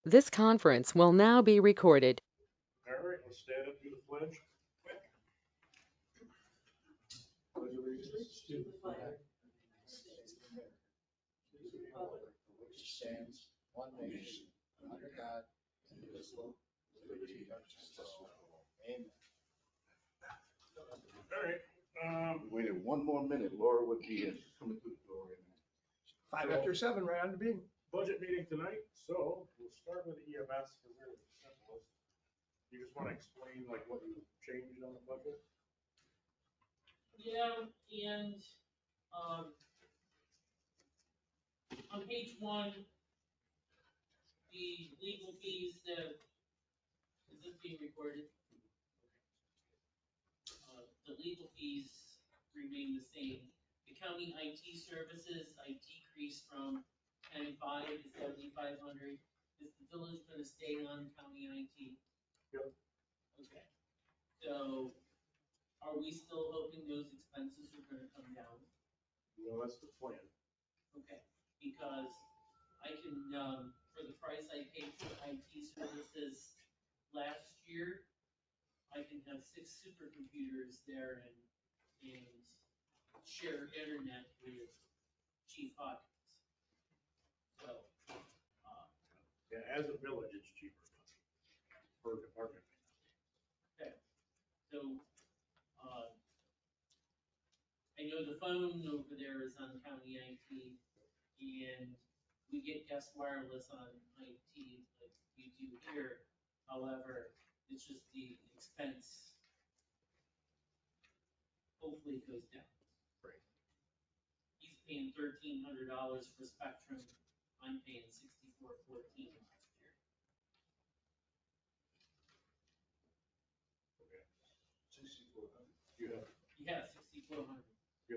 This conference will now be recorded. All right, let's stand up to the pledge. Pledge allegiance to the flag of the United States of America, to the republic for which it stands, one nation, under God, indivisible, with liberty and justice for all. Amen. All right. Waited one more minute, Laura would be in, coming through the door right now. 7, right on the beam. Budget meeting tonight, so we'll start with the EMS because they're the simplest. You just want to explain like what you changed on the budget? Yeah, and, on page 1, the legal fees that, is this being recorded? The legal fees remain the same. The county IT services, I decreased from 10.5 to 7,500. Is the village gonna stay on county IT? Yep. Okay, so are we still hoping those expenses are gonna come down? Well, that's the plan. Okay, because I can, for the price I paid for IT services last year, I can have 6 supercomputers there and share internet with Chief Hawkins. So, Yeah, as a village, it's cheaper per department. okay, so, I know the phone over there is on county IT, and we get guest wireless on IT like we do here. However, it's just the expense hopefully goes down. Right. He's paying $1,300 for Spectrum. I'm paying $64.14 last year. Okay. 6,400. You have Yeah, $6,400.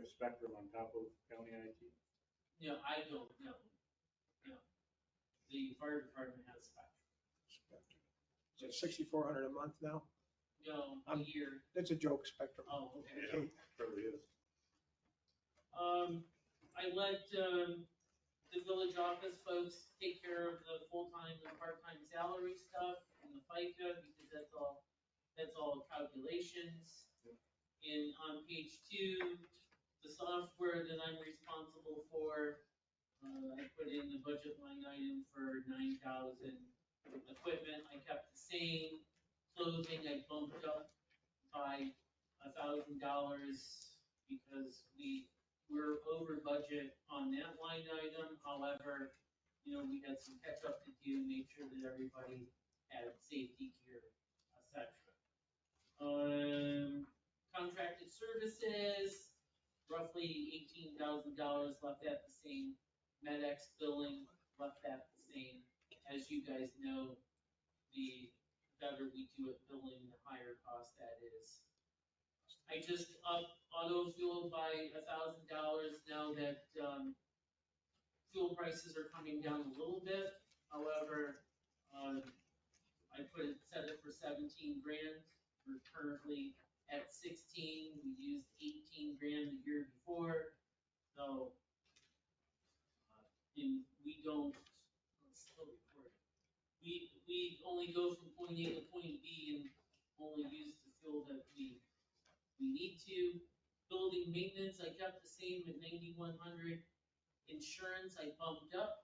Spectrum on top of county IT? No, I don't know. No. The fire department has Spectrum. Is it 6,400 a month now? No, a year. That's a joke, Spectrum. Oh, okay. Yeah, probably is. I let, the village office folks take care of the full-time and part-time salary stuff and the FICA, because that's all calculations. And on page 2, the software that I'm responsible for, I put in the budget line item for 9,000. Equipment, I kept the same. Clothing, I bumped up by $1,000 because we're over budget on that line item. However, we had some catch up to do, make sure that everybody had safety gear, etc. Contracted services, roughly $18,000 left at the same. MedX billing left at the same. As you guys know, the better we do at billing, the higher cost that is. I just upped auto fuel by $1,000 now that fuel prices are coming down a little bit. However, I set it for 17 grand. We're currently at 16. We used 18 grand the year before. So, and we don't, let's slow record. We only go from point A to point B and only use the fuel that we need to. Building maintenance, I kept the same at 9,100. Insurance, I bumped up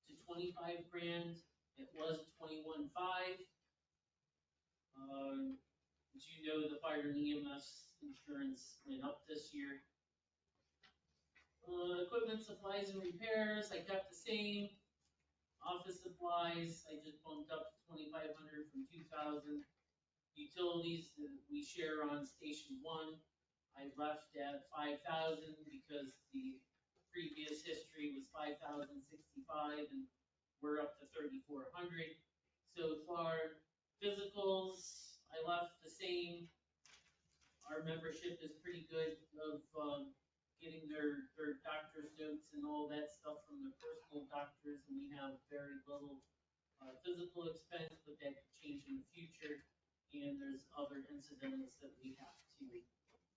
to 25 grand. It was 21.5. As you know, the fire and EMS insurance went up this year. Equipment, supplies, and repairs, I kept the same. Office supplies, I just bumped up to 2,500 from 2,000. Utilities that we share on Station 1, I left at 5,000 because the previous history was 5,065 and we're up to 3,400 so far. Physicals, I left the same. Our membership is pretty good of getting their doctor's notes and all that stuff from their personal doctors, and we have very little physical expense, but that could change in the future. And there's other incidentals that we have to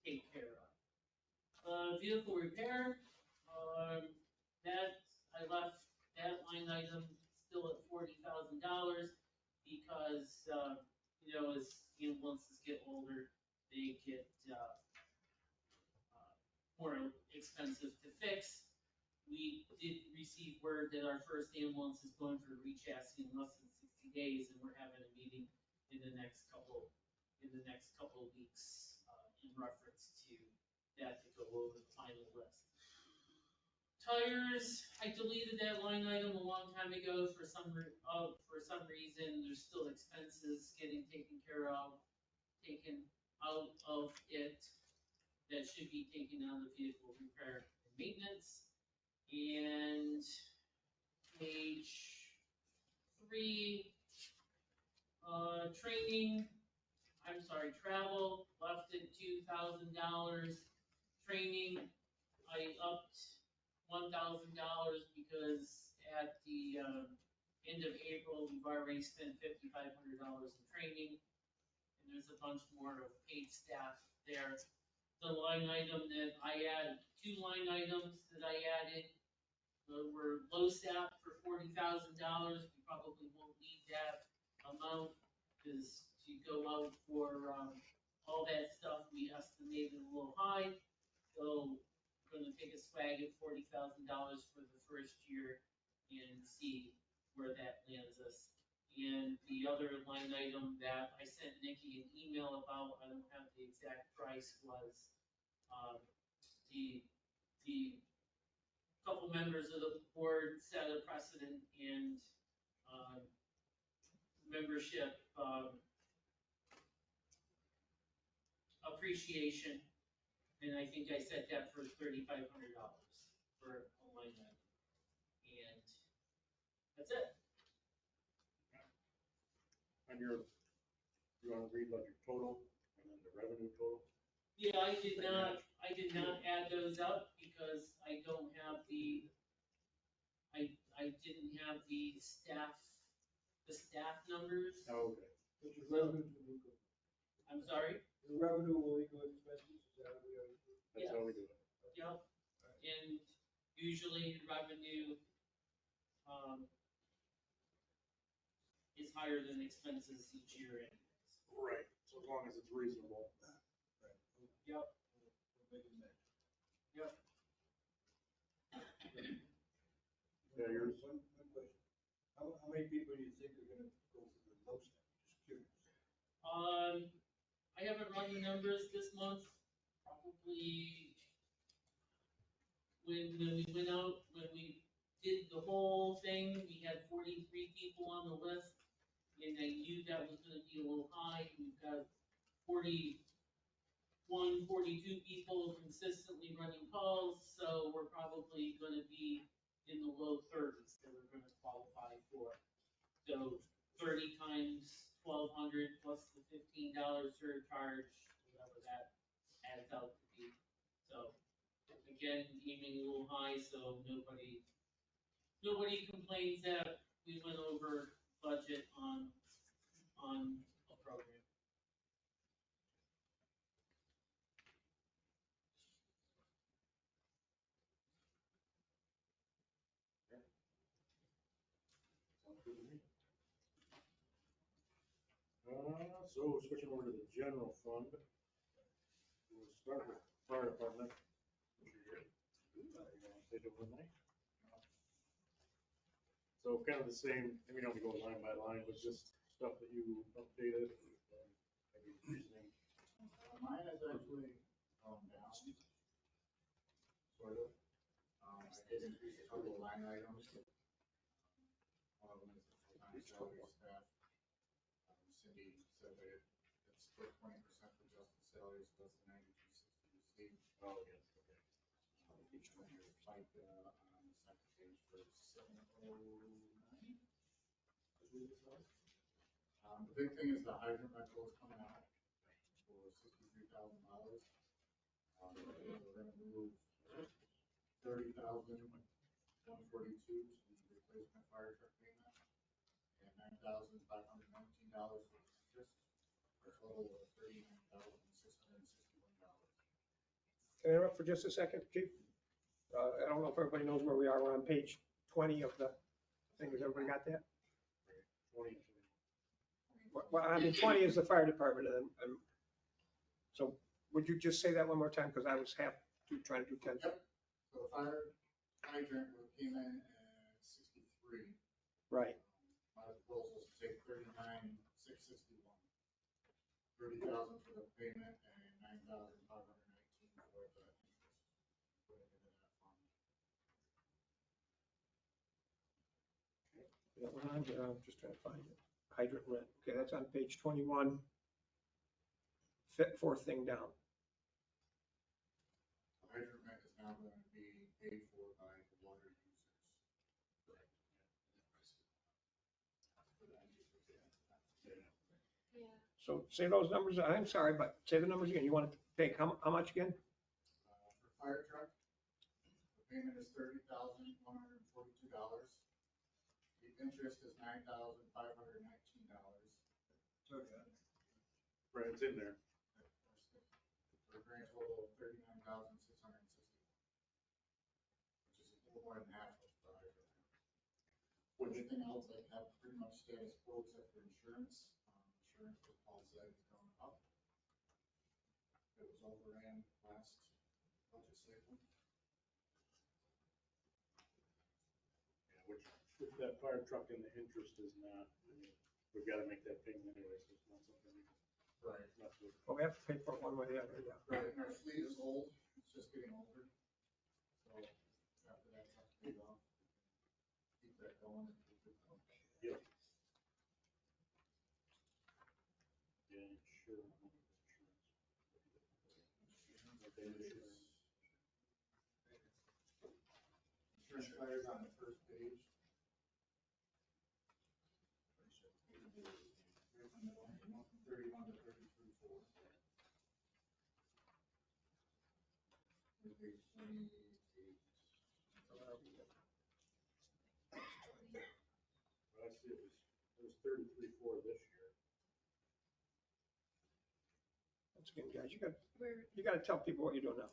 take care of. Vehicle repair, that I left that line item still at $40,000 because, as ambulances get older, they get, more expensive to fix. We did receive word that our first ambulance is going for rechassis in less than 60 days, and we're having a meeting in the next couple of weeks, in reference to that to go over the final list. Tires, I deleted that line item a long time ago for some reason. There's still expenses getting taken out of it that should be taken out of vehicle repair and maintenance. And page 3, travel, left at $2,000. Training, I upped $1,000 because at the end of April, we've already spent $5,500 in training. And there's a bunch more of paid staff there. The line item that I added, 2 line items that I added, were low staff for $40,000. We probably won't need that amount, because to go out for all that stuff, we estimated a little high. So we're gonna take a swag at $40,000 for the first year and see where that lands us. And the other line item that I sent Nikki an email about, I don't have the exact price, was the couple members of the board set a precedent and membership appreciation, and I think I set that for $3,500 for a line item, and that's it. And you wanna read like your total and then the revenue total? Yeah, I did not add those up because I don't have I didn't have the staff numbers. Oh, okay. But your revenue will equal, I'm sorry? your revenue will equal expenses, is that what we are? That's how we do it. Yep, and usually revenue, is higher than expenses each year anyways. Right, so as long as it's reasonable. Yep, We're making that. yep. Yeah, yours. One question. How many people do you think are gonna go for the low step? Just curious. I haven't run the numbers this month, probably when we did the whole thing, we had 43 people on the list. And I knew that was gonna be a little high. We've got 41, 42 people consistently running calls, so we're probably gonna be in the low 30s that we're gonna qualify for. So 30 times 1,200 plus the $15 surcharge, whatever that adds out to be. So again, aiming a little high, so nobody complains that we went over budget on a program. Sounds good to me. So switching over to the general fund. We'll start with fire department. They do one night. So kind of the same, and we don't go line by line, but just stuff that you updated, maybe reasoning. Mine is actually down, sort of. I did increase a couple of line items. One of them is the full-time salary staff. Cindy said that it's split 20% for Justin salaries plus the 9260 Steve. Oh, yes, okay. And then there's a fight on the second page for 709. The big thing is the hydrant rental is coming out for $63,000. We're gonna move 30,142 to the replacement fire truck payment and $9,519 for interest, for a total of $39,661. Can I interrupt for just a second, Chief? I don't know if everybody knows where we are. We're on page 20 of the thing. Has everybody got that? 20. Well, I mean, 20 is the fire department, and so would you just say that one more time? Because I was trying to do 10. Yep. So the fire hydrant came in at 63. Right. My proposal is to take 39,661. 30,000 for the payment and 9,519 for the interest. Put it into that fund. That one on here, I'm just trying to find it. Hydrant rent. Okay, that's on page 21. Fourth thing down. The hydrant rent is now going to be paid for by the water users. Correct. So say those numbers. I'm sorry, but say the numbers again. You want to take how much again? For fire truck, the payment is $30,142. The interest is $9,519. Right, it's in there. For a grand total of $39,660, which is a little more than half of the hydrant. Everything else, I have pretty much status quo except for insurance. Insurance, as Paul said, is going up. It was overran last budget cycle. Yeah, which that fire truck and the interest is not, I mean, we've got to make that payment anyway, so it's not something we can. Right. Not to- Well, we have to pay for it one way or the other, yeah. Right, and our fleet is old, it's just getting older. So after that truck pays off, keep that going. Yep. Yeah, sure. Insurance fires on the first page. Here's the middle, 31 to 33.4. Page 28. I see it was 33.4 this year. Once again, guys, you got to tell people what you're doing now.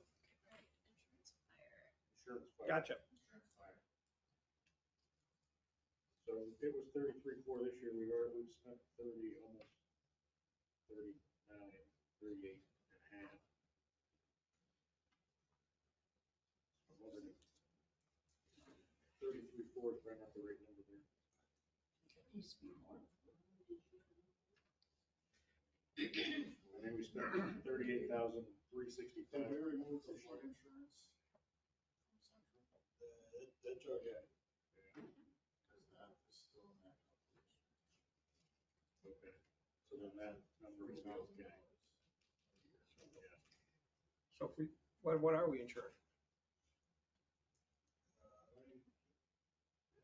Insurance fire. Gotcha. Insurance fire. So it was 33.4 this year, we've spent 30, almost 39, 38 and a half. I'm wondering if 33.4 is probably not the right number there. Needs to be more. I mean, we spent 38,365. Did we remove the flood insurance from Central? That's okay. Because that is still in that calculation. Okay, so then that number is not okay. Yeah. So if what are we insuring?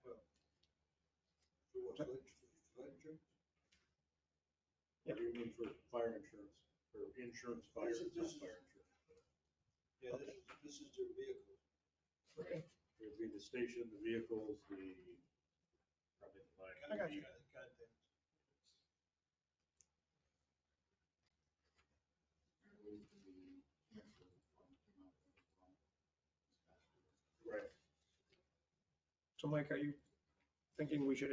Well, for what, flood insurance? Yeah. What do you mean for fire insurance, for insurance fire, This is- not fire insurance? Yeah, this is their vehicle. Okay. It would be the station, the vehicles, the, probably the fire. I got you. Kind of thing. I believe the cancer fund came out with it from this past year. Right. So Mike, are you thinking we should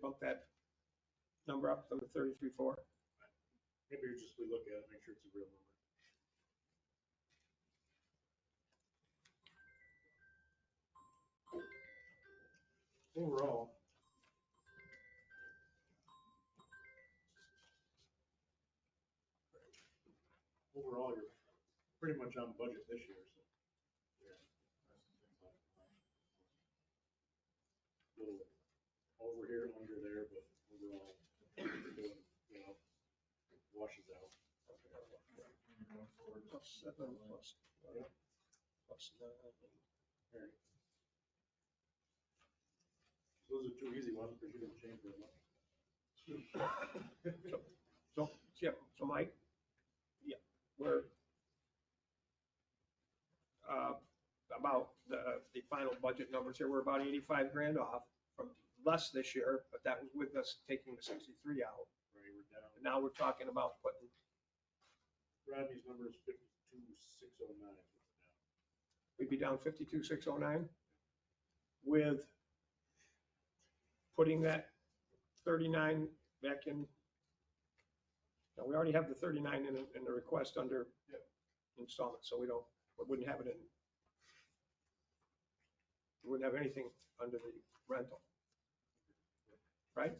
bump that number up from the 33.4? Maybe just we look at it, make sure it's a real number. Overall. Overall, you're pretty much on budget this year, so. There's some things like that. Little over here, under there, but overall, doing, washes out. Going forward. Plus 7, plus Yeah. 9. All right. So those are two easy ones, because you didn't change very much. So Mike, yeah, we're about the final budget numbers here, we're about 85 grand off from less this year, but that was with us taking the 63 out. Right, we're down. And now we're talking about putting, Rodney's number is 52,609. we'd be down 52,609 with putting that 39 back in. Now, we already have the 39 in the request under installment, so we wouldn't have it in. We wouldn't have anything under the rental. Right?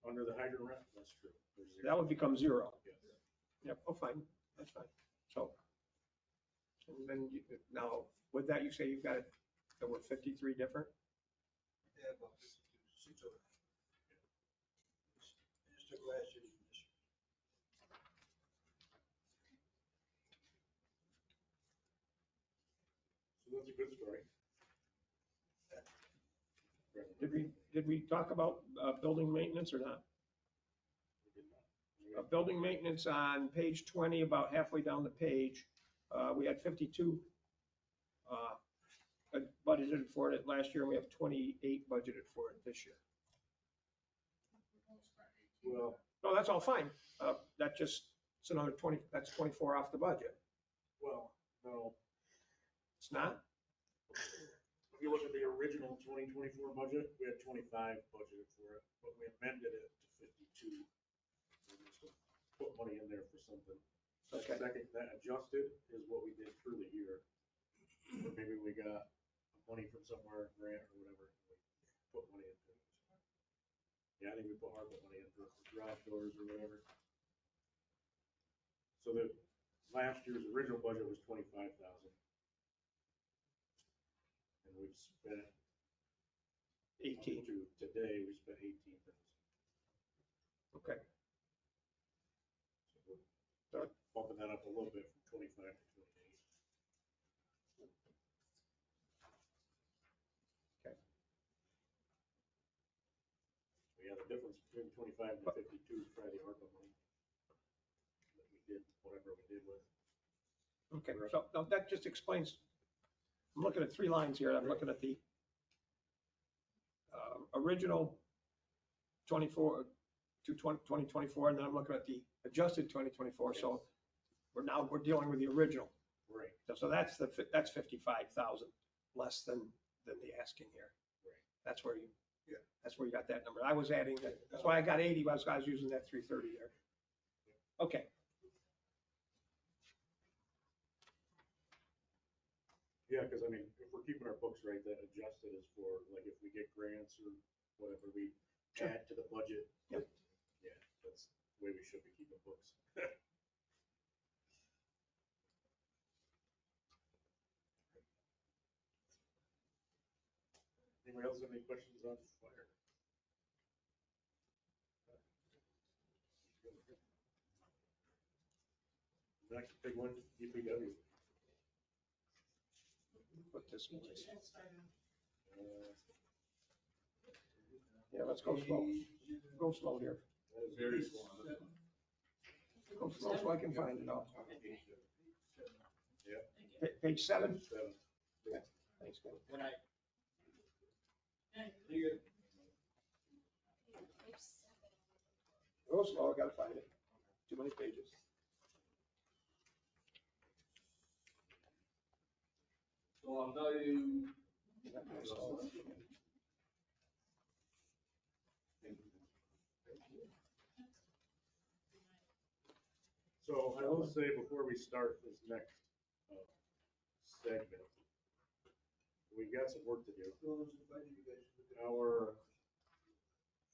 Under the hydrant rent, that's true. There's zero. That would become zero. Yes. Yep, oh, fine, that's fine. So, and then now, with that, you say you've got it, there were 53 different? Yeah, about 52, 6 over. I just took last year's and this year. So that's a good story. Did we talk about building maintenance or not? Building maintenance on page 20, about halfway down the page, we had 52 budgeted for it last year, and we have 28 budgeted for it this year. Well, No, that's all fine. That just, it's another 20, that's 24 off the budget. well, no. It's not? If you look at the original 2024 budget, we had 25 budgeted for it, but we amended it to 52. So we just put money in there for something. Okay. Second, that adjusted is what we did through the year. Or maybe we got money from somewhere, grant or whatever, and we put money into it. Yeah, I think we put ARPA money in for garage doors or whatever. So the last year's original budget was 25,000. And we've spent 18. to today, we spent 18,000. Okay. So we're bumping that up a little bit from 25 to 28. Okay. So yeah, the difference between 25 and 52 is probably the ARPA money that we did, whatever we did with. Okay, so now that just explains, I'm looking at 3 lines here. I'm looking at the original 24 to 2024, and then I'm looking at the adjusted 2024. So we're dealing with the original. Right. So that's 55,000 less than the asking here. Right. That's where you got that number. I was adding that. That's why I got 80. I was using that 330 there. Okay. Yeah, because I mean, if we're keeping our books right, that adjusted is for, like, if we get grants or whatever, we add to the budget. Yep. Yeah, that's the way we should be keeping books. Anybody else have any questions on fire? Next big one, DPW. Put this one. Uh, Yeah, let's go slow. Go slow here. That is very small. Go slow so I can find it all. Yeah. Page 7. 7. Thanks, Ken. Go slow, I gotta find it. Too many pages. So I'll tell you, So I will say before we start this next segment, we've got some work to do. Our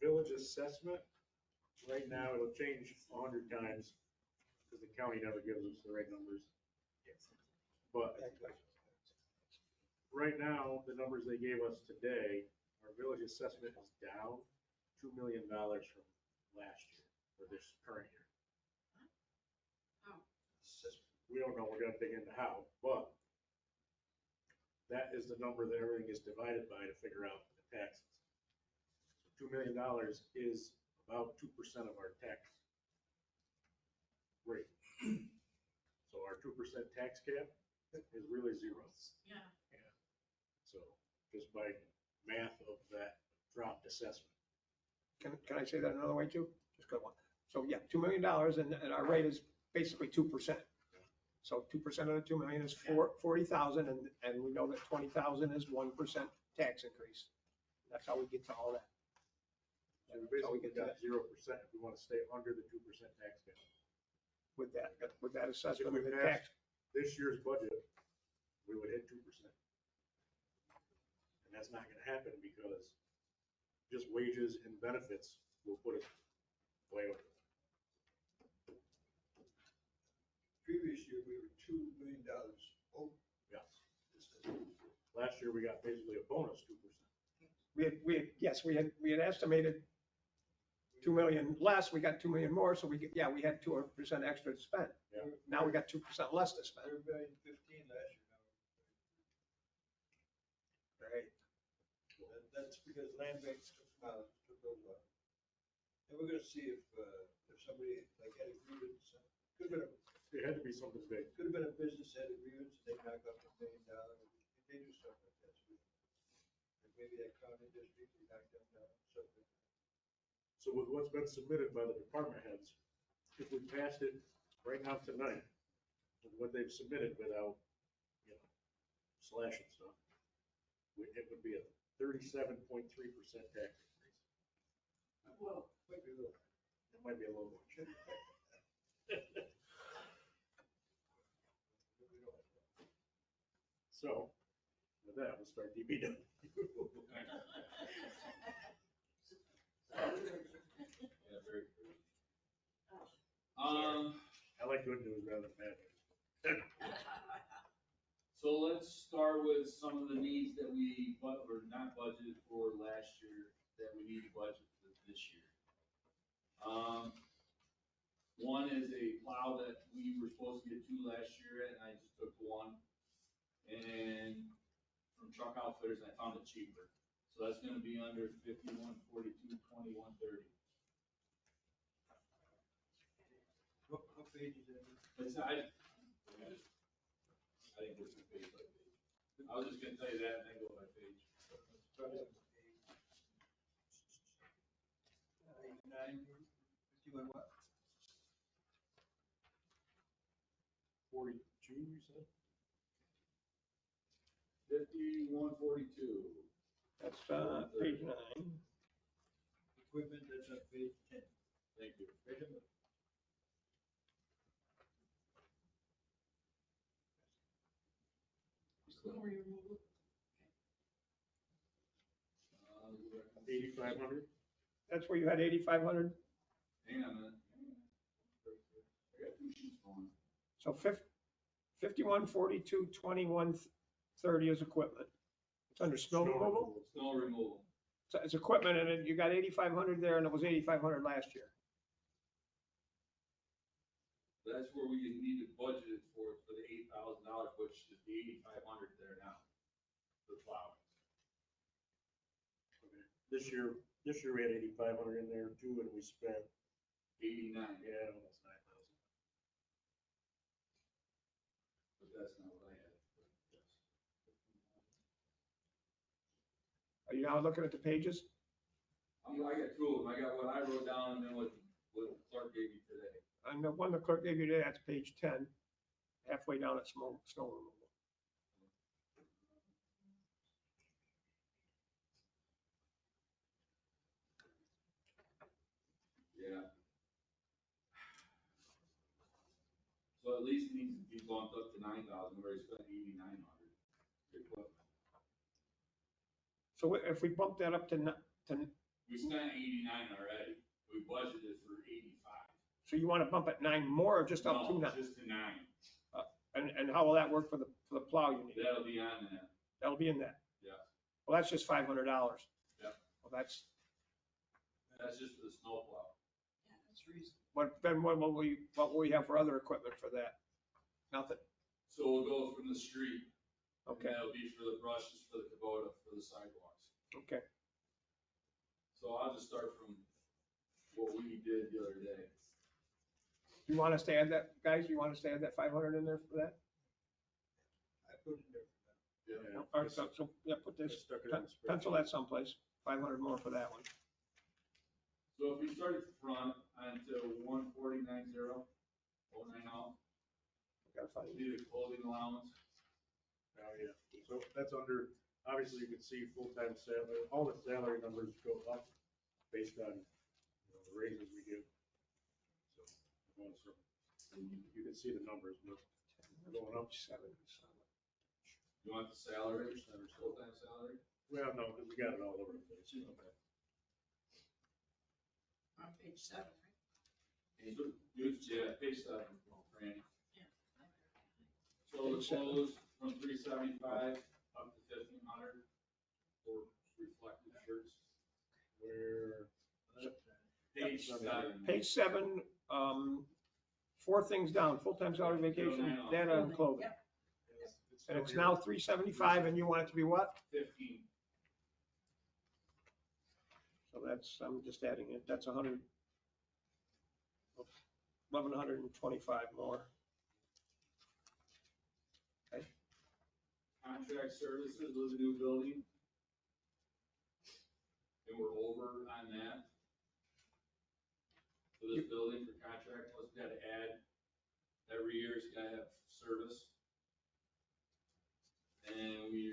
village assessment, right now, it'll change 100 times because the county never gives us the right numbers. But right now, the numbers they gave us today, our village assessment is down $2 million from last year, or this current year. We don't know, we're gonna dig into how, but that is the number that everything is divided by to figure out the taxes. So $2 million is about 2% of our tax rate. So our 2% tax cap is really zero. Yeah. So just by math of that dropped assessment. Can I say that another way too? Just got one. So yeah, $2 million and our rate is basically 2%. So 2% of the 2 million is 40,000 and we know that 20,000 is 1% tax increase. That's how we get to all that. So we That's how we basically get to got 0% if we want to stay under the 2% tax cap. with that If assessment we of the passed tax. this year's budget, we would hit 2%. And that's not gonna happen because just wages and benefits will put it way over. Previous year, we were $2 million over. Yes. Last year, we got basically a bonus 2%. We had estimated 2 million less, we got 2 million more, so we had 2% extra to spend. Yeah. Now we got 2% less to spend. $1.15 million last year now. Right. That's because land banks took over. And we're gonna see if somebody like had a grievance, could have It had to be something big. been a business had a grievance, and they knock up $1 million. They do stuff like that. So maybe that county district, we knock them down, something. So with what's been submitted by the department heads, if we passed it right now tonight, with what they've submitted without, slashing stuff, it would be a 37.3% tax increase. Well, might be a little. It might be a little much. So, with that, we'll start DPW. Yeah, very true. I like good news rather than bad news. So let's start with some of the needs that we, were not budgeted for last year, that we need to budget for this year. One is a plow that we were supposed to get two last year, and I just took one. And from Truck Outfitters, I found it cheaper. So that's gonna be under 51422130. What page is that? It's not, I didn't go through page by page. I was just gonna tell you that and then go by page. Page 9, 51 what? 42, you said? 5142. That's page 9. Equipment, that's on page 10. Thank you. Right in the- Snow removal. 8,500? That's where you had 8,500. Hang on a minute. I got two sheets going. So 5142, 2130 is equipment. It's under snow removal. Snow removal. So it's equipment, and then you got 8,500 there, and it was 8,500 last year. That's where we need to budget it for the $8,000, which is the 8,500 there now. The plowing. Okay. This year we had 8,500 in there too, and we spent, 89, almost 9,000. but that's not what I had. Yes. Are you now looking at the pages? I got two of them. I got what I wrote down and then what Clark gave me today. And the one the clerk gave you today, that's page 10, halfway down at snow removal. Yeah. So at least it needs to be bumped up to 9,000, where he spent 8,900. So if we bump that up to We spent 89 already. We budgeted for 85. so you want to bump it 9 more or just up to No, 9? just to 9. And how will that work for the plow you need? That'll be on that. That'll be in that. Yeah. Well, that's just $500. Yeah. Well, that's, That's just for the snowplow. Yeah, that's reasonable. but then what will we have for other equipment for that? Nothing. So we'll go from the street. Okay, And that'll be for the brushes, for the Kubota, for the sidewalks. okay. So I'll just start from what we did the other day. You want us to add that, guys? You want us to add that 500 in there for that? I put it there for now. Yeah. All right, so yeah, put this, Stuck it in the spreadsheet. pencil that someplace, 500 more for that one. So if we start at the front onto 149.0, 090, Gotta find it. do the clothing allowance. Oh, yeah. So that's under obviously you can see full-time salary, all the salary numbers go up based on, the raises we give. So, going from, you can see the numbers, but going up. 7. You want the salary, or full-time salary? Well, no, because we got it all over the place. Okay. On page 7, right? Yeah, page 7, Franny. Yeah. So the close from 375 up to 1,500 for reflective shirts. Where, Page 7. Page 7, 4 things down, full-time salary, vacation, data, and clothing. Yep. And it's now 375, and you want it to be what? 15. So that's, I'm just adding it, that's 1,125 more. Contract services was a new building. And we're over on that. For this building for contract, plus we gotta add, every year it's gotta have service. And we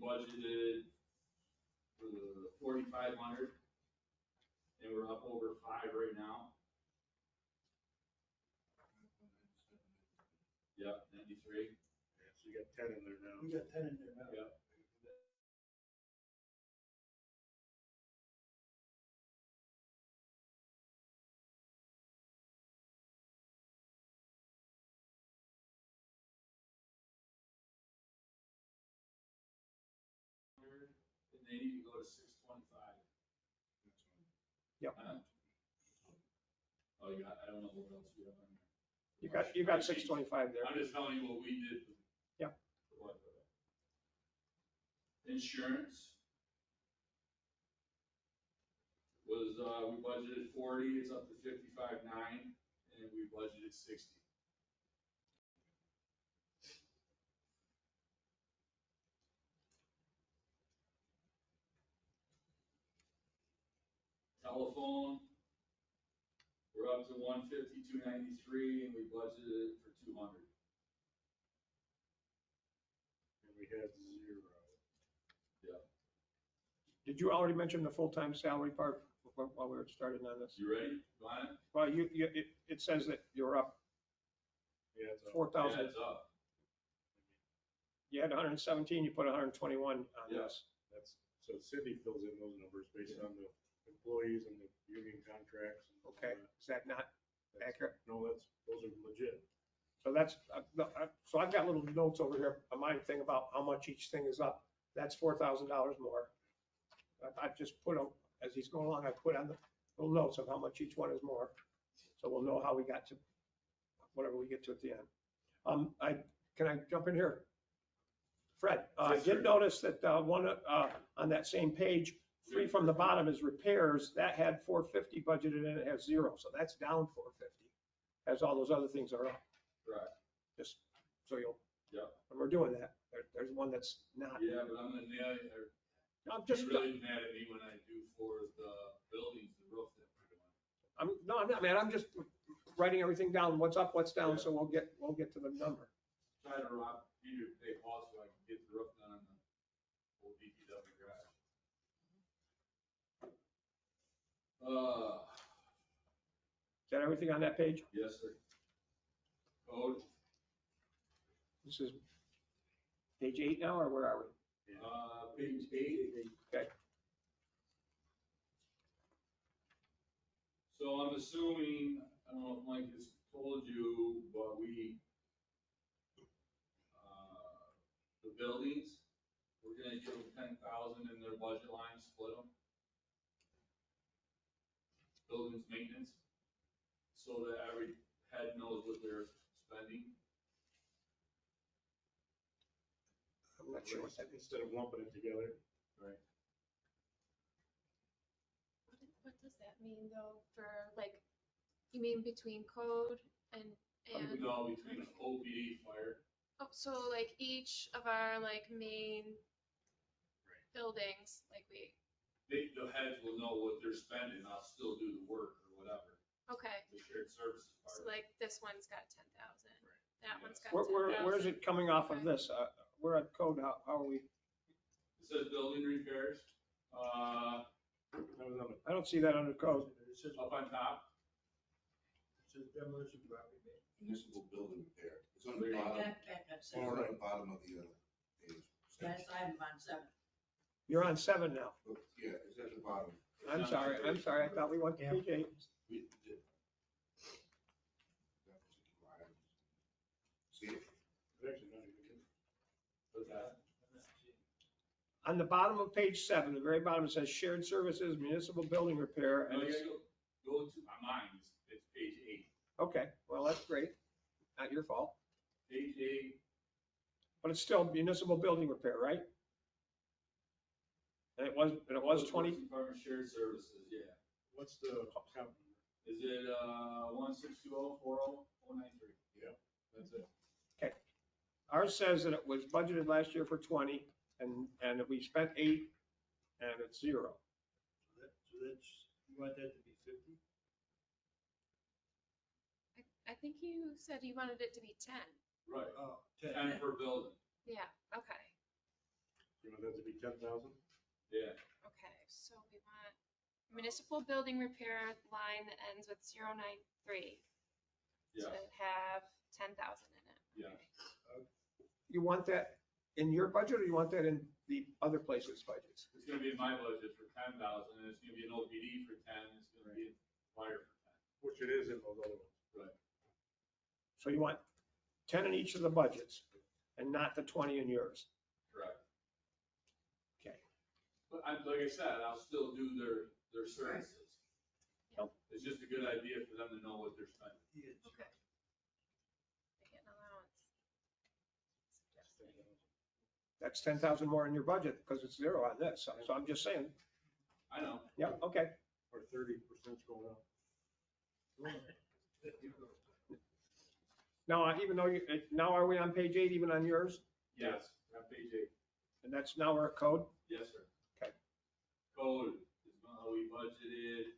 budgeted for the 4,500. And we're up over 5 right now. Yep, 93. so you got 10 in there now. We got 10 in there now. Yep. And they need to go to 625. Yep. Oh, yeah, I don't know what else we have on there. You got 625 there. I'm just telling you what we did. Yeah. Insurance was, we budgeted 40, it's up to 55.9, and we budgeted 60. Telephone, we're up to 150, 293, and we budgeted for 200. And we had 0. Did you already mention the full-time salary part while we were starting on this? You ready? Got it? Well, it says that you're up Yeah, it's up. 4,000. Yeah, it's up. You had 117, you put 121 on Yeah. this. So Cindy fills in those numbers based on the employees and the union contracts. And all Okay, that. is that not accurate? No, those are legit. So that's, so I've got little notes over here, a mine thing about how much each thing is up. That's $4,000 more. I've just put them, as he's going along, I put on the little notes of how much each one is more. So we'll know how we got to whatever we get to at the end. Can I jump in here? Fred, I Yes, sir. did notice that one on that same page, 3 from the bottom is repairs. That had 450 budgeted and it has 0. So that's down 450. As all those other things are up. Correct. Just so you'll. Yep. And we're doing that. There's one that's not. Yeah, but I'm gonna nail you, or I'm just, you're really mad at me when I do for the buildings, the roof that we're doing. I'm not, man. I'm just writing everything down, what's up, what's down, so we'll get to the number. Try to rob Peter to pay Paul so I can get the roof done on the old DPW garage. Is that everything on that page? Yes, sir. Code, This is page 8 now, or where are we? page 8. Okay. So I'm assuming, I don't know if Mike has told you, but the buildings, we're gonna give them 10,000 in their budget line, split them. Buildings maintenance, so that every head knows what they're spending. I'm not sure what that is. Instead of lumping it together. Right. What does that mean though, for like, you mean between code and, No, between OPD, fire. oh, so like each of our like main buildings, like The heads will know what they're spending, I'll still do the work or whatever, okay, the shared services so part. like this one's got 10,000, that one's got Where 10,000. is it coming off of Okay. this? We're at code, how are we? says building repairs, That was on the I don't see that under code. It says, up on top. it says demolition property maintenance. Municipal building repair. It's on the There you bottom, Back up, it's so on the bottom of the page. that's, I'm on 7. You're on 7 now. Yeah, it's at the bottom. I'm sorry, I thought we went to page 8. We did. That particular item. See it? It's actually not even in. What's that? On the bottom of page 7, the very bottom, it says shared services, municipal building repair, No, and you it's, gotta go to, on mine, it's page 8. okay, well, that's great. Not your fault. Page 8, But it's still municipal building repair, right? And it was 20, Department shared services, yeah. What's the account number? Is it, 162040493? Yeah, that's it. ours says that it was budgeted last year for 20, and we spent 8, and it's 0. So that's, you want that to be 50? I think you said you wanted it to be 10. Right, Oh, 10 per building, Yeah, okay, You want that to be 10,000? yeah. okay, so we want municipal building repair line that ends with 093 Yeah, to have 10,000 in it. yeah. Okay. You want that in your budget, or you want that in the other places' budgets? It's gonna be in my budget for 10,000, and it's gonna be an OPD for 10, it's gonna be in fire for Which it is in those other ones. 10. Right. So you want 10 in each of the budgets, and not the 20 in yours? Correct. Okay. But like I said, I'll still do their services. Yep. It's just a good idea for them to know what they're spending. Okay. They get an allowance. That's 10,000 more in your budget, because it's 0 on this, so I'm just saying, I know. yeah, okay. Or 30% going up. Now, even though now are we on page 8 even on yours? Yes, on page 8. And that's now our code? Yes, sir. Okay. Code is we budgeted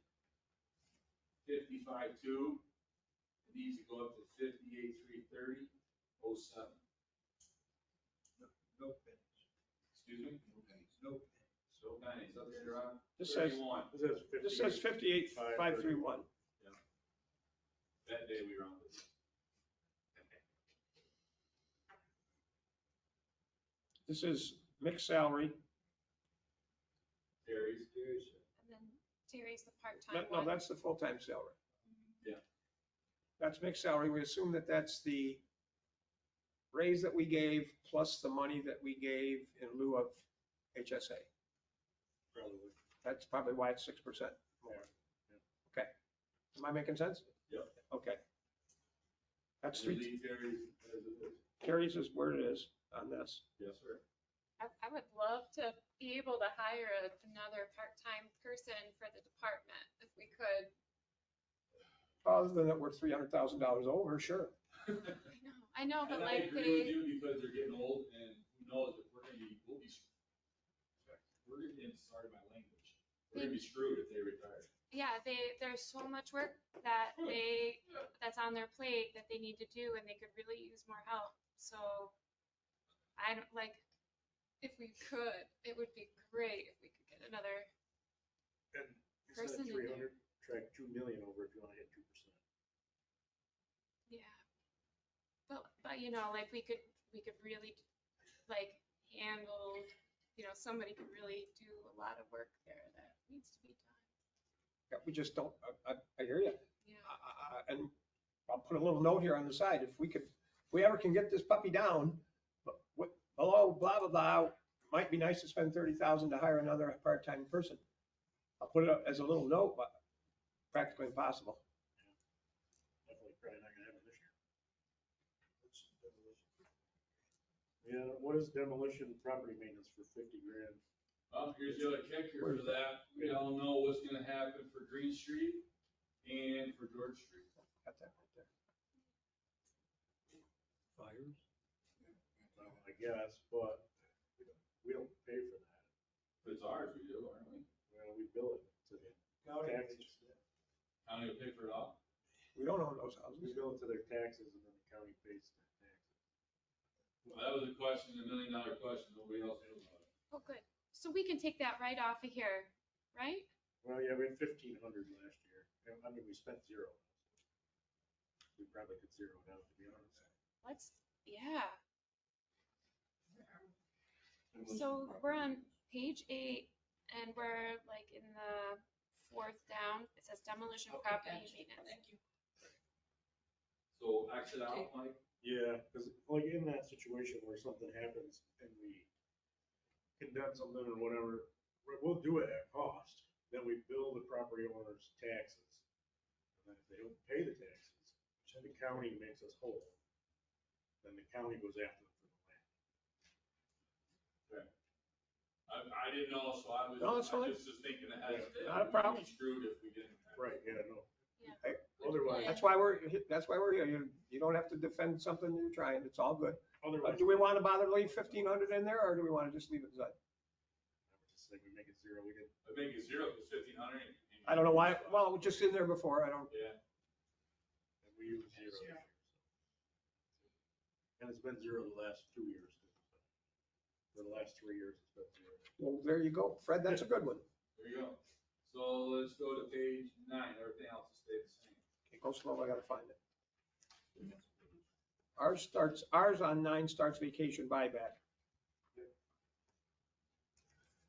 55.2. It needs to go up to 58.330.07. No pennies, Excuse me? no pennies. So pennies, up there on This says, 31. this says 58,531. That day we rounded. This is mixed salary. Terry's. And then Terry's the part-time No, one. that's the full-time salary. Yeah. That's mixed salary. We assume that that's the raise that we gave plus the money that we gave in lieu of HSA. Probably. That's probably why it's 6% more. Okay. Am I making sense? Yep. Okay. That's And 3, leave Terry's as it is. Carrie's is where it is on this. Yes, sir. I would love to be able to hire another part-time person for the department if we could. Other than that, we're $300,000 over, sure. I know, but And I like agree with they, you because they're getting old and who knows if we're gonna be, sorry my language, we're gonna be screwed if they retire. yeah, there's so much work that that's on their plate that they need to do and they could really use more help. So I don't like, if we could, it would be great if we could get another, And instead Person of in there. 300, track 2 million over if you want to hit 2%. yeah. But you know, like we could really like handle, you know, somebody could really do a lot of work there that needs to be done. Yeah, we just don't, I hear you. Yeah. And I'll put a little note here on the side, if we ever can get this puppy down, below blah, blah, blah, might be nice to spend 30,000 to hire another part-time person. I'll put it up as a little note, but practically impossible. Definitely probably not gonna happen this year. What's demolition? Yeah, what is demolition property maintenance for 50 grand? Well, here's the other kicker for that. We all know what's gonna happen for Green Street and for George Street. Got that right there. Fires? Well, I guess, but we don't pay for that. If it's ours, we do, aren't we? Well, we bill it to the County taxes. pays that. County will pay for it all. We don't own those We houses. bill it to their taxes and then the county pays their taxes. Well, that was a question, $1 million question. Nobody else knew about it. Oh, good. So we can take that right off of here, right? Well, yeah, we had 1,500 last year. And, I mean, we spent zero. We probably could zero it out, to be honest. Let's, yeah. So we're on page 8 and we're like in the 4th down. It says demolition Okay, property gotcha. maintenance. Thank you. So exit out, Mike? Yeah, because like in that situation where something happens and we condemn something or whatever, we'll do it at cost. Then we bill the property owners taxes. And then if they don't pay the taxes, then the county makes us whole. Then the county goes after them for the land. I didn't know, so I was, No, it's I fine. was just thinking ahead. Not a problem. We'd be screwed if we didn't. Right, yeah, no. Yeah. Otherwise, That's why we're here. You don't have to defend something you're trying. It's all good. otherwise. Do we want to bother leave 1,500 in there or do we want to just leave it aside? I would just say we make it zero, we get, I make it zero, because 1,500. I don't know why, well, just in there before, I don't, Yeah, and we use zero this year. And it's been zero the last 2 years. For the last 3 years, it's been zero. well, there you go. Fred, that's a good one. there you go. So let's go to page 9, everything else will stay the same. Okay, go slow, I gotta find it. Ours on 9 starts vacation buyback.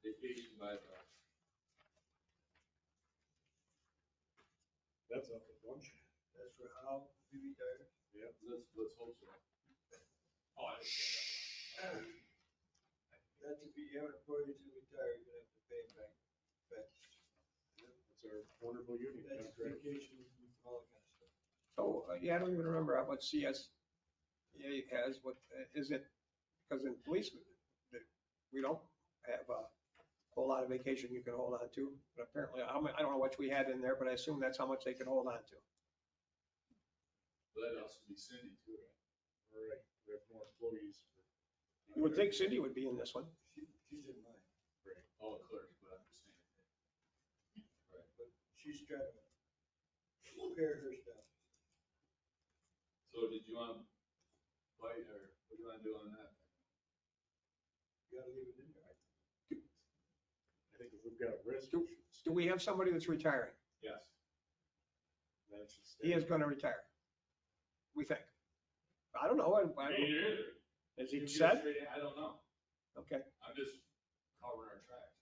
Vacation buyback. That's up a bunch. That's for how we retire. Yeah. Let's hope so. Oh, I didn't say that. That's if you have an employee to retire, you're gonna have to pay him back. That's our wonderful union That's contract. vacation, all that kind of stuff. So, yeah, I don't even remember what CS has, what, is it, because in police, we don't have a whole lot of vacation you can hold on to. But apparently, I don't know what we had in there, but I assume that's how much they can hold on to. But that'd also be Cindy too, right? All right, we have more employees. You would think Cindy would be in this one. She's in mine, Right. Oh, clerk, but I'm just saying. Right. but she's trying to prepare her stuff. So did you want to fight, or what do you want to do on that? You gotta leave it in there. I think if we've got a risk, Do we have somebody that's retiring? Yes. then it should stay. He is gonna retire. We think. I don't know. Me neither. Has he Give me a said? straight- I don't know. Okay. I'm just covering our tracks.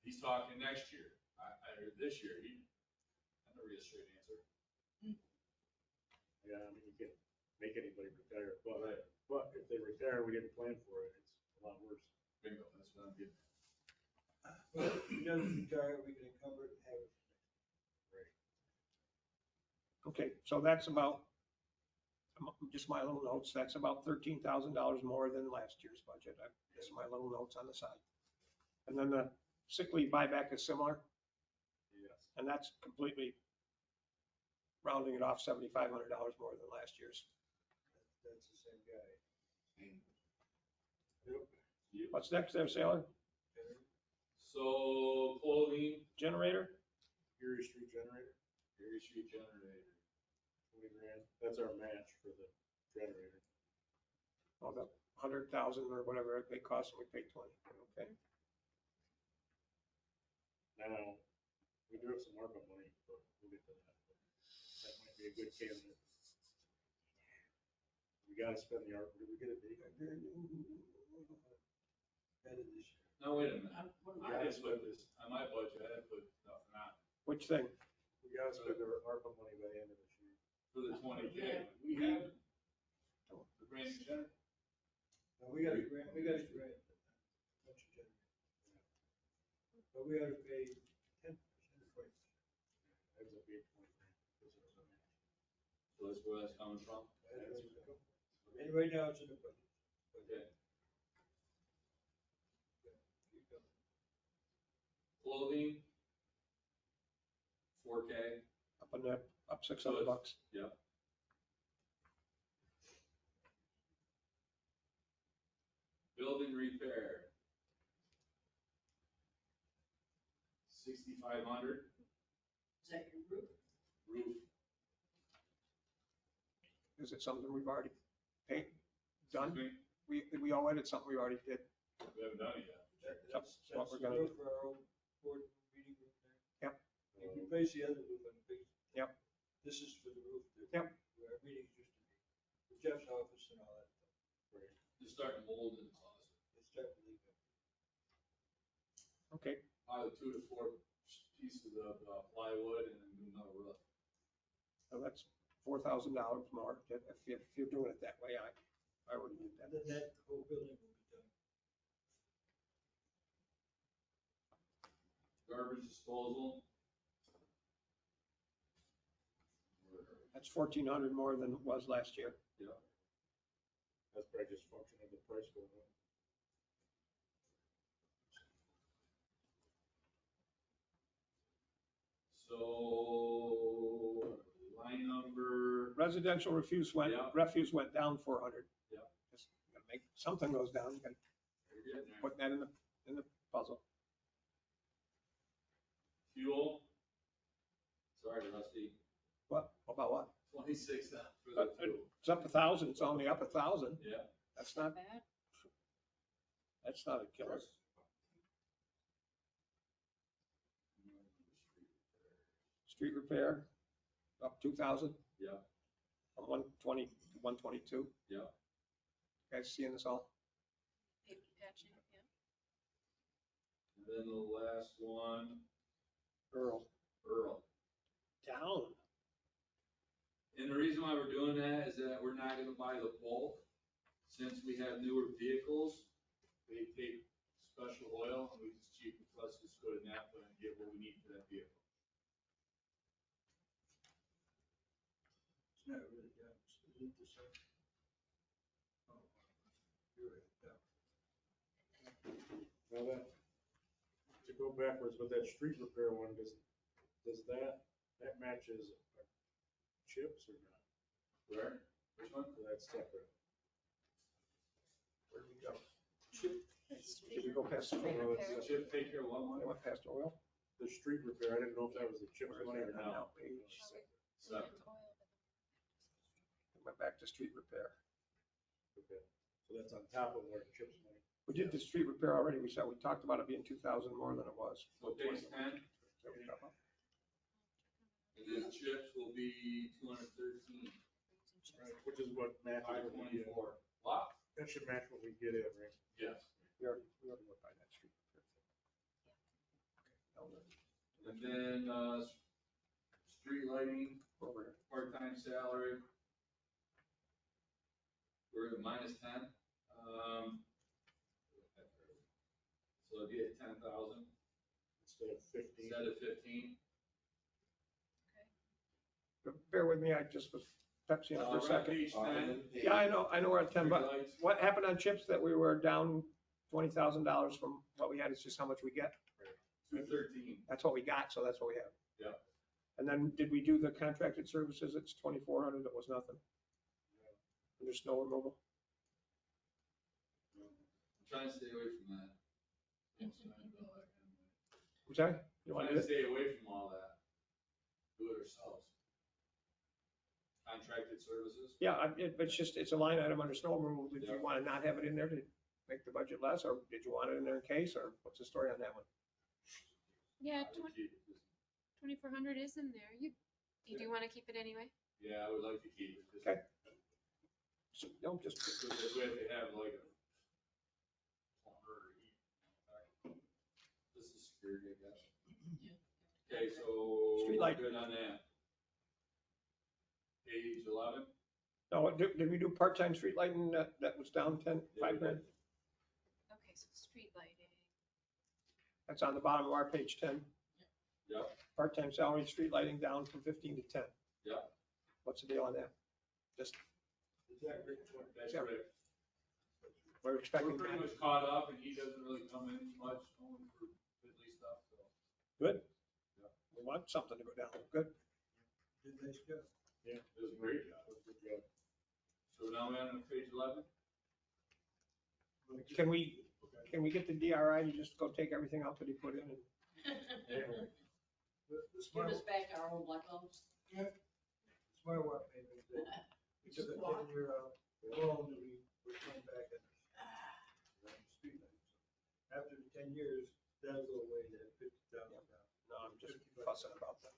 He's talking next year, or this year, I never get a straight answer. Yeah, I mean, you can't make anybody retire, but, Right. but if they retire, we didn't plan for it, it's a lot worse. Bingo, that's what I'm getting. Well, if he doesn't retire, we can encumber it and have it. Okay, so that's about, just my little notes, that's about $13,000 more than last year's budget. Just my little notes on the side. And then the sick leave buyback is similar, Yes. and that's completely rounding it off $7,500 more than last year's. That's the same guy. Yep. What's next there, Sailor? So clothing, Generator? Erie Street generator, Erie Street generator. 20 grand, that's our match for the generator. Oh, the 100,000 or whatever they cost, and we pay 20, okay? Now, we do have some ARPA money, but we'll get to that. That might be a good candidate. We gotta spend the ARPA, did we get a date? End of this year. No, wait a minute. What I gotta didn't put spend this, on my budget, I didn't put nothing on Which thing? We gotta spend our ARPA money by the end of this year. for the 20K. We have it. The brand new generator. No, we got a grant, bunch of generators. But we gotta pay 10%, 20%. Ends up being 20 grand. This is our match. So that's where that's coming from. And right now it's in the budget. Okay. Keep going. Clothing, 4K. Up $600. Yep. Building repair. 6,500. Is that your roof? Roof. Is it something we've already paid, done? Excuse me? We owe it, it's something we already did. We haven't done it yet. That's what we're the gonna roof for our old board meeting room there. Yep. You replace the other roof on the big. Yep. This is for the roof that. Yep. Where our meetings used to be, with Jeff's office and all that stuff. Just starting to mold in the closet. It's starting to leak. okay, Probably 2 to 4 pieces of plywood and then do another roof. so that's $4,000 more. If you're doing it that way, I would do that. And then that whole building will be done. Garbage disposal. That's 1,400 more than it was last year. Yeah. That's probably just function of the price going up. So line number, Residential refuse Yeah. refuse went down 400. Yeah. Just gotta make, something goes down, you gotta you're getting there. put that in the puzzle. Fuel. Sorry, Rusty. What, about what? 26 for the fuel. It's up 1,000, it's only up 1,000. Yeah. That's not Bad. a killer. Street repair, up 2,000. Yeah. From 120 to 122. Yeah. Guys seeing this all? Pavement patching, yeah. And then the last one, Earl, Earl. down. And the reason why we're doing that is that we're not gonna buy the bulk. Since we have newer vehicles, they take special oil and it's cheaper for us to just go to Napa and get what we need for that vehicle. It's not really down, it's the same. Oh, you're right, down. Now that, to go backwards with that street repair one, does that matches our chips or not? Where? Which one? Or that's separate? Where did we go? Chip, Did we go past the Street oil? repair. Chip take care of one I more? went past oil. The street repair, I didn't know if that was the chips Where's money or that not. now? Page. Separate. Went back to street repair. Okay, so that's on top of our chips money. We did the street repair already. We talked about it being 2,000 more than it was. So page 10, Is that what we're talking about? and then chips will be 213, Right, which is what matches what we get. 524. What? That should match what we get in, right? Yes. We already went by that street repair thing. Okay, now And then, street lighting, we're over here. part-time salary. We're at minus 10. So it'd be at 10,000 Instead of 15. instead of 15. But bear with me, I just was Pepsi on for a We're on second. page 10. Yeah, I know we're at 10, but Streetlights. what happened on chips that we were down $20,000 from what we had? It's just how much we get. 213. That's what we got, so that's what we have. Yeah. And then did we do the contracted services? It's 2,400, that was nothing. Under snow removal. I'm trying to stay away from that. I'm sorry? You want Trying to to do it? stay away from all that. Do it ourselves. Contracted services. Yeah, it's a line item under snow removal. Did you Yeah. want to not have it in there to make the budget less, or did you want it in there in case, or what's the story on that one? Yeah, I would keep it. 2,400 is in there. You do want to keep it anyway? Yeah, I would like to keep it. Just Okay. So don't just, because if we have to have like a plumber or heat. This is security, I guess. Okay, so. Street light. Good on that. Page 11. no, did we do part-time street lighting? That was down 10, Yeah, we 5 grand? did. Okay, so street lighting. That's on the bottom of our page 10. Yep, Part-time salary, street lighting down from 15 to 10. yep, What's the deal on that? Just, is that Rick's one? that's Yeah. right. we're We're expecting pretty that. much caught up and he doesn't really come in much only for fiddly stuff, so. Good. Yeah. We want something to go down. Good. Did they still? Yeah. It was a great job. Good job. So now we're on page 11? Can we get the DRI to just go take everything out that he put in? And The Give smart, us back our old black lumps. smart water payment, we took a 10-year loan that we were paying back at the street lights. 10 years, that'll go away, that $50,000. No, I'm just fussing about that.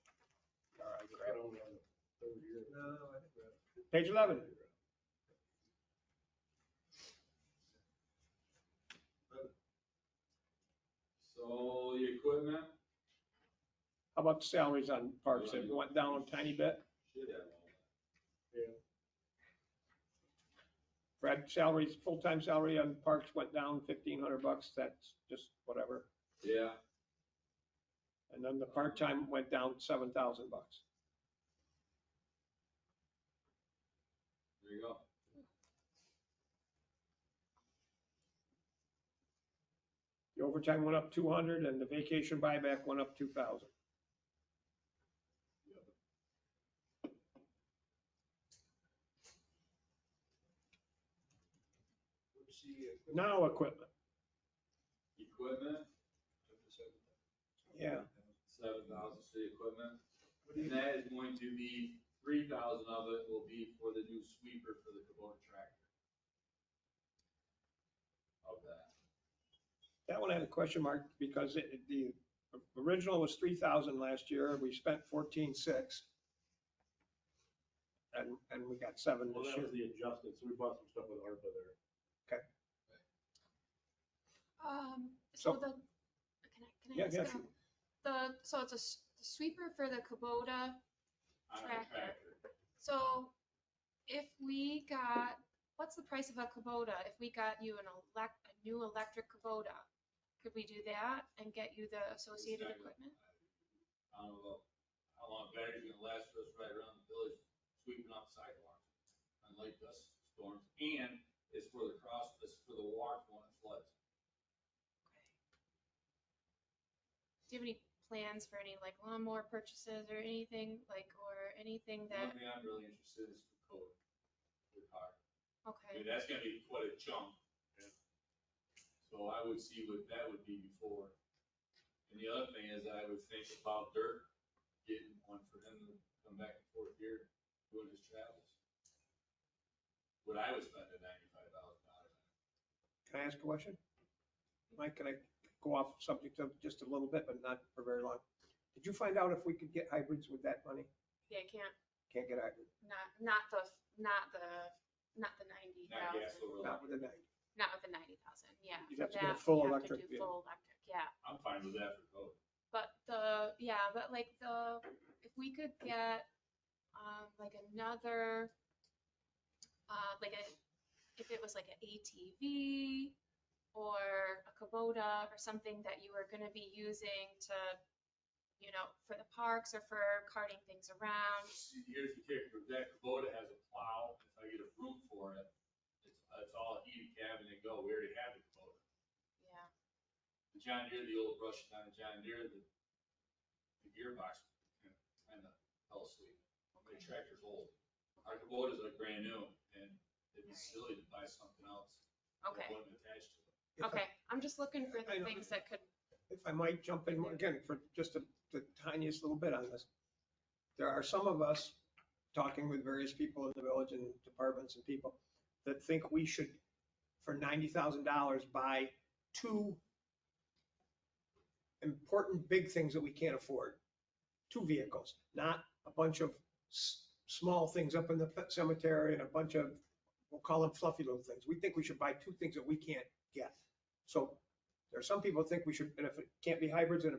All right, We're crap. only on the third year. No, I think we're at Page 11. So the equipment, How about the salaries on parks? It went down a tiny bit. should have all that. Yeah. Brad, salaries, full-time salary on parks went down $1,500. That's just whatever. Yeah, And then the part-time went down $7,000. there you go. The overtime went up 200 and the vacation buyback went up 2,000. What's the equipment? Now equipment, Equipment, yeah. 7,000 for the equipment. And that is going to be, 3,000 of it will be for the new sweeper for the Kubota tractor. Of that. That one had a question mark because the original was 3,000 last year. We spent 14,600. And we got 7 Well, this that year. was the adjusted, so we bought some stuff with ARPA there. So So- the, can Yeah, I yeah, ask, so it's the sweeper for the Kubota. On the Tractor. So if we got, what's the price of a Kubota? If we got you a new electric Kubota, could we do that and get you the associated Exactly. equipment? I don't know how long battery's gonna last for us right around the village, sweeping off sidewalks on late dust storms. And it's for the it's for the walk when it floods. Do you have any plans for any like lawnmower purchases or anything like, or anything The that, only thing I'm really interested in is for code, the car. I okay, mean, that's gonna be quite a chunk. Yeah. So I would see what that would be before. And the other thing is I would think about dirt, getting one for him to come back and forth here, doing his travels. What I would spend at $95,000. Can I ask a question? Mike, can I go off subject of just a little bit, but not for very long? Did you find out if we could get hybrids with that money? yeah, can't, Can't get hybrids, not the 90,000. Not gas over. not with the 90. Not with the 90,000, yeah. You'd have to get a That we full have to electric do vehicle. Full electric, yeah. I'm fine with that for code. But like if we could get, like another, if it was like an ATV or a Kubota or something that you were gonna be using to, for the parks or for carting things around. See, here's the kicker, that Kubota has a plow, if I get approved for it, it's all heated cab and they go, we already have the Kubota. Yeah, The John Deere, the old brush on the John Deere, the gearbox kind of fell asleep. The tractor's old. Our Kubota's like brand new and it'd be silly to buy something else. that okay, wasn't attached to it. okay. I'm just looking for I the know. things that could, If I might jump in again for just the tiniest little bit on this. There are some of us talking with various people in the village and departments and people that think we should, for $90,000, buy 2 important big things that we can't afford. 2 vehicles, not a bunch of small things up in the cemetery and a bunch of, we'll call them fluffy little things. We think we should buy 2 things that we can't get. So there are some people think we should, and if it can't be hybrids, and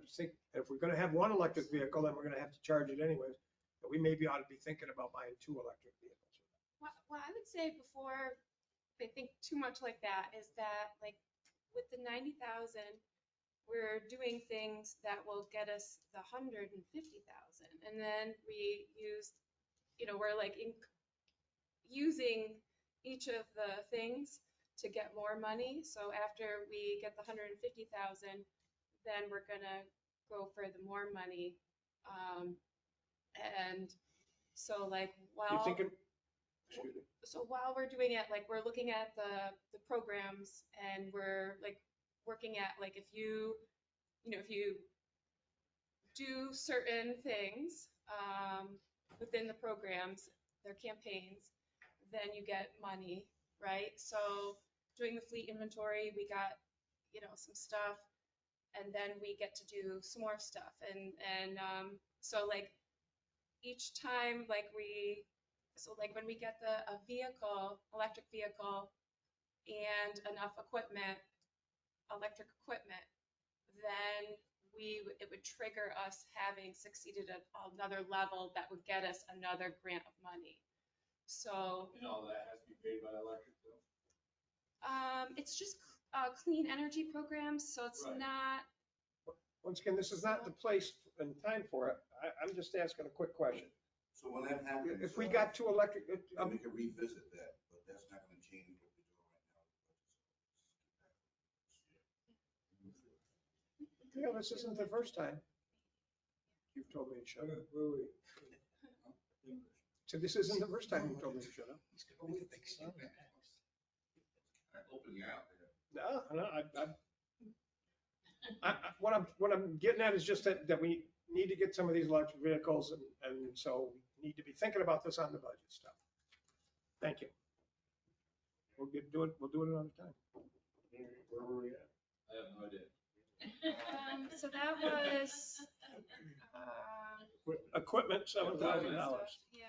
if we're gonna have 1 electric vehicle, then we're gonna have to charge it anyways. But we maybe ought to be thinking about buying 2 electric vehicles. well, I would say before they think too much like that, is that like with the 90,000, we're doing things that will get us the 150,000. And then we use, we're like using each of the things to get more money. So after we get the 150,000, then we're gonna go for the more money. And so like, You thinking, excuse me, so while we're doing it, like we're looking at the programs and we're like working at like if you do certain things within the programs, their campaigns, then you get money, right? So doing the fleet inventory, we got some stuff. and then we get to do some more stuff. And so like each time, like when we get a vehicle, electric vehicle, and enough equipment, electric equipment, then it would trigger us having succeeded at another level that would get us another grant of money. So And all that has to be paid by electric bill? it's just clean energy programs, so it's Right. not. Once again, this is not the place and time for it. I'm just asking a quick question. So when that happens. If we got two electric, We could revisit that, but that's not gonna change what we're doing right now. yeah, this isn't the first time you've told me to shut up. So this isn't the first time you've told me to shut up. Open you out there. No, what I'm getting at is just that we need to get some of these electric vehicles and so we need to be thinking about this on the budget stuff. Thank you. We'll do it another time. Where were we at? I have no idea. So that was Equipment, $7,000. yeah.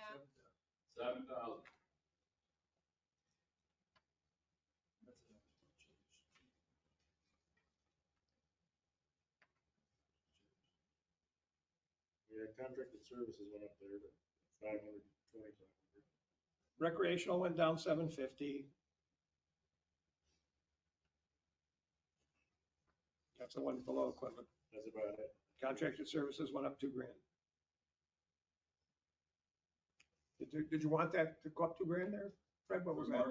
7,000. Yeah, contracted services went up there, but 520. Recreational went down 750. That's the one below equipment. That's about it. Contracted services went up $2,000. Did you want that to go up $2,000 there? Fred, what was that?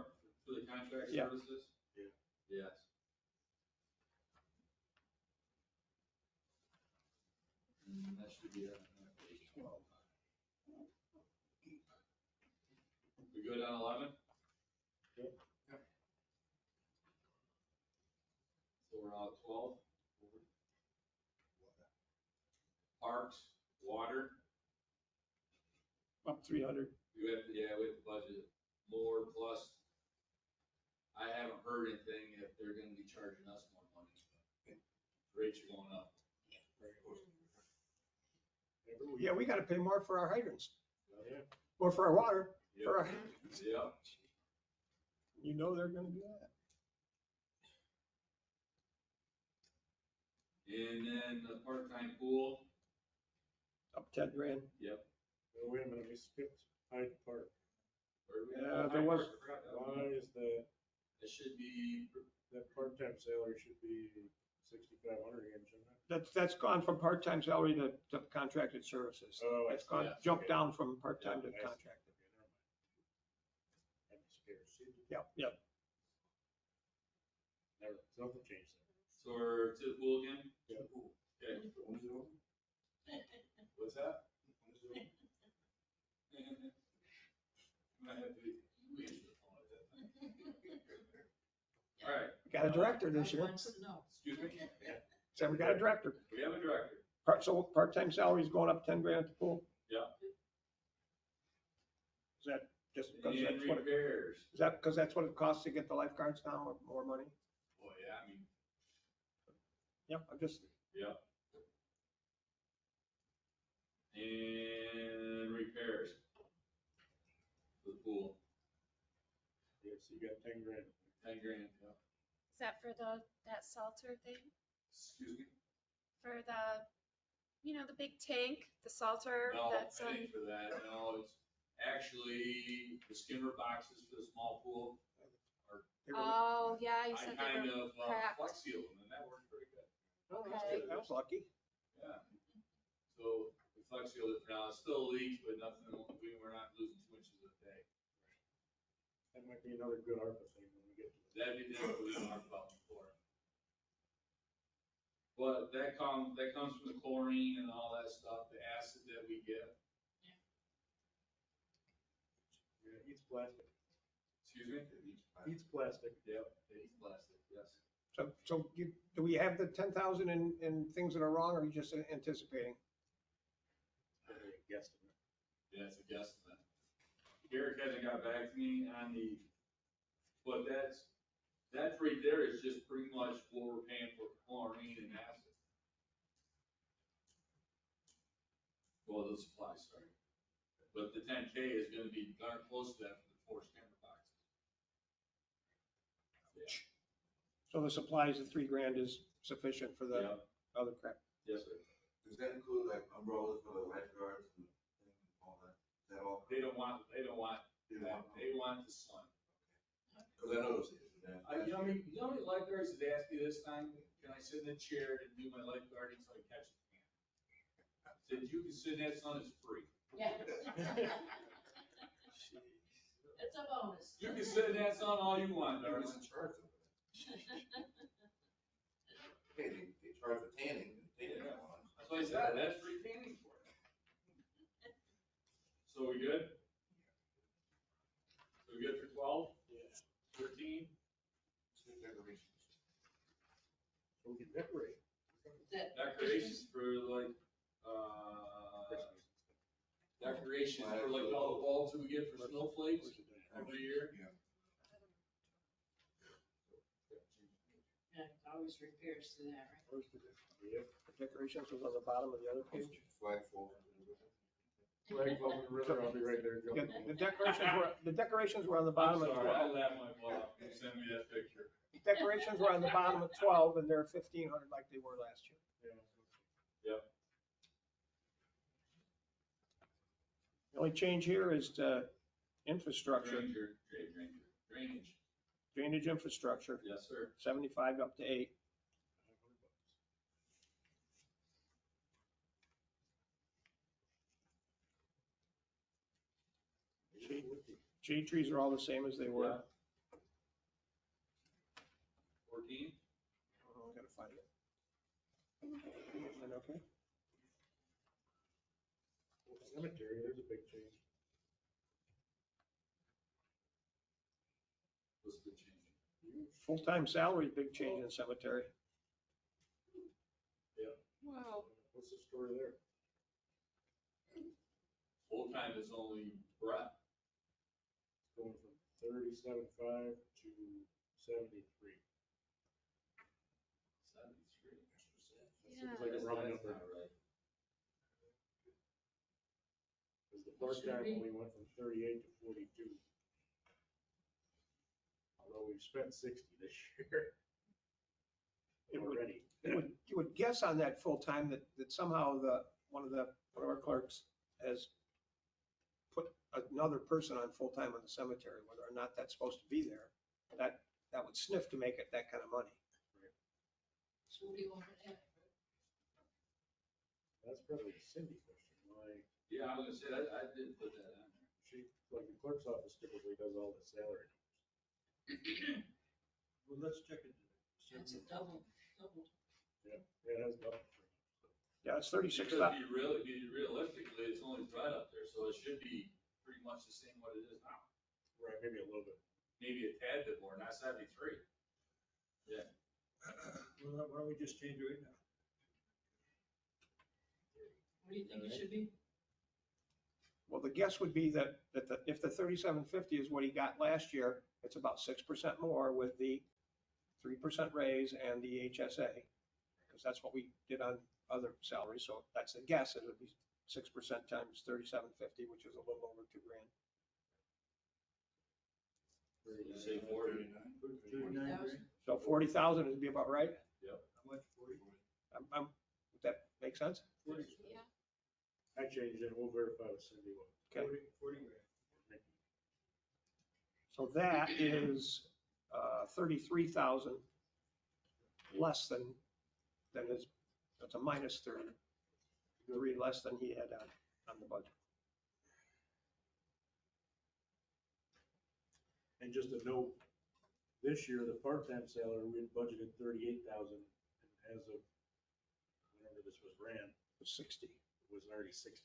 For the contract Yeah. services? Yeah. Yes. That should be it. We good on 11? Yep. So we're on 12. Parks, water, Up 300. we have to budget more, plus I haven't heard anything if they're gonna be charging us more money. Rates are going up. Yeah, we gotta pay more for our hydrants, Yeah. or for our water, for our, Yep. you know they're gonna do that. And then the part-time pool, Up $10,000. yep. Oh, wait a minute, we skipped Hyde Park. Where we Yeah, at? there was- I forgot that one. Why is that, It should be, that part-time salary should be 6,500 again, shouldn't it? That's gone from part-time salary to contracted services. Oh, I It's see. gone, Yeah. jumped Okay. down from part-time Yeah, to I see. contracted. Okay, never mind. I'm scared. See, Yep. never, nothing changed there. so we're to the pool again? Yeah. Okay, When's it over? what's that? When's it over? Might have to answer the phone at that time. All right, We got a director this year. excuse me? So we got a director. We have a director. So part-time salary is going up $10,000 at the pool? Yeah. Is that just because And that's what, repairs. is that because that's what it costs to get the lifeguards down with more money? Oh, yeah, I mean, Yep, I'm just, yeah. And repairs. For the pool, Yeah, so you got 10 grand. 10 grand, yeah. Is that for that salter thing? Excuse me? For the big tank, the salter No, that's I ain't for that, no, it's actually the skimmer boxes for the small pool. they were- Oh, yeah, you I said kind they were of cracked. flex sealed them, and that worked pretty good. oh, that's Okay. good. I was lucky. Yeah. So we flex sealed it for now, it still leaks, but nothing, we're not losing 2 inches a day. That might be another good ARPA thing when we get to that. That'd be different, we talked about before. But that comes from the chlorine and all that stuff, the acid that we get. Yeah, it eats plastic. Excuse me? Eats plastic. Yep, it eats plastic, yes. So do we have the 10,000 in things that are wrong, or are you just anticipating? Guesstimate. Yeah, it's a guesstimate. Garrick hasn't got back to me on but that's right there is just pretty much what we're paying for chlorine and acid. Well, the supply, sorry. But the 10K is gonna be darn close to that for the forced camera boxes. So the supplies of $3,000 is sufficient for the Yeah, other crap. yes, sir. Does that include like umbrellas for the lifeguards and all that? Is that all? They don't want They want- they want the sun. Cause I know those. You know how many lifeguards have asked me this time, can I sit in the chair and do my lifeguarding so I catch the can? I said, you can sit in that sun, it's free. Yeah. It's a bonus. You can sit in that sun all you want, darling. Who's in charge of it? Hey, they charge for tanning. Yeah. That's what I said, that's free tanning for you. So we good? So we good for 12? Yeah. 13? Decorations. So we can decorate. Decorations for like, decorations for like all the bulbs that we get for snowflakes every year. Yeah. Yeah, always repairs to that, right? Yep. The decorations was on the bottom of the other page. Flagpole. Flag above the river, I'll be right there. Yeah, jumping. the decorations were on the I'm bottom of sorry, I 12. laughed my butt off. You sent me that picture. Decorations were on the bottom of 12 and they're 1,500 like they were last year. Yep. The only change here is to infrastructure, Drainage. drainage infrastructure, Yes, sir. 75 up to 8. Shade trees are all the same as they were. 14? Oh, I gotta find it. Is that okay? Cemetery, there's a big change. What's the change? Full-time salary, big change in cemetery. Whoa. What's the story there? Full-time is only Brett. Going from 37.5 to 73. 73. Seems like a wrong That's number. not right. Because the part-time be. only went from 38 to 42. Although we've spent 60 this year. It would- Already. You would guess on that full-time that somehow one of our clerks has put another person on full-time on the cemetery, whether or not that's supposed to be there. That would sniff to make it that kind of money. So what do you want to add? That's probably a Cindy question. Why, Yeah, I was gonna say, I did put that on there. she, like the clerk's office typically does all the salary. Well, let's check into that. That's a double. Yeah, it has nothing. Yeah, it's 36. Because realistically, it's only Brett up there, so it should be pretty much the same what it is now. Right, maybe a little bit. Maybe a tad bit more, not 73. Yeah. Well, why don't we just change it right now? What do you think it should be? Well, the guess would be that if the 3750 is what he got last year, it's about 6% more with the 3% raise and the HSA. Because that's what we did on other salaries. So that's the guess. It would be 6% times 3750, which is a little over $2,000. You say 40. 39 grand? So 40,000 would be about right. How much, 40? Would that make sense? 40, Yeah. I changed it, we'll verify with Cindy what. Okay. 40 grand. So that is 33,000 less than his, that's a minus 33 less than he had on the budget. And just a note, this year, the part-time salary, we had budgeted 38,000, and as of whenever this was ran, It was 60. it was already 60,000.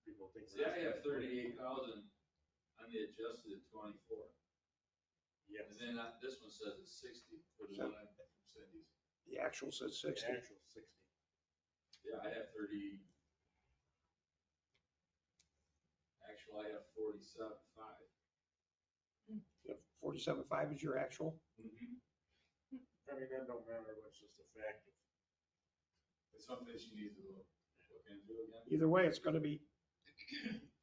People think. See, I have 38,000 on the adjusted at 24. Yes. And then this one says it's 60 for the one from Cindy's. The actual says 60. The actual 60. Yeah, I have 30. Actually, I have 47.5. You have 47.5 is your actual. Mm-hmm. I mean, that don't matter, but it's just a fact. If It's something she needs to look into again. Either way, it's gonna be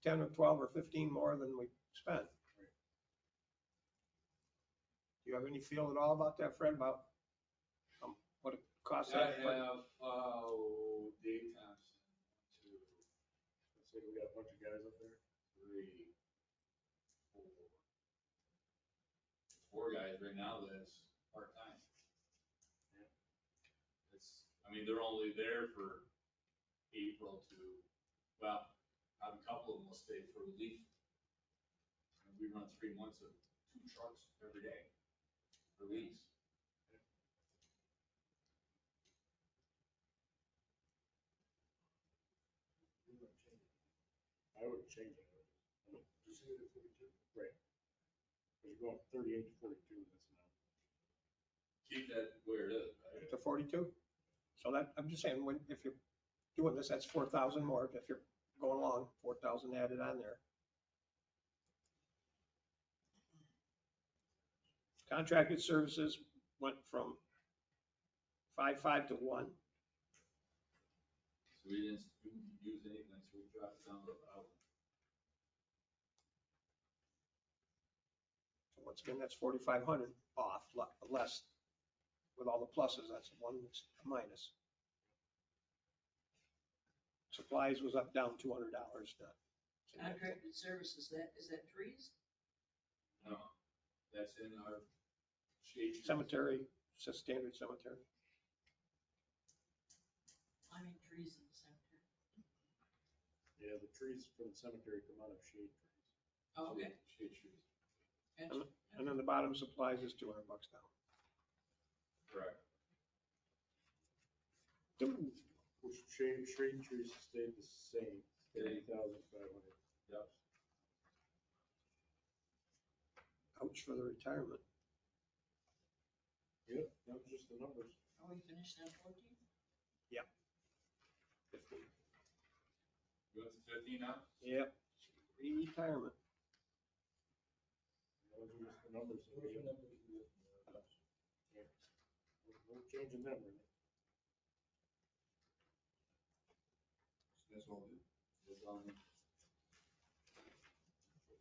10 or 12 or 15 more than we spent. Do you have any feel at all about that, Fred, about what it costs? I have, Dave Thompson, 2, Let's say we got a bunch of guys up there. 3, 4 guys right now that's part-time. I mean, they're only there for April to, well, a couple of them will stay for relief. And we run 3 months of 2 trucks every day, release. I would change it. Just leave it at 42. Right. Because you're going 38 to 42, that's enough. Keep that where it is, right? To 42? So that, I'm just saying, when, if you're doing this, that's 4,000 more. If you're going along, 4,000 added on there. Contracted services went from 5.5 to 1. So we didn't use anything, so we dropped it down to 1,000. So once again, that's 4,500 off, less with all the pluses. That's one that's a minus. Supplies was up down $200. Contracted services, is that trees? No, that's in our shade tree. Cemetery, it's a standard cemetery. Climbing trees in the cemetery. Yeah, the trees from the cemetery come out of shade trees. Oh, okay. Shade trees, Gotcha. And then the bottom supplies is $200 down. correct. Which shade trees stayed the same, 30,500. Yep. Ouch for the retirement. Yep, that was just the numbers. Are we finished on 14? 15. You went to 15 now? Yep, retirement. Those are just the numbers. that Those we are have. numbers we have. We're changing them, right? That's all good. That's all good.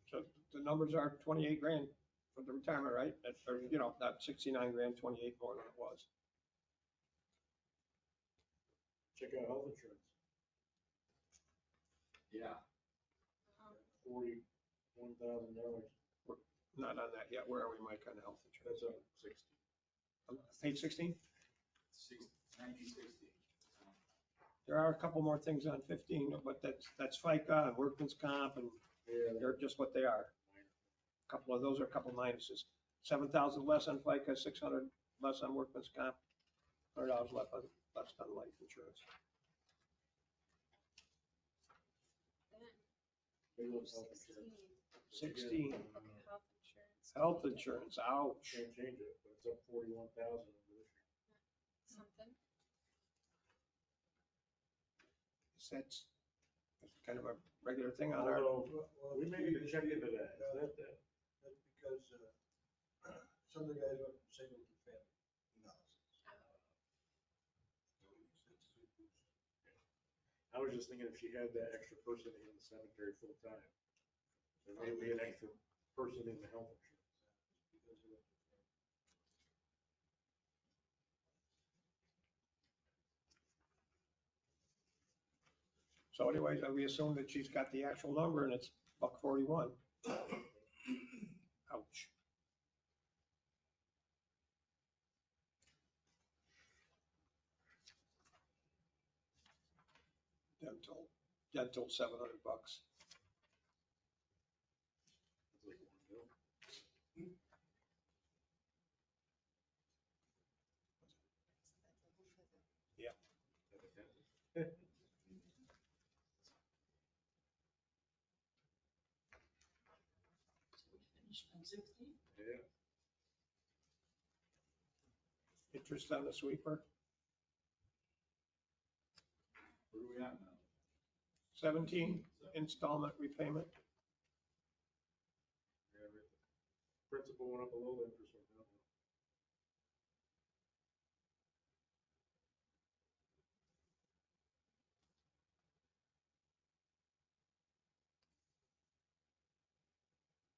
So the numbers are 28 grand for the retirement, right? That's, or, you know, not 69 grand, 28 more than it was. Check out health insurance, Yeah, $41,000. Not on that yet. Where are we, Mike, on the health insurance? That's up 60. Page 16? 90, 60. There are a couple more things on 15, but that's FICA and workman's comp, and Yeah, they're just what they are. A couple of those are a couple minuses. 7,000 less on FICA, 600 less on workman's comp, $100 less on life insurance. Big old health insurance. 16, Health insurance. health insurance, ouch. Can't change it, but it's up 41,000 over this year. Something. That's kind of a regular thing on our, Although, we may need to check into that. Is that that? That's because some of the guys went from single to family analysis. I was just thinking if she had that extra person in the cemetery full time, there may be an extra person in the health insurance. Because they went to family. so anyways, we assume that she's got the actual number and it's $141. Ouch. Dental $700. That's like one bill. Yeah. At the dentist. So we finished on 16? Yeah. Interest on the sweeper, Where are we at now? 17 installment repayment. Yeah, right. Principal went up a little, interest went down.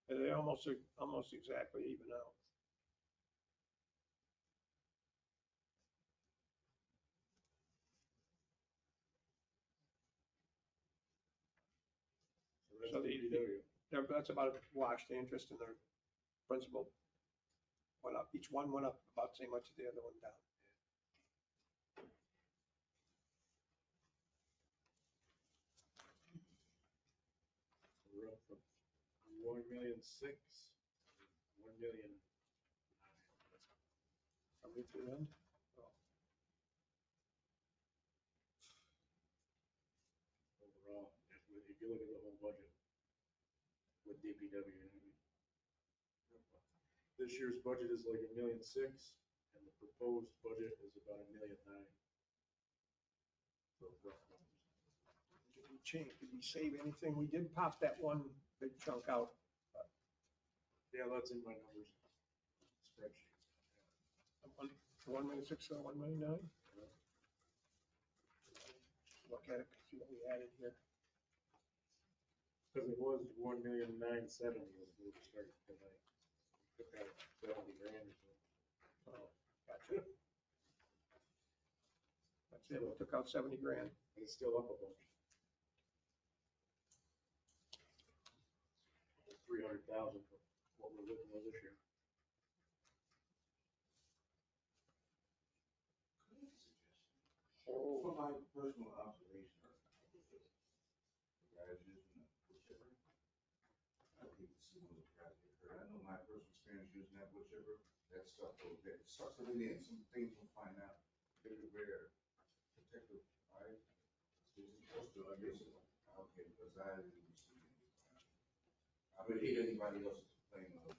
And they almost exactly even out. So So that's DPW. That's about a wash. The interest and their principal went up. Each one went up about the same much as the other one down. We're up from 1,000,006, 1,000,009. Coming to the end. Overall, if you look at the whole budget with DPW, you know what I mean? This year's budget is like 1,000,006, and the proposed budget is about 1,000,009. So rough numbers. Did we change, did we save anything? We did pop that one big chunk out. Yeah, that's in my numbers spreadsheet. 1,600,000, 1,900,000. Look at it, see what we added here. Because it was 1,970,000 was where we started tonight. Took out 70 grand or so. Oh, gotcha. That's it, we took out 70 grand. And it's still up a bunch. 300,000 for what we're looking at this year. For my personal observation, the guys using the wood chipper, I hate to see one of the guys get hurt. I know my personal experience using that wood chipper, that stuff will get, starts to really, and some things will find out. They would wear protective eye. Okay, because I didn't see anything. I would hate anybody else's complaint of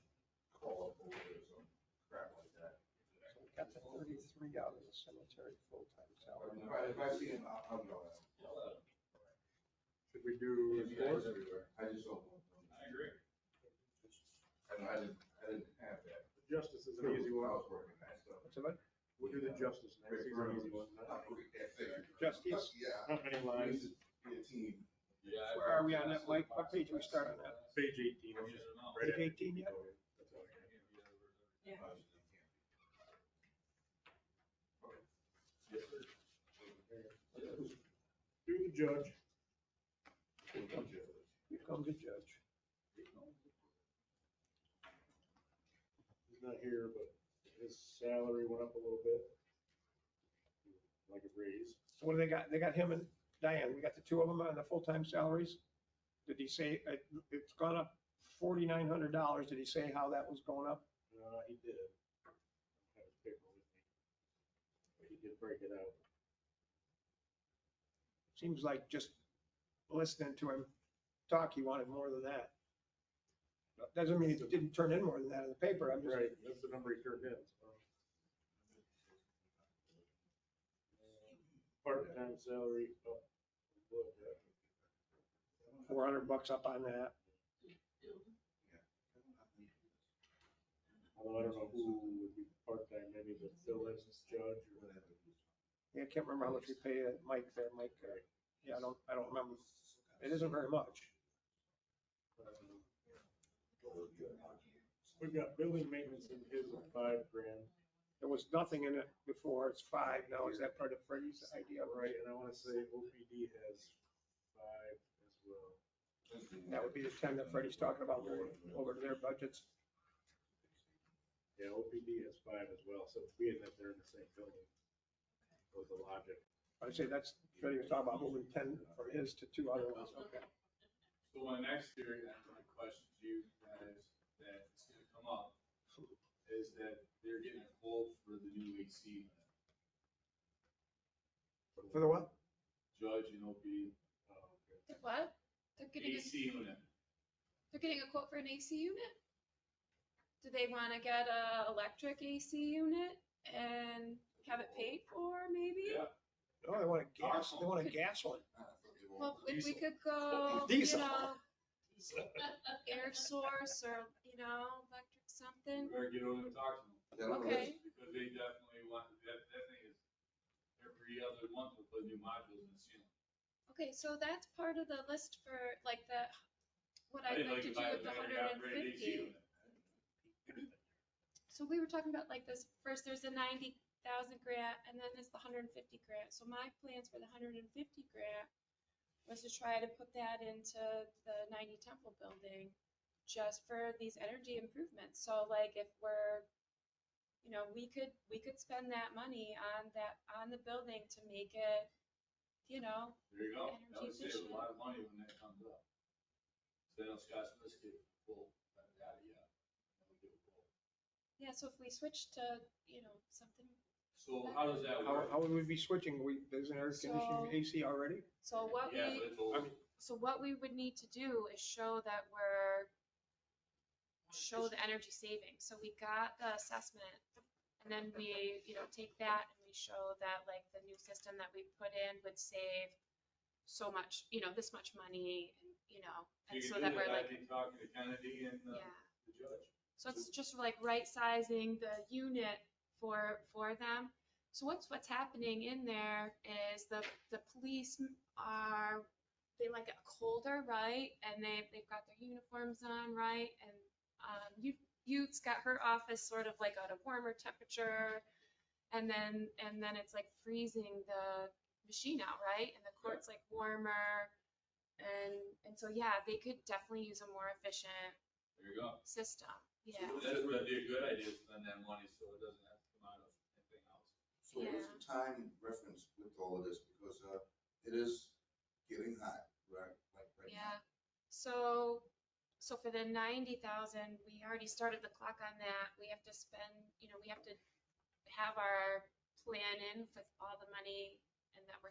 crawl up over there or some crap like that. So we got the 33 out of the cemetery full-time salary. If I see him, I'll yell at him. Should we do He's reports? everywhere. I just don't want them. I agree. And I didn't have that. Justice is an easy I one. was working that stuff. What's it? We'll do the justice next. He's an easy one. Justice. Yeah. Not many lines. Be a team. Yeah. Where are we on that, Mike? What page do we start on that? Page 18. I just don't know. Right Page after 18 yet? DPW. That's all I got. Yeah. Yes, sir. Do the judge. Here comes the judge. He's not here, but his salary went up a little bit. Like a raise. So what do they got? They got him and Diane. We got the two of them on the full-time salaries. Did he say, it's gone up $4,900. Did he say how that was going up? He did. I don't have his paper with me. But he did break it out. Seems like just listening to him talk, he wanted more than that. Doesn't mean he didn't turn in more than that in the paper. I'm just, Right, that's the number he turned in. So. Part-time salary up. Look, $400 up on that. although I don't know who would be part-time, maybe the fill-in judge or whatever. Yeah, I can't remember how much we pay Mike there, Mike. Yeah, I don't remember. It isn't very much. We've got building maintenance in his of $5 grand. There was nothing in it before. It's 5 now. Is that part of Freddie's idea? Right, and I want to say OPD has 5 as well. That would be the 10 that Freddie's talking about going over to their budgets. Yeah, OPD has 5 as well, so being that they're in the same building was the logic. I'd say that's, Freddie was talking about moving 10 from his to 2 other ones. Okay. So my next theory, and my question to you guys, that is gonna come up, is that they're getting a quote for the new AC unit. For the what? Judge and OP, What? They're getting, AC unit. they're getting a quote for an AC unit? Do they want to get a electric AC unit and have it paid for, maybe? Yeah. No, they want a gas one. Well, if we could go, Diesel. air source or, electric something. We better get over and talk to them, Okay, because they definitely want, that thing is, every other month we'll put new modules in the ceiling. okay, so that's part of the list for, like, what I I'd didn't like to like do buy with the the battery 150. operated AC unit. So we were talking about like this, first there's a 90,000 grant and then there's the 150 grant. So my plans for the 150 grant was to try to put that into the 90 Temple building just for these energy improvements. So like if we're, you know, we could spend that money on the building to make it, you know, There you go. That energy would save efficient. a lot of money when that comes up. So then Scott Smith get full data, yeah. Yeah, so if we switch to, you know, something, So how does that How work? would we be switching? There's an air conditioning So- AC already? so what Yeah, we, but it's old. so what we would need to do is show that show the energy savings. So we got the assessment and then we, you know, take that and we show that like the new system that we put in would save so much, you know, this much money, you know, and You so can that do we're that, like, I'd be talking to Kennedy and yeah. the judge. So it's just like right sizing the unit for them. So what's happening in there is the police are, they like it colder, right? And they've got their uniforms on, right? And Ute's got her office sort of like at a warmer temperature. And then it's like freezing the machine out, right? And the court's like warmer. And so yeah, they could definitely use a more efficient There you go. system. Yeah. So that would be a good idea to spend that money so it doesn't have to come out of anything else. So what's the time reference with all of this? Because it is getting hot, right? Like right Yeah. now. So for the 90,000, we already started the clock on that. We have to spend, you know, we have to have our plan in with all the money and that we're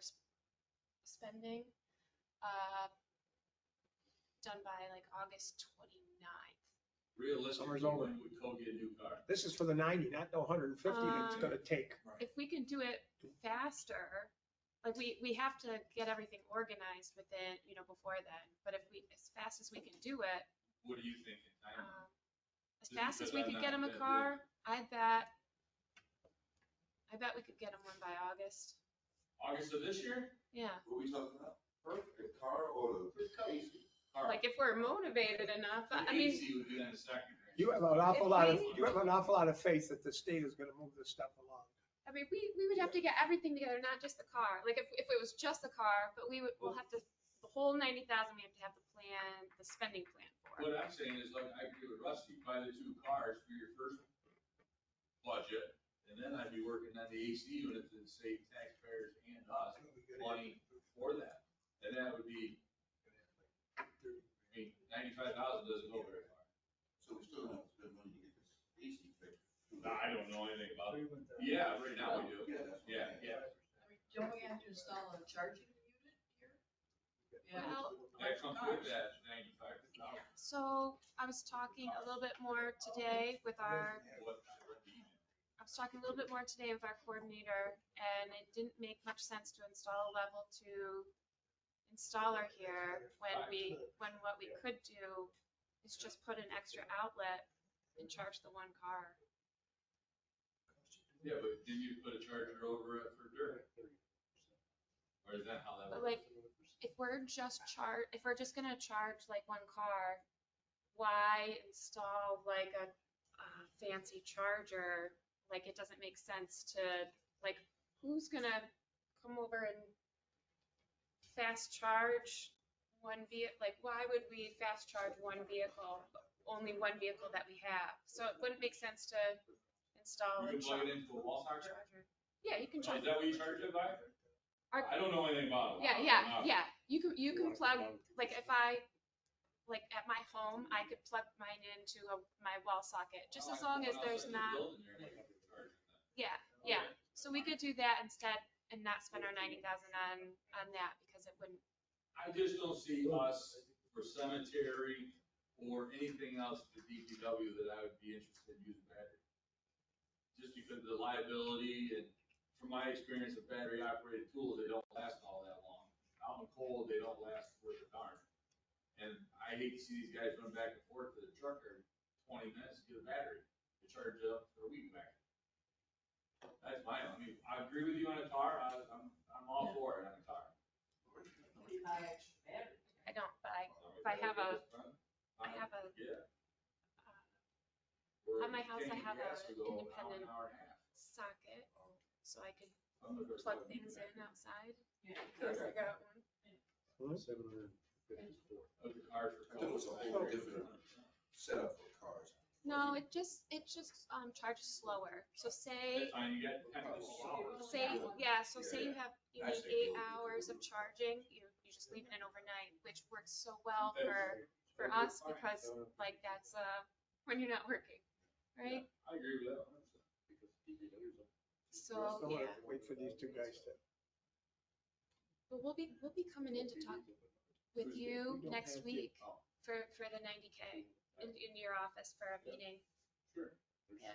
spending, done by like August 29th. Realistically, Summer's over. when would Cole get a new car? This is for the 90, not the 150 that's gonna take. If we can do it faster, like we have to get everything organized within, you know, before then. But if we, as fast as we can do it, What are you thinking, time? as Just fast as because we I'm could get not them a that car, I bet we could get them one by August. August of this year? Yeah. What are we talking about? A car or the AC? Car. Like if we're motivated enough, The I mean, AC would be on the second. You have an awful lot of faith that the state is gonna move this stuff along. we would have to get everything together, not just the car. Like if it was just the car, but we'll have to, the whole 90,000, we have to have the plan, the spending plan for. What I'm saying is, like, I agree with Rusty, buy the two cars for your first budget, and then I'd be working on the AC unit to save taxpayers and us money for that. And that would be, I mean, 95,000 doesn't go very far. So we still have to spend money to get this AC fixed. I don't know anything about it. Yeah, right now we do. Yeah, that's. Yeah. Don't we have to install a charging unit here? Yeah. Well, That comes with that 95,000. so I was talking a little bit more today with our, What? I was talking a little bit more today with our coordinator, and it didn't make much sense to install a level 2 installer here when what we could do is just put an extra outlet and charge the one car. Yeah, but did you put a charger over it for dirt? Or is that how that But works? like, if we're just gonna charge like one car, why install like a fancy charger? Like, it doesn't make sense to, like, who's gonna come over and fast charge one vehicle? Like, why would we fast charge one vehicle, only one vehicle that we have? So it wouldn't make sense to install You a can plug it into a wall socket? charger. Yeah, you can Is charge. that what you charge it by? Our- I don't know anything about it. Yeah. You can plug, like if I, like at my home, I could plug mine into my wall socket, just as long as there's not, yeah. So we could do that instead and not spend our 90,000 on that because it wouldn't. I just don't see us for cemetery or anything else at the DPW that I would be interested in using battery. Just because of the liability and from my experience of battery operated tools, they don't last all that long. Out in cold, they don't last worth a darn. And I hate to see these guys run back and forth to the truck every 20 minutes to get a battery to charge it up for a week back. That's my, I mean, I agree with you on a car, I'm all for it on a car. We buy extra batteries. I don't, but if I have a, I have a, Yeah. at my house, I have a independent Hour and a half. socket, so I could I'm gonna go plug 7 things minutes. in outside. Yeah. Because I got one. 754. Of the cars for. That was a whole different setup for cars. No, it just charges slower. So say, That's fine, you got kind of the say, yeah, so say you have, you I need say 8 go. hours of charging, you just leave it in overnight, which works so well for us because like that's, when you're not working, right? I agree with that. 100%. So, I wanna yeah, wait for these two guys to. but we'll be coming in to talk with you We don't next have to- week for the 90K in your office for a meeting. Sure. Yeah.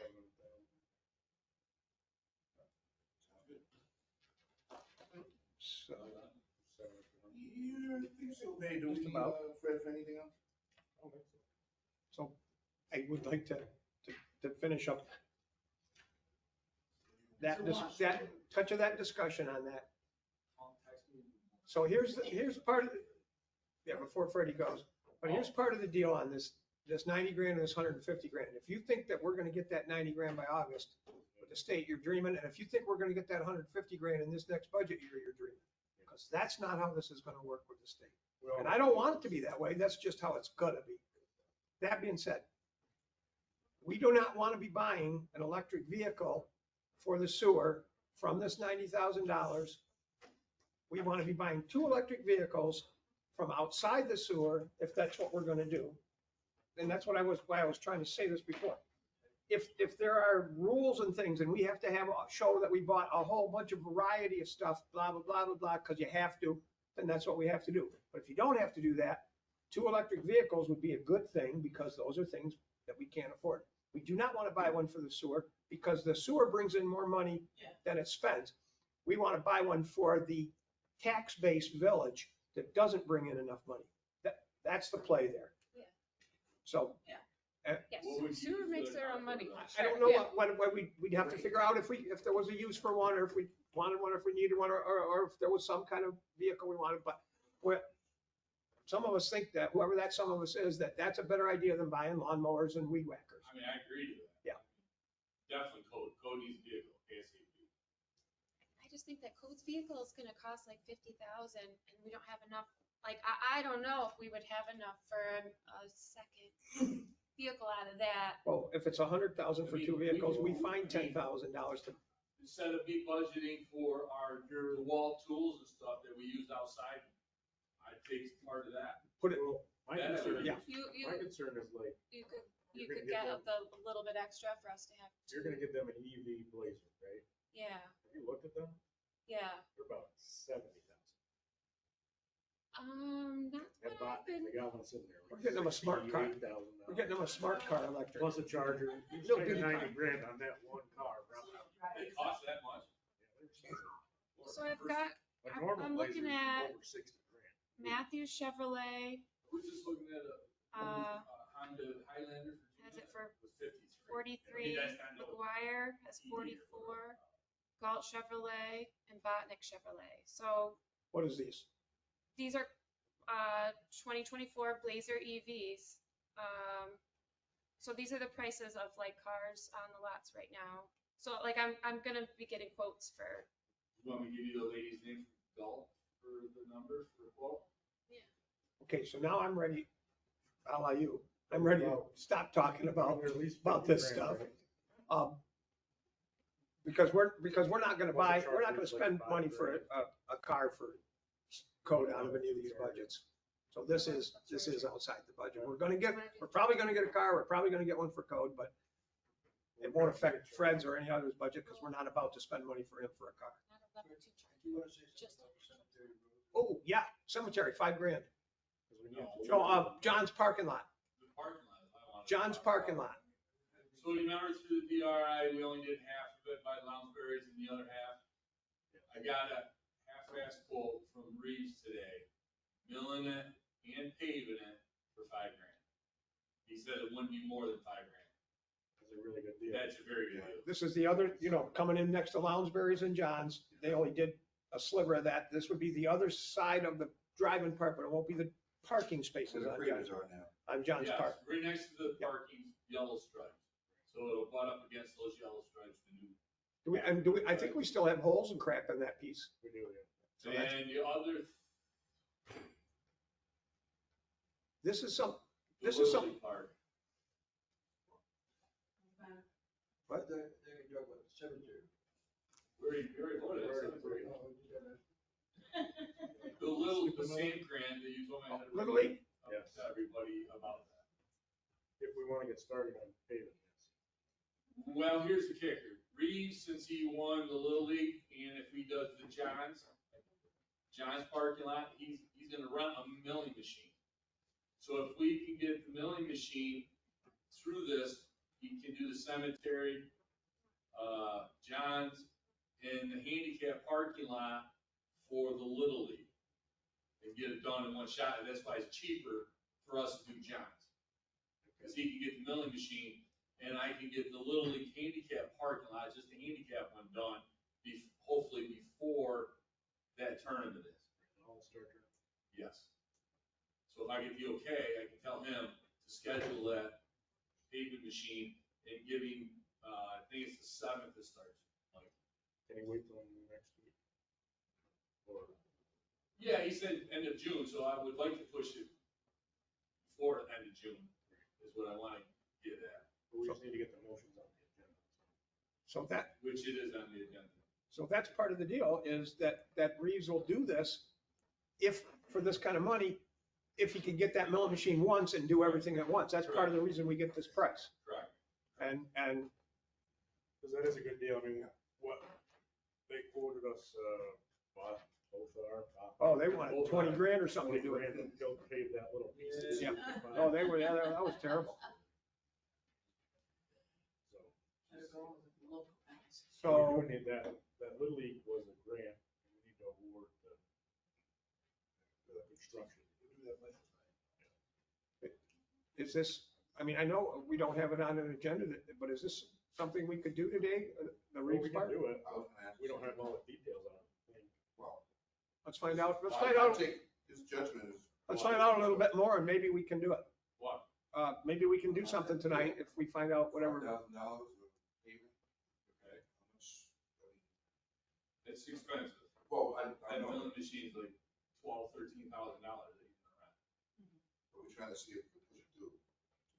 So, Yeah, I think so. Hey, do Just we, about. Fred, for anything else? so I would like to finish up that, touch of that discussion on that. So here's part of, yeah, before Freddie goes, but here's part of the deal on this 90 grand and this 150 grand. If you think that we're gonna get that 90 grand by August with the state, you're dreaming. And if you think we're gonna get that 150 grand in this next budget year, you're dreaming. Because that's not how this is gonna work with the state. And I don't want it to be that way. That's just how it's gonna be. That being said, we do not want to be buying an electric vehicle for the sewer from this $90,000. We want to be buying 2 electric vehicles from outside the sewer, if that's what we're going to do. And that's why I was trying to say this before. If there are rules and things, and we have to have show that we bought a whole bunch of variety of stuff, blah, blah, blah, blah, blah, because you have to, then that's what we have to do. But if you don't have to do that, 2 electric vehicles would be a good thing because those are things that we can't afford. We do not want to buy one for the sewer because the sewer brings in more money than it spends. We want to buy one for the tax-based village that doesn't bring in enough money. That's the play there. Yeah. So. Yes, What would you sewer use makes the their own car money. for? I don't know what we'd have to figure out if there was a use for one, or if we wanted one, or if we needed one, or if there was some kind of vehicle we wanted, but some of us think that whoever that some of us is, that's a better idea than buying lawnmowers and weed whackers. I mean, I agree to that. Yeah. Definitely code needs vehicle, ASAP. I just think that Code's vehicle is gonna cost like 50,000 and we don't have enough, like, I don't know if we would have enough for a second vehicle out of that. Well, if it's 100,000 for 2 vehicles, we find $10,000 to. Instead of me budgeting for our wall tools and stuff that we use outside, I'd take part of that. Put it, My Yeah. concern, Yeah. my concern is like, You could You're gonna get get the little bit extra for us to have. you're gonna get them an EV Blazer, right? Yeah, Have you looked at them? yeah. They're about 70,000. That's That what bot, I've been, they got one sitting there. We're getting them a smart car. $68,000. we're getting them a smart car electric. Plus a charger. You No spend big 90 car. grand on that one car. They cost that much? so I've got A I'm- normal I'm looking Blazer is at- over 60 grand. Matthews Chevrolet, I was just looking at a Honda Highlander for. has it for was 53. 43, You guys kinda know. McGuire has 44, Galt Chevrolet, and Botnick Chevrolet. So What is these? these are 2024 Blazer EVs. So these are the prices of like cars on the lots right now. So like I'm gonna be getting quotes for. You want me to give you the lady's name from Gulf for the numbers for the quote? Okay, so now I'm ready, a la you, I'm ready to stop talking about At least about 50 this grand, stuff. right? Because we're not gonna What's the we're not gonna charge? Like spend 5 money for grand? a car for code out of any of these budgets. So this is outside the budget. We're probably gonna get a car, we're probably gonna get one for code, but it won't affect Fred's or any other's budget because we're not about to spend money for him for a car. Not a level 2 charger. Do you want to say Just- something about cemetery road? Oh, yeah, cemetery, $5 grand. 'Cause we need- No, John's parking lot, The parking lot. I wanted to John's talk parking about. lot. So remember through the DRI, we only did half of it by Lounsbury's and the other half. I got a half-ass quote from Reeves today, milling it and paving it for $5 grand. He said it wouldn't be more than $5 grand. That's a really good deal. That's a very good deal. This is the other, coming in next to Lounsbury's and John's. They only did a sliver of that. This would be the other side of the driving part, but it won't be the parking spaces Where the on previous John, are now. on John's Yes, Park. right next to the Yeah. parking yellow stripes. So it'll butt up against those yellow stripes to do. I think we still have holes and crap in that piece. We do, yeah. So that's- And the other, This is some, the this is Little some, League part. what? They're talking about the cemetery. We already voted. We're on already cemetery. Oh, we did that. The little, the same grant that you told me I had to Little bring League? up Yes. to everybody about that. If we want to get started on paving, yes. Well, here's the kicker. Reeves, since he won the Little League, and if he does the John's parking lot, he's gonna run a milling machine. So if we can get the milling machine through this, he can do the cemetery, John's, and the handicap parking lot for the Little League. And get it done in one shot, and that's why it's cheaper for us to do John's. Because he can get the milling machine, and I can get the Little League handicap parking lot, just the handicap one done, hopefully before that tournament is. All-star tournament. Yes. So if I get the okay, I can tell him to schedule that paving machine and give him, I think it's the 7th it starts. Like, Can you wait till next week? Or, yeah, he said end of June, so I would like to push it before the end of June, is what I want to get at, we just need to get the motions on the agenda. So that, which it is on the agenda. so that's part of the deal, is that Reeves will do this if, for this kind of money, if he can get that milling machine once and do everything at once. That's part of the reason we get this price. Correct. And Because that is a good deal. I mean, what, they quoted us, both our. oh, they wanted 20 grand or something to do it. They'll pave that little piece. Yeah. Oh, they were, yeah, that was terrible. So, Better go with the local guys. we So, do need that Little League was a grant, and we need to award the construction. We do that much. is this, I mean, I know we don't have it on an agenda, but is this something we could do today? The Well, Reeves we can part? do it, I was but gonna ask. we don't have all the details on it. Well. Let's find out, I think his judgment is. let's find out a little bit more and maybe we can do it. What? Maybe we can do something tonight if we find out whatever. $5,000 of paving. Okay. How much, I mean, It's expensive. well, I That know, milling machine's like $12,000-$13,000 that you can rent. but we're trying to see if we push it through.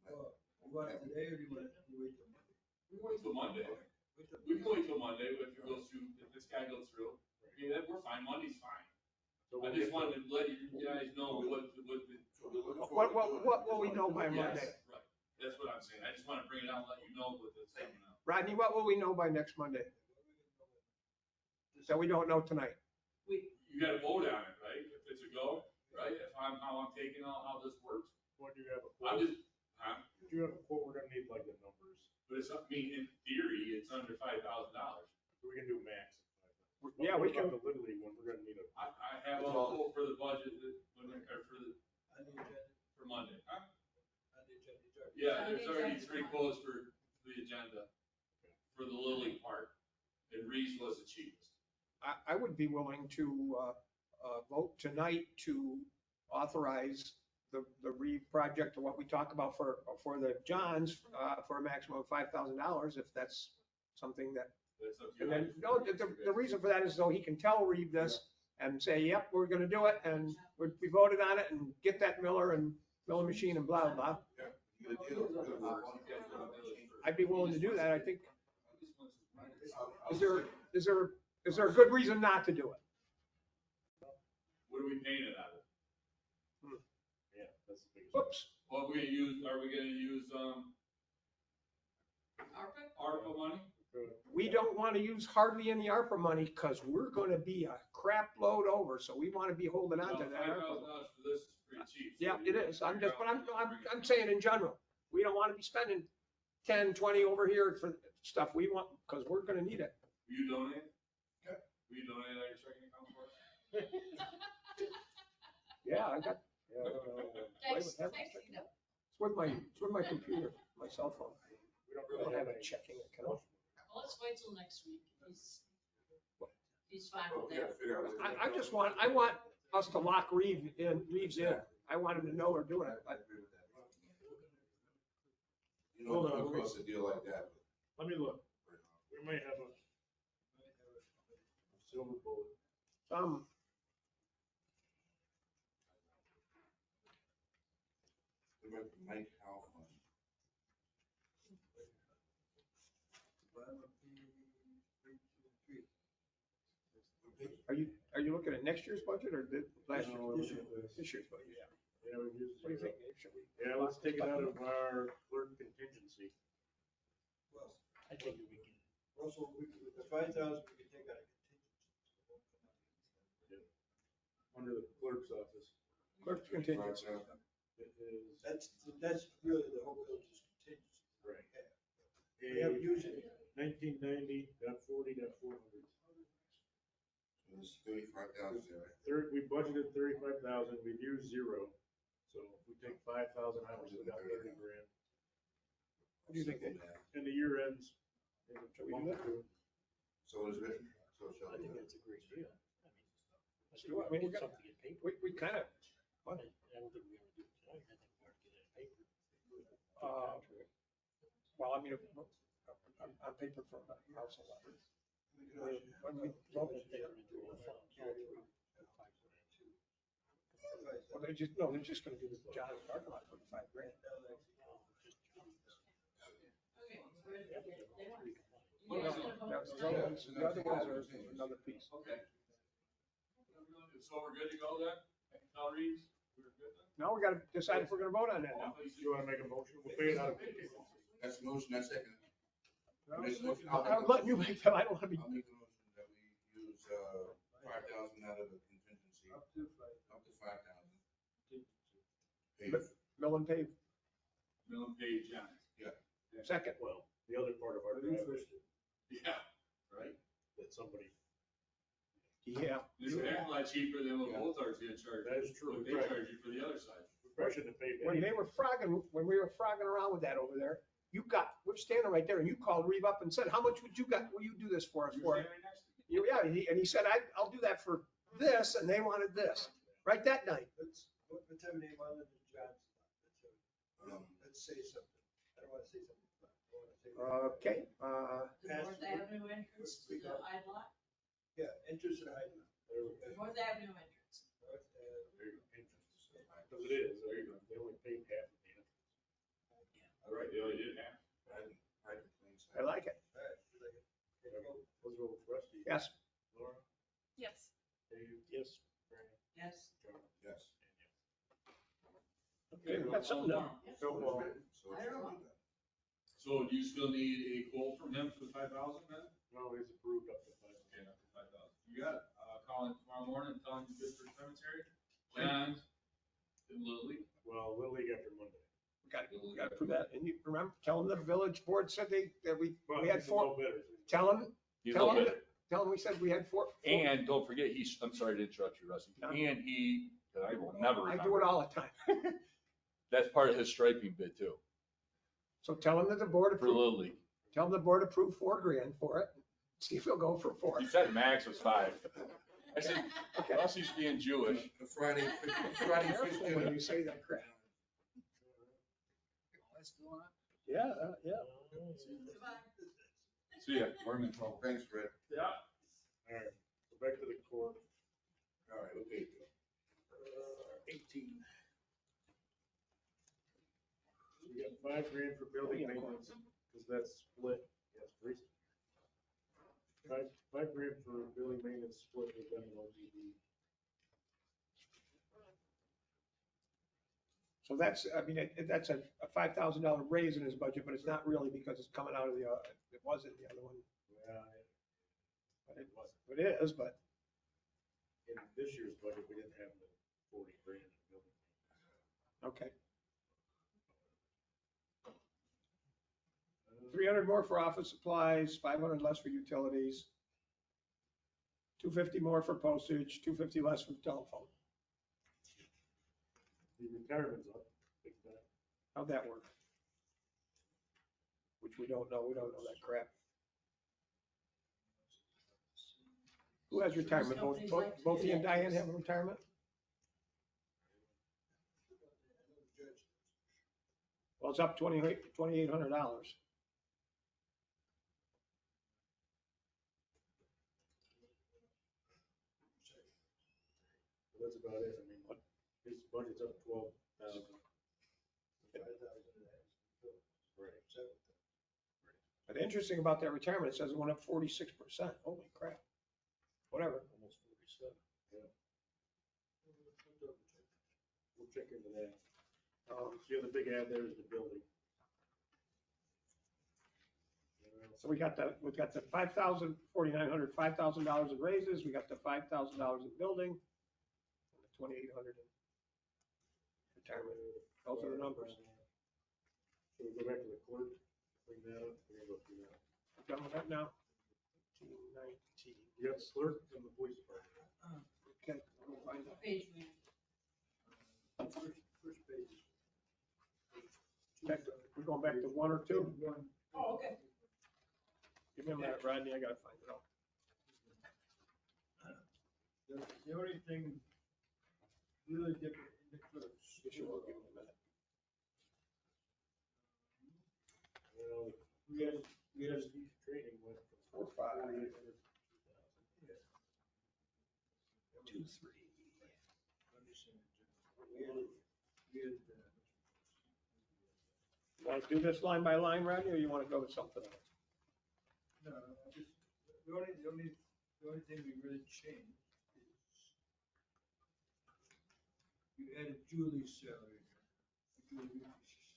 Well, you want it today or do you want to wait till Monday? We wait till Monday. Wait till- We can wait till Monday if it goes through, if this guy goes through. I mean, we're fine, Monday's fine. So I we'll just get wanted to let you guys know what the. So we're looking What forward to doing it. will we know by Yes, Monday? right. That's what I'm saying. I just want to bring it out and let you know what that's coming up. Rodney, what will we know by next Monday that we don't know tonight? You gotta vote on it, right? If it's a go, right? If I'm, how I'm taking on how this works. When do you have a I'm quote? just, huh? If you have a quote, we're gonna need like the numbers. But it's, I mean, in theory, it's under $5,000. We can do max. Yeah, we can. The Little League one, we're gonna need a. I have a quote for the budget, or for the, On the agenda, for Monday. Huh? on the agenda, it's already- Yeah, there's already 3 quotes for the agenda for the Lily part, and Reeves was the cheapest. I would be willing to vote tonight to authorize the Reeve project to what we talk about for the Johns for a maximum of $5,000 if that's something that, That's up to and you. then, no, the reason for that is so he can tell Reeve this and say, yep, we're gonna do it, and we voted on it, and get that milling machine and blah, blah. Yeah, you get a deal, we're gonna hop on it. I'd be willing to do that, I think. I'll- Is there a good reason not to do it? What are we paying it out of? Yeah, that's the biggest. Whoops, What are we gonna use, ARPA? ARPA money? we don't want to use hardly any ARPA money because we're gonna be a crap load over, so we want to be holding on to that ARPA. $5,000 for this is pretty cheap. so Yeah, you it is. I'm figure just, but out- I'm saying in general, we don't want to be spending 10, 20 over here for stuff we want, because we're gonna need it. Will you donate? Yeah. Will you donate out your checking account for us? Yeah, I got, Yeah, I don't know. Thanks, have- thanks, you know. it's with my computer, my cell phone. We don't I don't really have have a any. checking account. Well, let's wait till next week. He's fine But with we gotta that. figure out. I want us to lock Reeves in, I want them to know we're doing it. I agree with that. You don't come across a deal like that. Let me look. We may have a silver bullet. They went from Mike Howe on. Are you looking at next year's budget or last No, year's? this This year's budget, yeah. Yeah, we used. What do you think, Dave? Should we? Yeah, let's take it out of our clerk contingency. Well, I think we can. Russell, with the 5,000, we can take out a contingency. Under the clerk's office. Clerk's contingency. It is. That's really the whole village's contingency. Right. We haven't used it yet. 1990.40.400. It's 35,000 there, right? We budgeted 35,000, we've used 0. So if we take 5,000 out, we got 30 grand. What do you think, Dave? And the year ends. in a Should we do month that? or two. So is written, so shall I it think be. that's a great deal. Let's do it. I mean, we Get got- something in paper. We kind of, I don't think we're gonna do it tonight. I think we ought to get it in paper. well, I mean, on paper for the house a lot. When we vote, Take it into a fund. well, they're just gonna do the John's parking lot for $5 grand. Okay, so where's the- they want- Well, You guys gonna vote the tonight? other ones are another piece. Okay. So we're good to go then? Tell Reeves, we're good then? Now we gotta decide if we're gonna vote on that now. Do you want to make a motion? We'll pay it out of contingency. That's the motion, that's second. I'm letting you make that, I don't wanna be, I'll make a motion that we use, 5,000 out of the contingency, Up to 5. up to 5,000. But- mill and pave, Mill and page, John. second. Well, the other part of our driveway Yeah, right? that somebody, Yeah. It's a heck of a lot cheaper than what Voltar's gonna charge. that is true. What they charge you for the other side. We probably shouldn't have paid When any. they were when we were frogging around with that over there, we're standing right there and you called Reeve up and said, how much will you do this for us You for? were standing next to me. Yeah, and he said, I'll do that for this, and they wanted this, right that night. What time name on the John's? Let's say something. I don't want to say something. I want to say. Okay, The North Avenue entrance to the I block, Yeah, interest and I. There we go. North Avenue entrance. There you go. Because it is, there you go. They only paid half of the All right, they only did half. I like it. Those are all Rusty. Yes. Laura, Yes. Dave, Yes. Brian, Yes. John. Yes. Okay, we got something done. Phil Ball. So I it don't shall know. be done. So do you still need a quote from him for 5,000 then? No, he's approved up to 5. Okay, up to 5,000. You got it. Call him tomorrow morning, tell him you're good for cemetery. And Lily. Well, Little League after Monday. We gotta prove that. And you remember, tell them the village board said that we Well, had he's a 4, low bidder. tell them, He's Tell a him little bit. tell them we said we had 4. And don't forget, I'm sorry to interrupt you, Rusty. No. And he, that I will never I do it remember. all the time. That's part of his striping bid too, So tell them that the board for approved, Little League. tell them the board approved $4 grand for it. See if he'll go for 4. He said max was 5. I said, Rusty's being Jewish. The Friday fish Careful when dinner. you say that crap. Yeah, yeah. Goodbye. See ya, Mormon. Thanks, Fred. Yeah. All right, go back to the court. All right, okay. 18. So we got 5 grand for building maintenance, because that's split. Yes, please. 5 grand for building maintenance split with MLGD. So that's, I mean, that's a $5,000 raise in his budget, but it's not really because it's coming out of the, it wasn't the other one. Yeah, But it is, but in this year's budget, we didn't have the 40 grand in building. okay. 300 more for office supplies, 500 less for utilities. 250 more for postage, 250 less for telephone. The retirement's up, big time. How'd that work? Which we don't know that crap. Who has retirement? Both he and Diane have a retirement? Well, it's up $2,800. So that's about it. I mean, his budget's up 12,000. 5,000 of that is Right. 7,000. But interesting about that retirement, it says it went up 46%. Holy crap. Whatever. Almost 47. Yeah. We'll check into that. The other big ad there is the building. So we got the 5,000, 4,900, $5,000 in raises. We got the $5,000 in building. And the 2,800 in retirement. Those are the numbers. So we go back to the clerk, clean that up, we're gonna go through that. I'm done with that now. 19. You got the clerk and the police department. Okay, let me find that. Page man. First page. We're going back to 1 or 2. One. Oh, okay. Give me a minute, Rodney, I gotta find it out. The only thing really different in the clerks. You sure will give me a minute. Well, We had, chief training went from 4, 5, 4,800 to 2,000. 2, 3. we had, You want to do this line by line, Rodney, or you want to go to something else? no, just, the only thing we really changed is you added Julie's salary, Julie's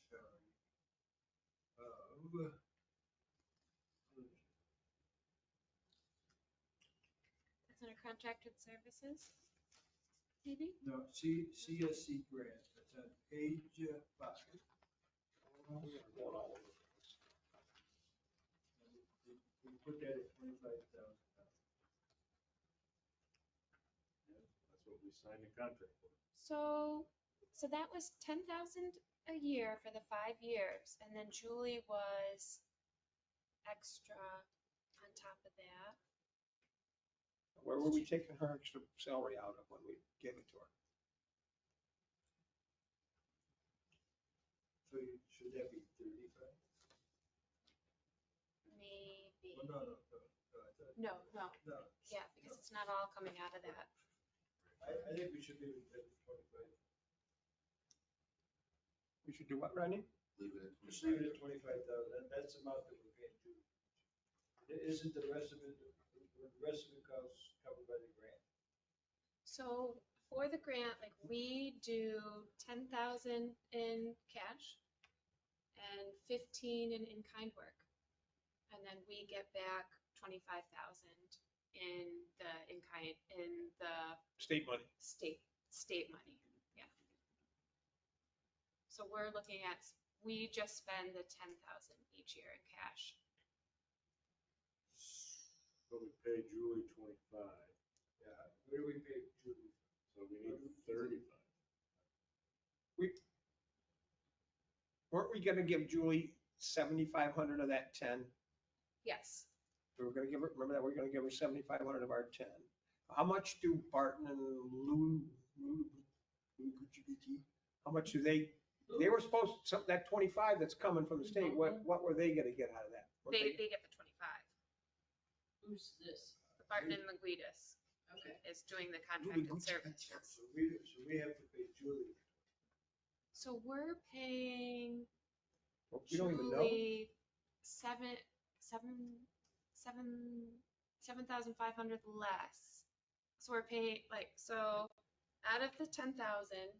salary. It's under contracted services, maybe? No, CSC grant, that's on page 5. We are going all over the place. We put that at $25,000. That's what we signed the contract for. So that was 10,000 a year for the 5 years, and then Julie was extra on top of that. Where were we taking her extra salary out of when we gave it to her? So should that be 35? Maybe. Well, no, I thought- No, No. yeah, because it's not all coming out of that. I think we should leave it at 25. We should do what, Rodney? Leave it at Just leave it at 25,000. That's the amount that we're paying to. Isn't the rest of it, the rest of it costs covered by the grant? So for the grant, like we do 10,000 in cash and 15 in in-kind work. And then we get back 25,000 in the in-kind, in the State money. state money, yeah. So we're looking at, we just spend the 10,000 each year in cash. So we pay Julie 25, Yeah, where do we pay Julie? so we need 35. Weren't we gonna give Julie 7,500 of that 10? Yes. We were gonna give her, remember that, we were gonna give her 7,500 of our 10. How much do Barton and how much do they were supposed, that 25 that's coming from the state, what were they gonna get out of that? Weren't They get the 25. Who's this? Barton and McGuidas Okay. is doing the contracted services. So we have to pay Julie. So we're paying We don't even know. Julie 7,500 less. So we're paying so out of the 10,000,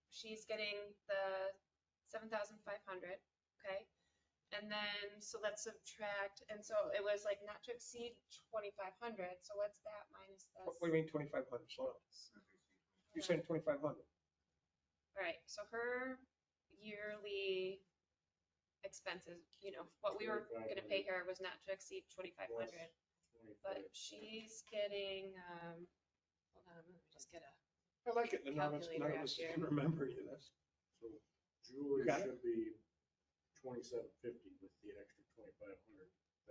she's getting the 7,500, okay? And then, so let's subtract, and so it was like not to exceed 2,500, so what's that minus this? What do you mean 2,500? Slow down. You're saying 2,500. All right, so her yearly expenses, what we were gonna pay her was not to exceed 2,500, but she's getting, hold on, let me just get a, I like it. None of us Calculator out can here. remember any of this. So Julie You got it? should be 2,750 with the extra 2,500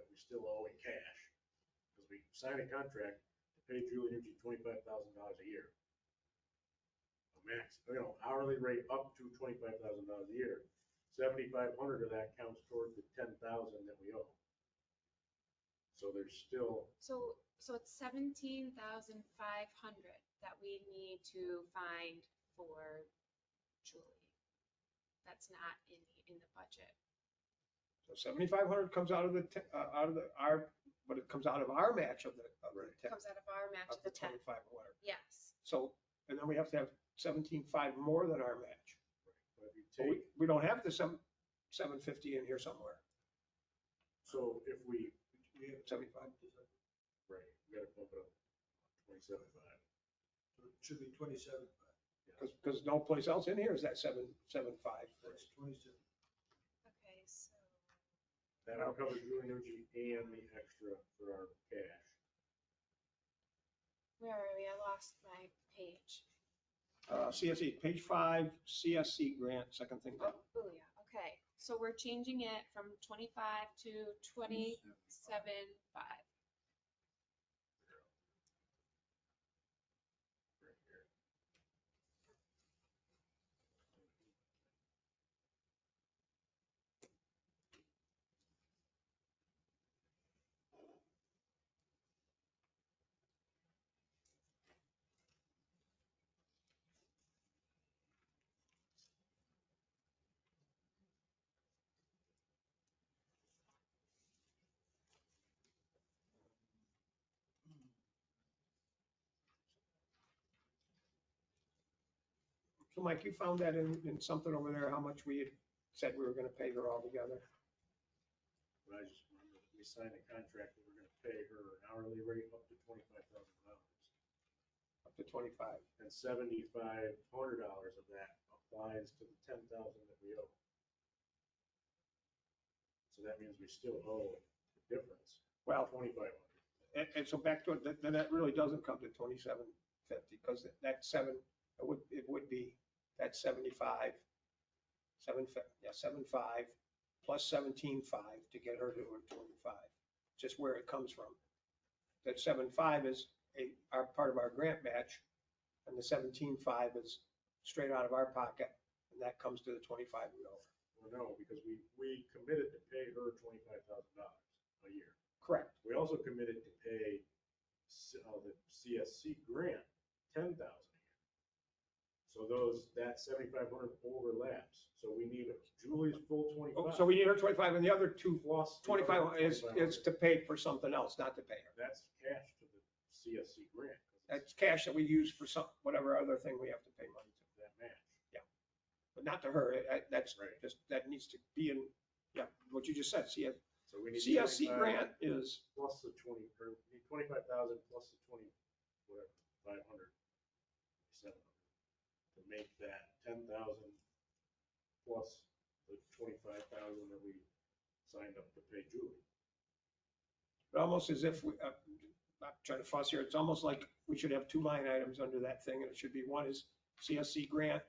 that we still owe in cash. Because we signed a contract to pay Julie Nucci $25,000 a year. A max, hourly rate up to $25,000 a year. 7,500 of that counts toward the 10,000 that we owe. So there's still, So it's 17,500 that we need to find for Julie. That's not in the budget. So 7,500 comes out of but it comes out of our match of the 10, Comes out of our match of of the the 10. 25 or whatever. Yes. So, and then we have to have 17,500 more than our match. but if you So take, we don't have the 750 in here somewhere, so if we, 75. right, we gotta bump it up 27.5. So it should be 27.5. Because no place else in here is that 775. That's 27. Okay, so That'll cover Julie Nucci and the extra for our cash. where are we? I lost my page. CSE, page 5, CSC grant, second thing down. Oh, yeah, okay. So we're changing it from 25 to 27.5. Right here. So Mike, you found that in something over there, how much we had said we were gonna pay her all together? But I just remember that we signed a contract that we're gonna pay her an hourly rate up to $25,000. Up to 25. And $7,500 of that applies to the 10,000 that we owe. So that means we still owe the difference, Well, 2,500. and so back to it, then that really doesn't come to 2750, because that 7, it would be that 75, 75 plus 17.5 to get her to her 25, just where it comes from. That 7.5 is our part of our grant match, and the 17.5 is straight out of our pocket, and that comes to the 25 we owe. Well, no, because we committed to pay her $25,000 a year. Correct. We also committed to pay the CSC grant 10,000 a year. So that 7,500 overlaps. So we need Julie's full 25. So we need her 25, and the other two plus the 25 other is 2,500. to pay for something else, not to pay her. That's cash to the CSC grant. 'Cause That's cash that we use for whatever other thing we have to pay money to, it's that match. but not to her. That's Right. just, that needs to be in, what you just said. So we need CSC 25 grant is, plus the 20, or we need 25,000 plus the 20, whatever, 500, 700, to make that 10,000 plus the 25,000 that we signed up to pay Julie. almost as if we, not trying to fuss here, it's almost like we should have 2 line items under that thing, and it should be, one is CSC grant.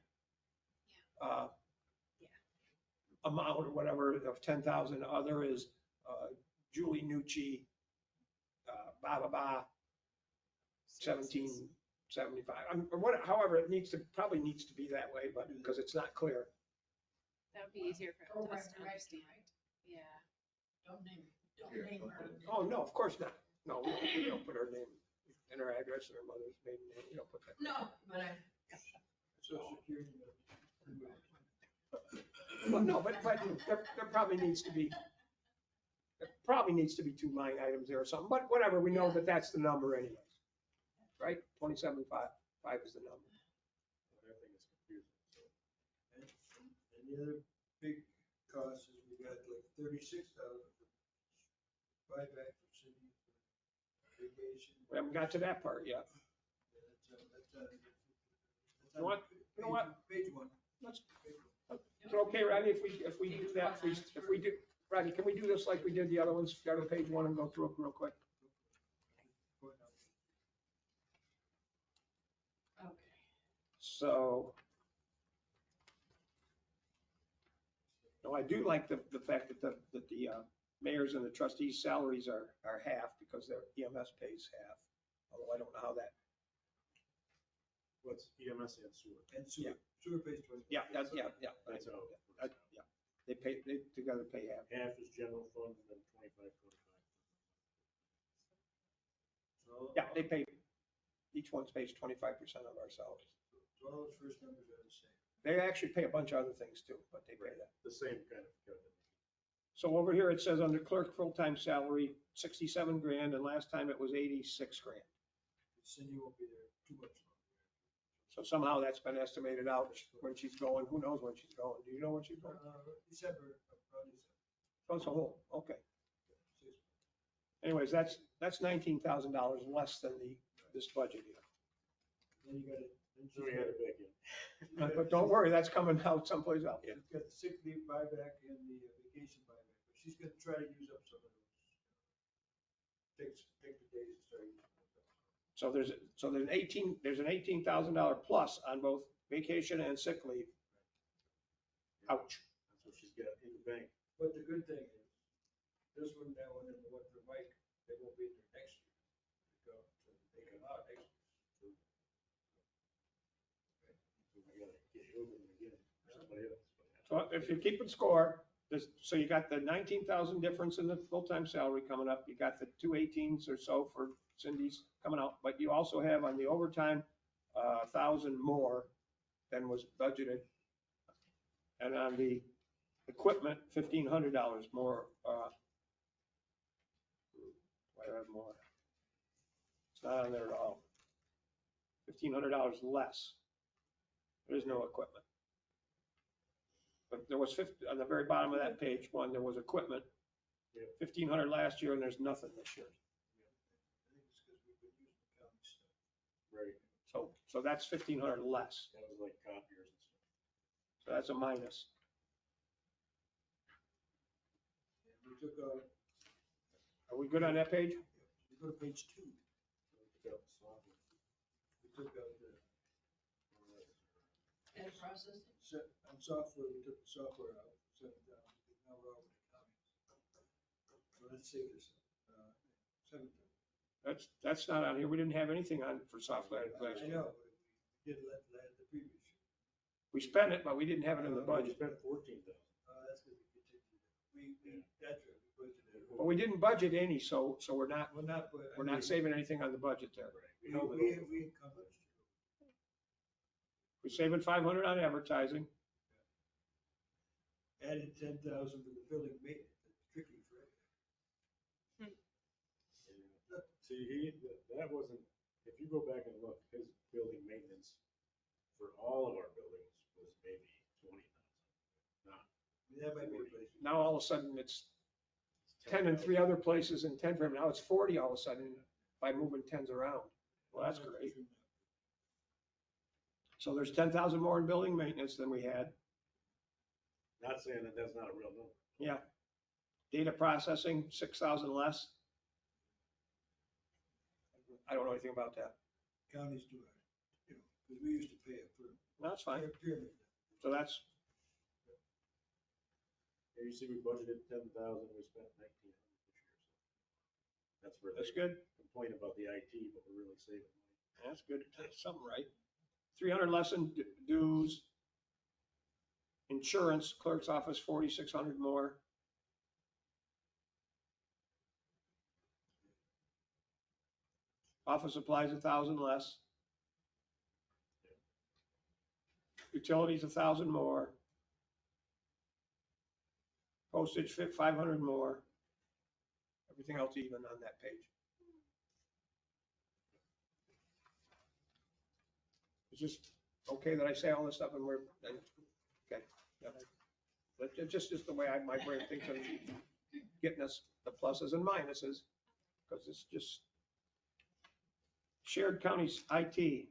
Amount or whatever of 10,000, other is Julie Nucci, 1775. Or however, it probably needs to be that way, but because it's not clear. That would be easier for Oh, us right, to right, understand. right. Yeah. Don't name her. Oh, no, of course not. No, we don't put her name and her address and her mother's maiden name. We don't put that. No, but Social Security. Well, no, but there probably needs to be 2 line items there or something, but whatever, we know that that's the number anyways. Right? 27.5 is the number. That thing is confusing. So And the other big cost is we got like 36,000 for buyback for city vacation. We haven't got to that part yet. That's You know what? You know what? Page 1. Let's, is it okay, Rodney, if we do that, if we do, Rodney, can we do this like we did the other ones, start on page 1 and go through it real quick? okay. So. No, I do like the fact that the mayors and the trustees' salaries are half because their EMS pays half, although I don't know how that. what's EMS and sewer? And sewer pays 20. Yeah, that's, That's how. yeah. They together pay half. Half is general fund and then 25. So Yeah, they pay, each one pays 25% of our salaries. So all those first numbers are the same. They actually pay a bunch of other things too, but they pay that. The same kind of calculation. So over here, it says under clerk full-time salary, 67 grand, and last time it was 86 grand. Cindy won't be there too much longer. So somehow that's been estimated out when she's going. Who knows when she's going? Do you know when she's going? December, probably December. Oh, it's a whole, okay. 6. Anyways, that's $19,000 less than this budget here. Then you got it. So we had it back in. But don't worry, that's coming out someplace else. She's got the sick leave buyback and the vacation buyback, but she's gonna try to use up some of those. Take the days and start using those up. So there's an $18,000 plus on both vacation and sick leave. Ouch. That's what she's got in the bank. But the good thing is, this one, that one, and the one for Mike, they won't be there next year. They come out next year. So I gotta get over them again. Somebody else. So if you're keeping score, so you got the 19,000 difference in the full-time salary coming up. You got the 218s or so for Cindy's coming out, but you also have on the overtime, 1,000 more than was budgeted. And on the equipment, $1,500 more, why do I have more? It's not on there at all. $1,500 less. There's no equipment. But there was on the very bottom of that page, there was equipment. Yep. 1,500 last year and there's nothing this year. I think it's because we've been using the county stuff. Right. So that's 1,500 less. That was like copiers and stuff. So that's a minus. And we took out, Are we good on that page? we go to page 2. We took out the software. We took out the, And processing. on software, we took the software out, set it down, now we're all with accounting. So let's save this, 7,000. That's not on here. We didn't have anything on for software last I year. know, but we did let the previous year. We spent it, but we didn't have it in the We budget. spent 14,000. That's because we continued. That's right, we budgeted. But we didn't budget any, so we're not We're not. saving anything on the budget there. Right. We held it over. encumbered. We're saving 500 on advertising. Added 10,000 to the building maintenance, that's tricky for everything. See, that wasn't, if you go back and look, his building maintenance for all of our buildings was maybe 20,000. Not That might be a place. Now all of a sudden it's 10 in 3 other places and 10 for him. Now it's 40 all of a sudden by moving 10s around. Well, that's great. So there's 10,000 more in building maintenance than we had. Not saying that that's not a real number. Yeah. Data processing, 6,000 less. I don't know anything about that. Counties do it, because we used to pay it for. That's fine. Pyramid. So that's, Here you see we budgeted 10,000, we spent 1,900 this year. So that's where that's they good. complain about the IT, but we're really saving money. That's good. That's something right. 300 less in dues. Insurance, clerk's office, 4,600 more. Office supplies, 1,000 less. Utilities, 1,000 more. Postage, 500 more. Everything else even on that page. It's just okay that I say all this stuff and okay. Yeah. That's just the way my brain thinks of getting us the pluses and minuses, because it's just shared counties IT,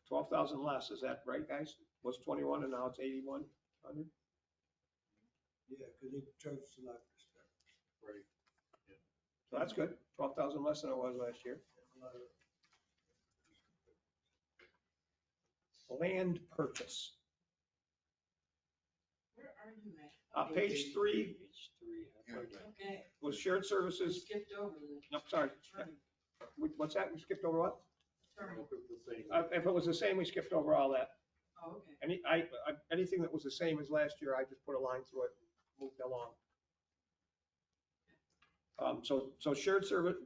12,000 less. Is that right, guys? Was 21 and now it's 8,100. Yeah, because they charge us a lot for stuff. Right. So that's good. 12,000 less than it was last year. A lot of. Land purchase. Where are you at? Page 3 Page 3. Okay. was shared We services. skipped over the No, sorry. term. What's that? We skipped over what? Term. If it's the same. If it was the same, we skipped over all that. Oh, okay. anything that was the same as last year, I just put a line through it, moved along. So shared service,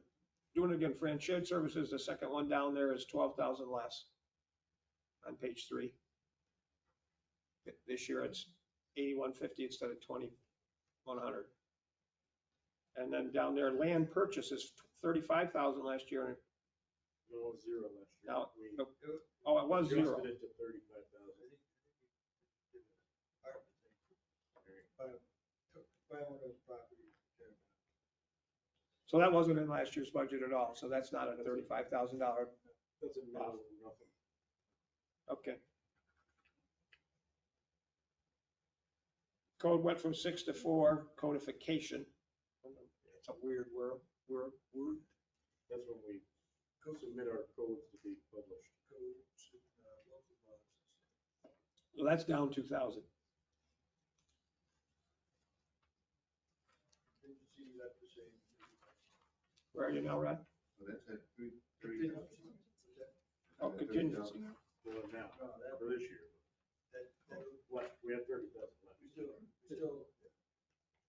doing it again, Fran, shared services, the second one down there is 12,000 less on page 3. This year it's 8150 instead of 2100. And then down there, land purchases, 35,000 last year. And No, it was 0 last year. now, We oh, it was 0. adjusted it to 35,000. 500 property. So that wasn't in last year's budget at all. So that's not a $35,000. That's a no, nothing. Okay. Code went from 6 to 4, codification. It's a weird word. That's when we submit our codes to be published. Local laws. Well, that's down 2,000. Contingency left the same. Where are you now, Rod? So that's at 30,000. Oh, contingency. Well, now, No, that, for this year. that, What, we had 30,000 left. we still,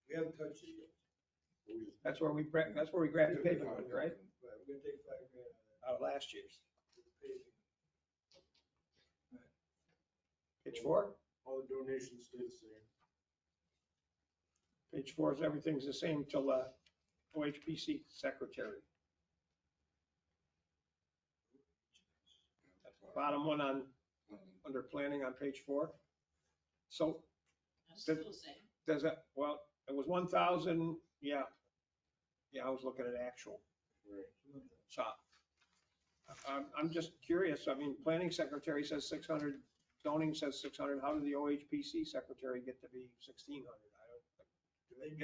we haven't touched it yet. We just- That's where we grabbed the paving money, right? Right, we're gonna take $5,000 out of that. Out of last year's. Paving. Page 4? All the donations stay the same. Page 4 is everything's the same till OHPC secretary. Bottom one on, under planning on page 4. So That's still the same. does that, well, it was 1,000, yeah. Yeah, I was looking at actual. Right. So I'm just curious. I mean, planning secretary says 600, zoning says 600. How did the OHPC secretary get to be 1,600?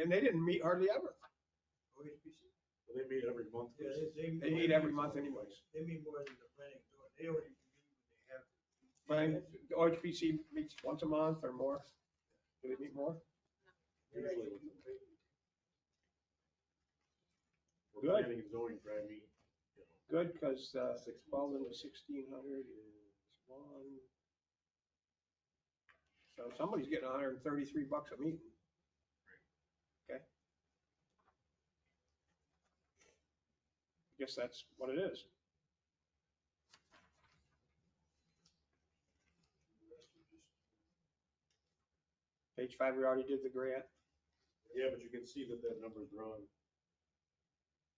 And they didn't meet hardly ever. OHPC? Well, they meet every month. Yeah, They meet every month anyways. They meet more than the planning board. They only meet when they have to. Planning, the OHPC meets once a month or more. Do they meet more? Usually with the Good. planning and zoning probably meet, you know, Good, because 6 12 months. into 1,600 is 1. So somebody's getting $133 a meeting. Okay. Guess that's what it is. Page 5, we already did the grant. Yeah, but you can see that that number's wrong.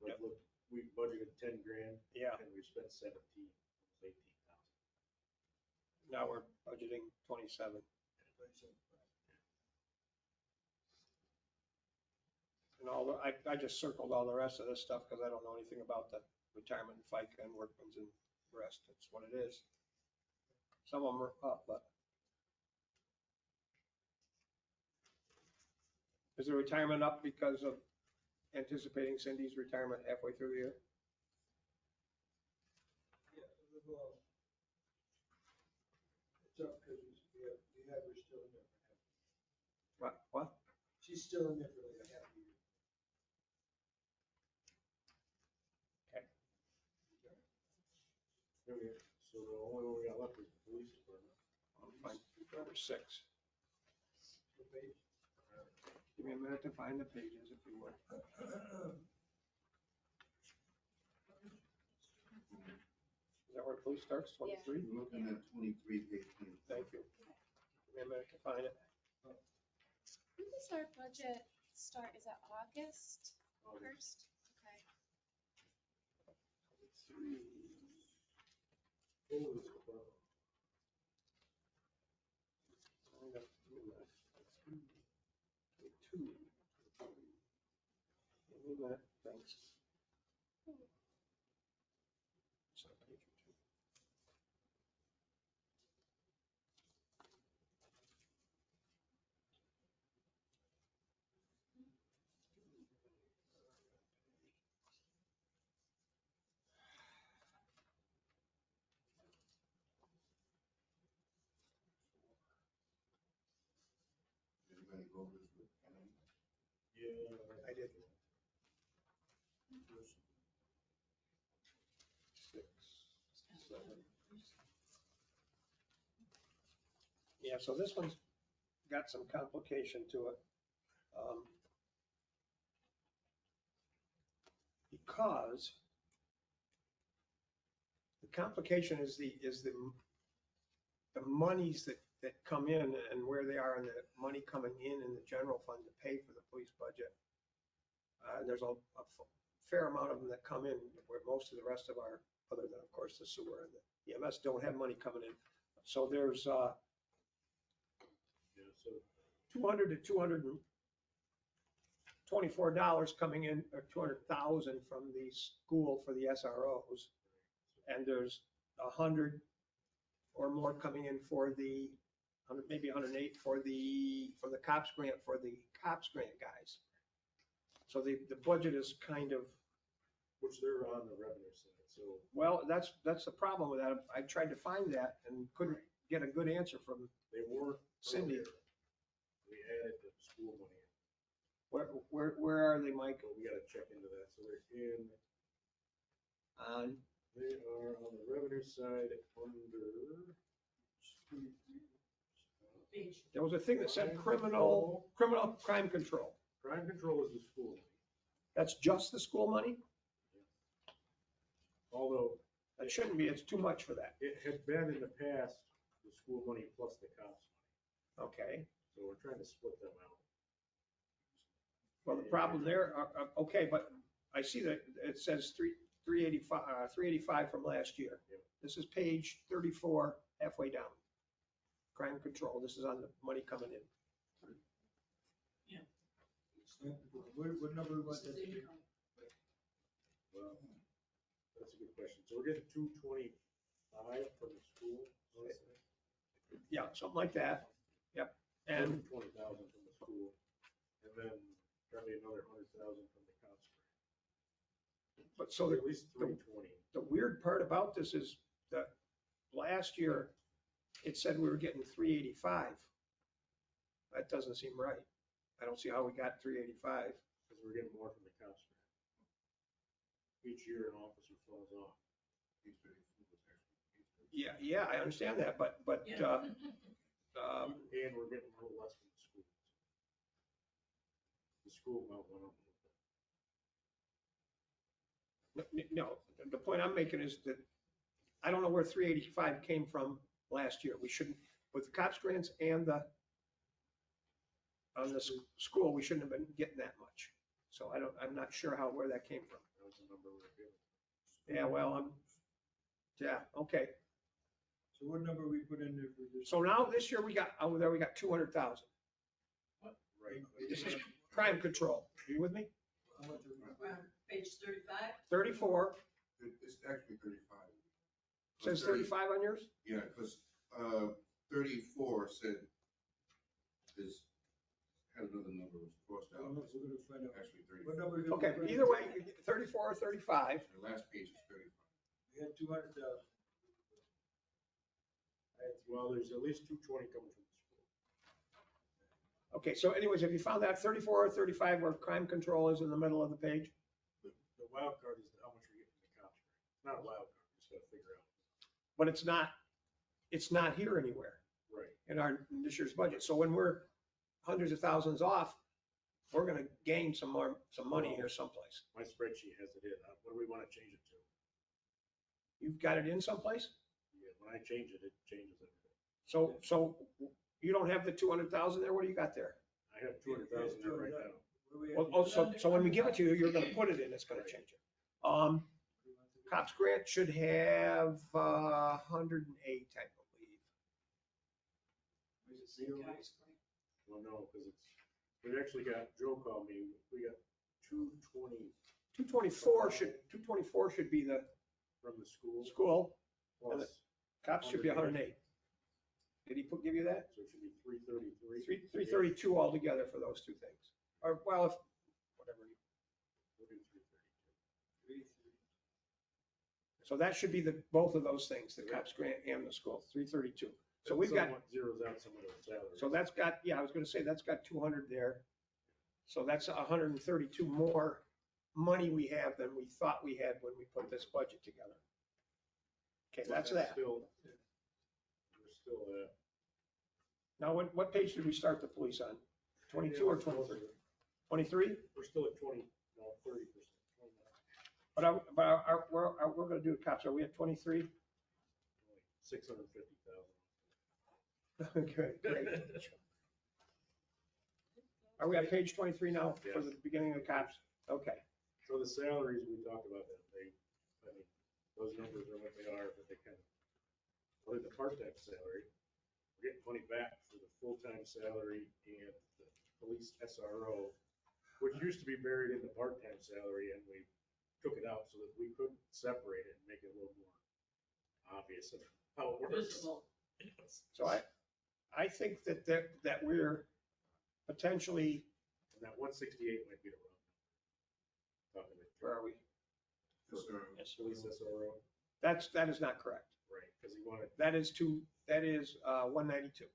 Like, look, we budgeted 10 grand Yeah, and we spent 17, almost 18,000. now we're budgeting 27. And I just circled all the rest of this stuff because I don't know anything about the retirement and FICA and workman's and rest. It's what it is. Some of them are up, but. Is the retirement up because of anticipating Cindy's retirement halfway through the year? Yeah, well, it's up because we have her still in there for half. What? She's still in there for like a half a year. Okay, so the only one we got left is the police department. I'll find number 6. The page. Give me a minute to find the pages if you would. Is that where police starts, 23? We're looking at 23, page 23. Thank you. Give me a minute to find it. When does our budget start? Is it August 1st? Okay. Police department. Thanks. Everybody go over this with Karen? Yeah. I did. 6, 7. Yeah, so this one's got some complication to it. Because the complication is the monies that come in and where they are and the money coming in the general fund to pay for the police budget. There's a fair amount of them that come in where most of the rest of our, other than of course the sewer and the EMS don't have money coming in. So there's Yeah, so 200 to $224 coming in, or 200,000 from the school for the SROs. And there's 100 or more coming in for the, maybe 108 from the cops grant for the cops grant guys. So the budget is kind of, which they're on the revenue side, so. well, that's the problem with that. I tried to find that and couldn't get a good answer from They were. Cindy. earlier. We added the school money in, Where are they, Mike? but we gotta check into that, so they're in, On, they are on the revenue side under. Page. there was a thing that said criminal crime control. Crime control is the school money, That's just the school money? although That shouldn't be, it's too much for that. it had been in the past, the school money plus the cops money, Okay, so we're trying to split them out. well, the problem there, okay, but I see that it says 385 from last year. Yep. This is page 34, halfway down. Crime control, this is on the money coming in. What number we want that to be? Well, that's a good question, so we're getting 225 from the school. Yeah, something like that. Yep. And 20,000 from the school, and then probably another 100,000 from the cops. but so At least 320. the weird part about this is that last year it said we were getting 385. That doesn't seem right. I don't see how we got 385. Because we're getting more from the cops. Each year an officer falls off. Yeah, I understand that, but, Yeah. And we're getting a little less from the school. The school amount went up a little bit. no, the point I'm making is that I don't know where 385 came from last year. We shouldn't, with the cops grants and on the school, we shouldn't have been getting that much. So I'm not sure where that came from. That was the number we were given. Yeah, well, yeah, okay. So what number we put in there for this? So now this year we got, over there, we got 200,000. Right. This is crime control. Are you with me? How much are we- Page 35. 34, It's actually 35. says 35 on yours? Yeah, because 34 said, had another number was crossed out. We're gonna find out. Actually What 35. number? we gonna Okay, put in? either way, 34 or 35. The last page is 35. We had 200,000. Well, there's at least 220 coming from the school. Okay, so anyways, have you found that 34 or 35 where crime control is in the middle of the page? The wild card is how much we're getting from the cops. It's not a wild card, we just gotta figure out. But it's not here anywhere Right. in this year's budget. So when we're hundreds of thousands off, we're gonna gain some money here someplace. My spreadsheet has it in. What do we want to change it to? You've got it in someplace? Yeah, when I change it, it changes everything. So you don't have the 200,000 there? What do you got there? I have 200,000 there right now. What do we have? Oh, so when we give it to you, you're gonna put it in, it's gonna change it. Cops grant should have 108, I believe. Is it zero? Well, no, because we actually got, Joe called me, we got 220 224 should be the from the school. school, Plus, cops should be 108. Did he give you that? so it should be 333. 332 altogether for those two things. Or, well, if, whatever. We'll do 332. So that should be both of those things, the cops grant and the school, 332. So we've got, Somewhat zeros out some of those salaries. so that's got, yeah, I was gonna say, that's got 200 there. So that's 132 more money we have than we thought we had when we put this budget together. Okay, that's that. Still, we're still at Now, what page did we start the police on? 22 or 23? 23? We're still at 20, no, 30%. But we're gonna do the cops. Are we at 23? 650,000. Okay, great. Are we on page 23 now for the beginning of the cops? Okay. So the salaries, we talked about that, I mean, those numbers are what they are, but they kind of, other than the part-time salary, we're getting money back for the full-time salary and the police SRO, which used to be buried in the part-time salary, and we took it out so that we could separate it and make it a little more obvious of how it works. Visible. So I think that we're potentially, And that 168 might be the wrong number. where are we? Police SRO, That is not correct. right, because he wanted. That is 192.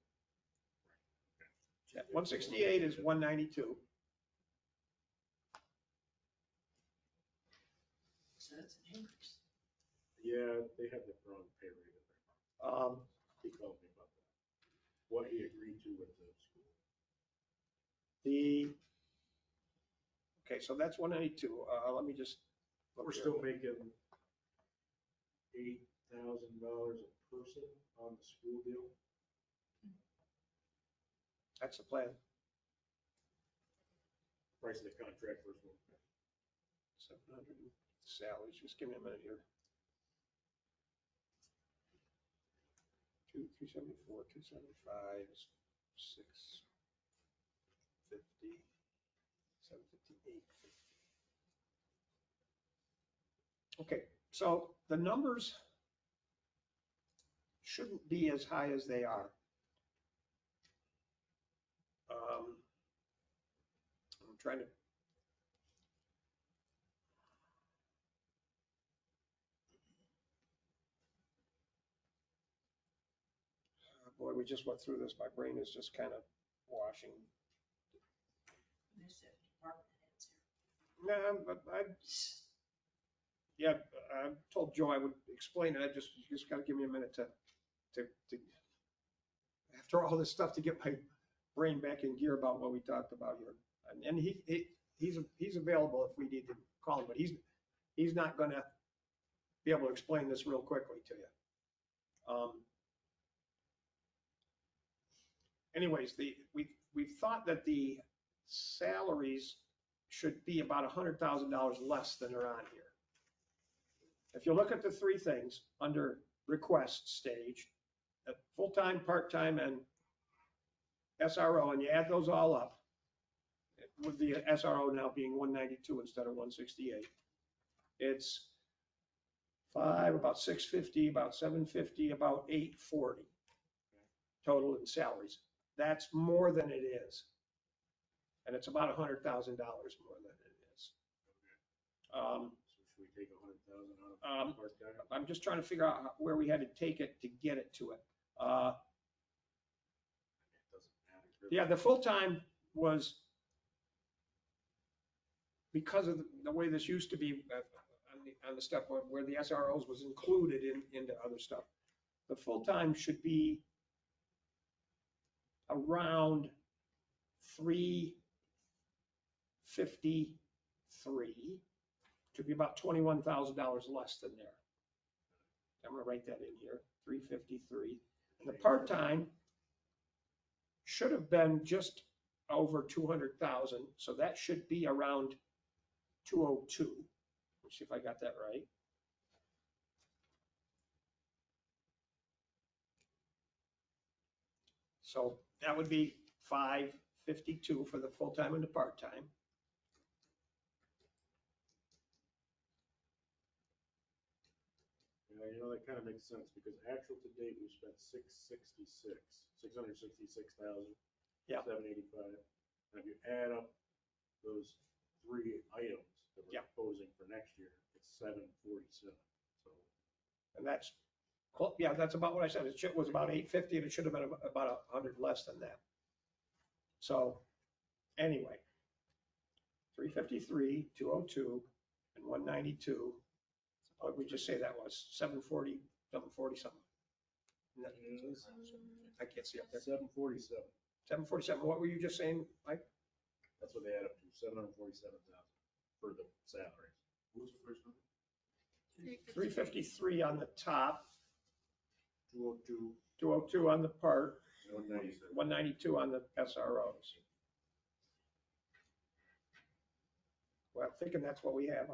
Yeah, 168 is 192. So that's an increase. Yeah, they had the wrong pay rate in there. He called me about that. What he agreed to with the school. Okay, so that's 192. Let me just. We're still making $8,000 a person on the school deal. That's the plan. Price of the contract was 700 salaries. Just give me a minute here. 374, 275, 650, 758. Okay, so the numbers shouldn't be as high as they are. I'm trying to. Boy, we just went through this. My brain is just kind of washing. There's that department heads here. No, but I told Joe I would explain it. You just gotta give me a minute to, after all this stuff, to get my brain back in gear about what we talked about here. And he's available if we need to call him, but he's not gonna be able to explain this real quickly to you. Anyways, we thought that the salaries should be about $100,000 less than are on here. If you look at the three things under request stage, full-time, part-time, and SRO, and you add those all up, with the SRO now being 192 instead of 168, it's about 650, about 750, about 840 total in salaries. That's more than it is. And it's about $100,000 more than it is. So should we take 100,000 out of part-time? I'm just trying to figure out where we had to take it to get it to it. It doesn't matter. Yeah, the full-time was, because of the way this used to be on the stuff where the SROs was included into other stuff. The full-time should be around 353, to be about $21,000 less than there. I'm gonna write that in here, 353. And the part-time should have been just over 200,000, so that should be around 202. Let's see if I got that right. So that would be 552 for the full-time and the part-time. Yeah, that kind of makes sense because actual to date, we spent 666,000. Yeah. 785. And if you add up those three items that we're proposing for next year, it's 747. So. And that's, yeah, that's about what I said. It was about 850 and it should have been about 100 less than that. So anyway, 353, 202, and 192. What did we just say that was? 740, 740 something. I can't see up there. 747. 747, what were you just saying, Mike? That's what they add up to, 747,000 for the salaries. What was the first number? 353 on the top, 202, 202 on the part, 197. 192 on the SROs. Well, I'm thinking that's what we have.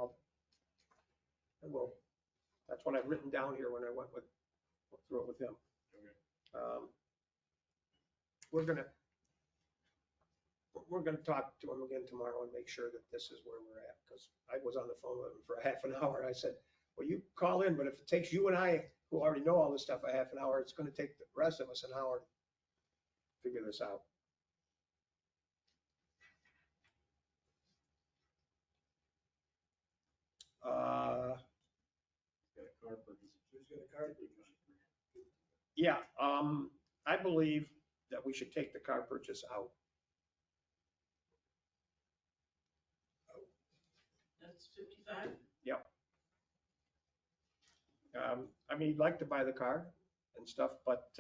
That's what I've written down here when I went through it with him. Okay. We're gonna talk to him again tomorrow and make sure that this is where we're at, because I was on the phone with him for a half an hour. I said, well, you call in, but if it takes you and I, who already know all this stuff, a half an hour, it's gonna take the rest of us an hour to figure this out. Got a car purchase. Who's got a car? Yeah, I believe that we should take the car purchase out. That's 55. I mean, he'd like to buy the car and stuff, but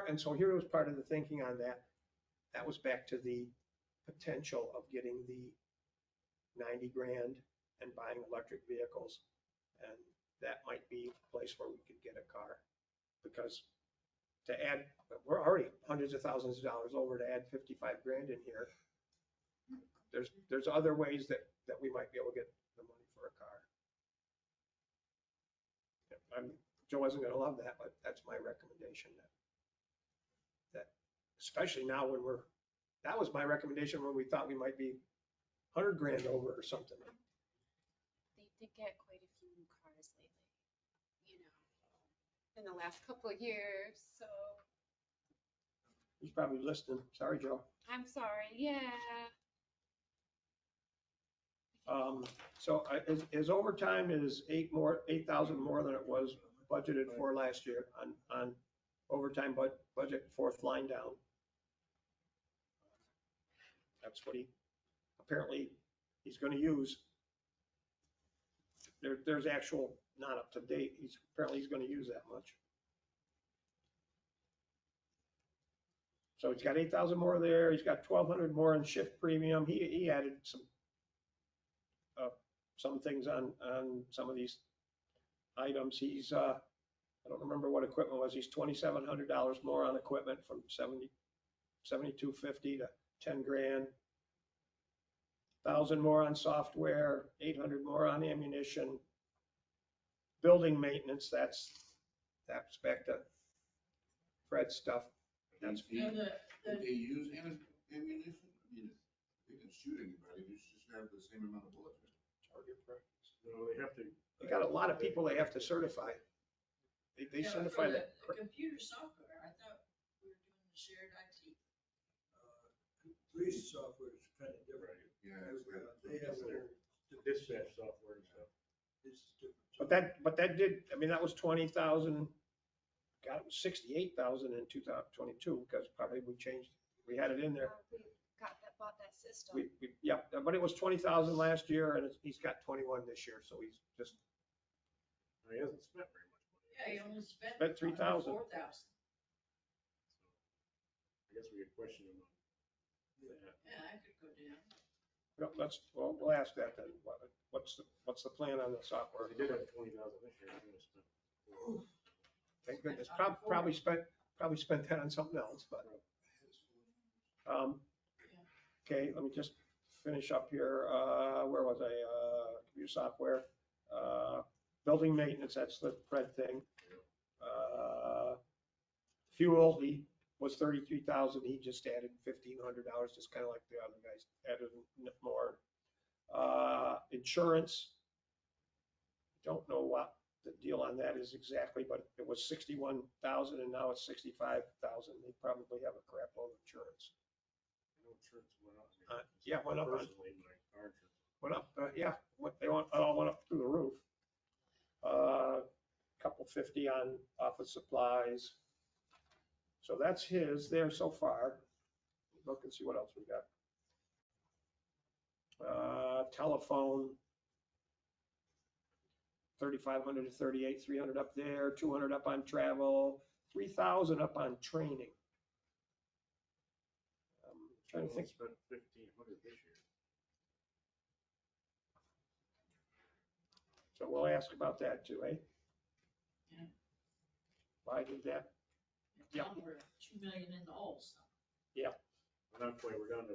and so here was part of the thinking on that. That was back to the potential of getting the 90 grand and buying electric vehicles. And that might be a place where we could get a car, because to add, we're already hundreds of thousands of dollars over. To add 55 grand in here, there's other ways that we might be able to get the money for a car. Joe isn't gonna love that, but that's my recommendation. That especially now when that was my recommendation when we thought we might be 100 grand over or something. They did get quite a few new cars lately, in the last couple of years, so He's probably listening. Sorry, Joe. I'm sorry, yeah. So his overtime is 8,000 more than it was budgeted for last year on overtime budget, fourth line down. That's what apparently he's going to use. There's actual, not up to date. Apparently he's going to use that much. So he's got 8,000 more there. He's got 1,200 more in shift premium. He added some things on some of these items. He's I don't remember what equipment was. He's $2,700 more on equipment, from 7,250 to 10 grand. 1,000 more on software, 800 more on ammunition. Building maintenance, that's back to Fred's stuff. That's And Did they use ammunition? I mean, they can shoot anybody, they just have the same amount of bullets. target practice. No, they have to. They got a lot of people they have to certify. They yeah, certify for that. the computer software, I thought we were doing the shared IT. Police software is kind of different. Yeah. They have their, Dispatch software and stuff. this is different. But that did, I mean, that was 20,000. God, it was 68,000 in 2022, because probably we had it in there. We bought that system. Yeah, but it was 20,000 last year, and he's got 21 this year, so he's just, He hasn't spent very much money. Yeah, you almost spent. Spent 3,000. 4,000. I guess we could question him on that. Yeah, I could go down. we'll ask that then. What's the plan on the software? He did have 20,000 this year. He only spent 4,000. Thank goodness. Probably spent that on something else, but. Okay, let me just finish up here. Where was I? Computer software, building maintenance, that's the Fred thing. Fuel, he was 33,000. He just added $1,500, just kind of like the other guys added more. Insurance, don't know what the deal on that is exactly, but it was 61,000 and now it's 65,000. They probably have a crap load of insurance. I know insurance went up. Yeah, went up. Personally, my car insurance. Went up, yeah, it all went up through the roof. Couple 50 on office supplies. So that's his there so far. Look and see what else we got. Telephone. 3,500 to 38, 300 up there, 200 up on travel, 3,000 up on training. Trying to think. Spent 1,500 this year. So we'll ask about that too, eh? Yeah. Why did that? Yep. Now we're 2 million in the hole, so. At that point, we're down to,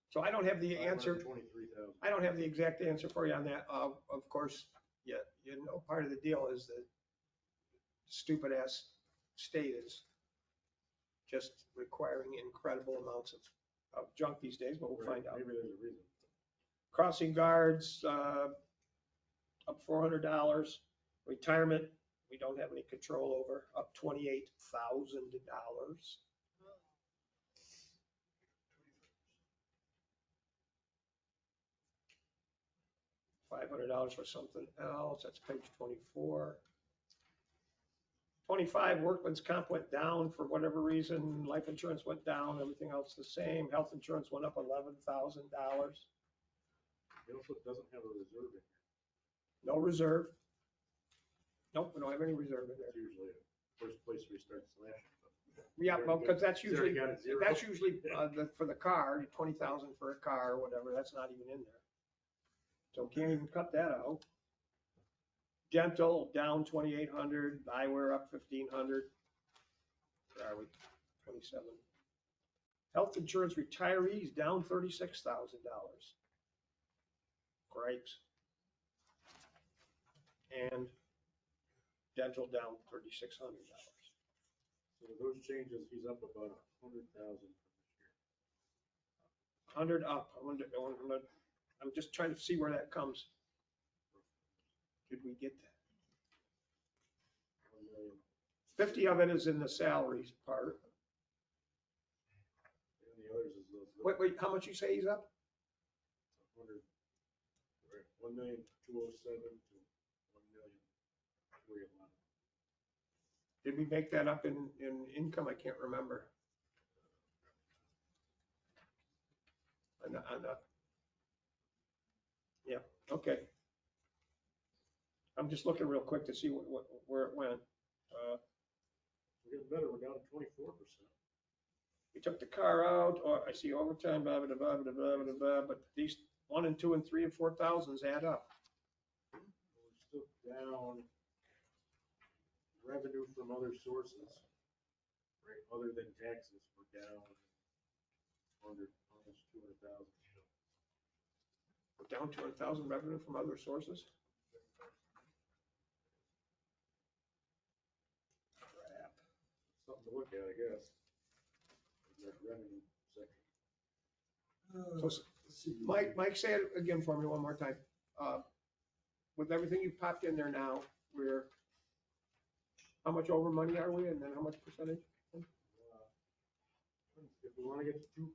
So I don't have the answer. 23,000. I don't have the exact answer for you on that. Of course, yeah, you know, part of the deal is the stupid ass state is just requiring incredible amounts of junk these days, but we'll Right, find out. Maybe there's a reason. Crossing guards, up $400. Retirement, we don't have any control over, up $28,000. $500 for something else, that's page 24. 25, workman's comp went down for whatever reason, life insurance went down, everything else the same, health insurance went up $11,000. It also doesn't have a reserve in here. No reserve. Nope, we don't have any reserve in there. It's usually the first place we start slashing. Yeah, well, because that's He's already usually, got it zero. that's usually for the car, 20,000 for a car or whatever, that's not even in there. So can't even cut that out. Dental down 2,800, eyewear up 1,500. Where are we? 27. Health insurance retirees down $36,000. Great. And dental down $3,600. So with those changes, he's up about 100,000 from this year. 100 up. I'm just trying to see where that comes. Did we get that? 1 million. 50 of it is in the salaries part. And the others is those. Wait, how much you say he's up? 100, right, 1,207,000 to 1,311,000. Did we make that up in income? I can't remember. Yeah, okay. I'm just looking real quick to see where it went. We're getting better, we're down to 24%. We took the car out, or I see overtime, blah, blah, blah, blah, blah, blah, blah, but these 1 and 2 and 3 and 4,000s add up. We're still down revenue from other sources, right, other than taxes, we're down almost 200,000. We're down 200,000 revenue from other sources. Crap. Something to look at, I guess. That revenue section. So, Mike, say it again for me one more time. With everything you've popped in there now, how much over money are we, and then how much percentage? If we want to get to 2%.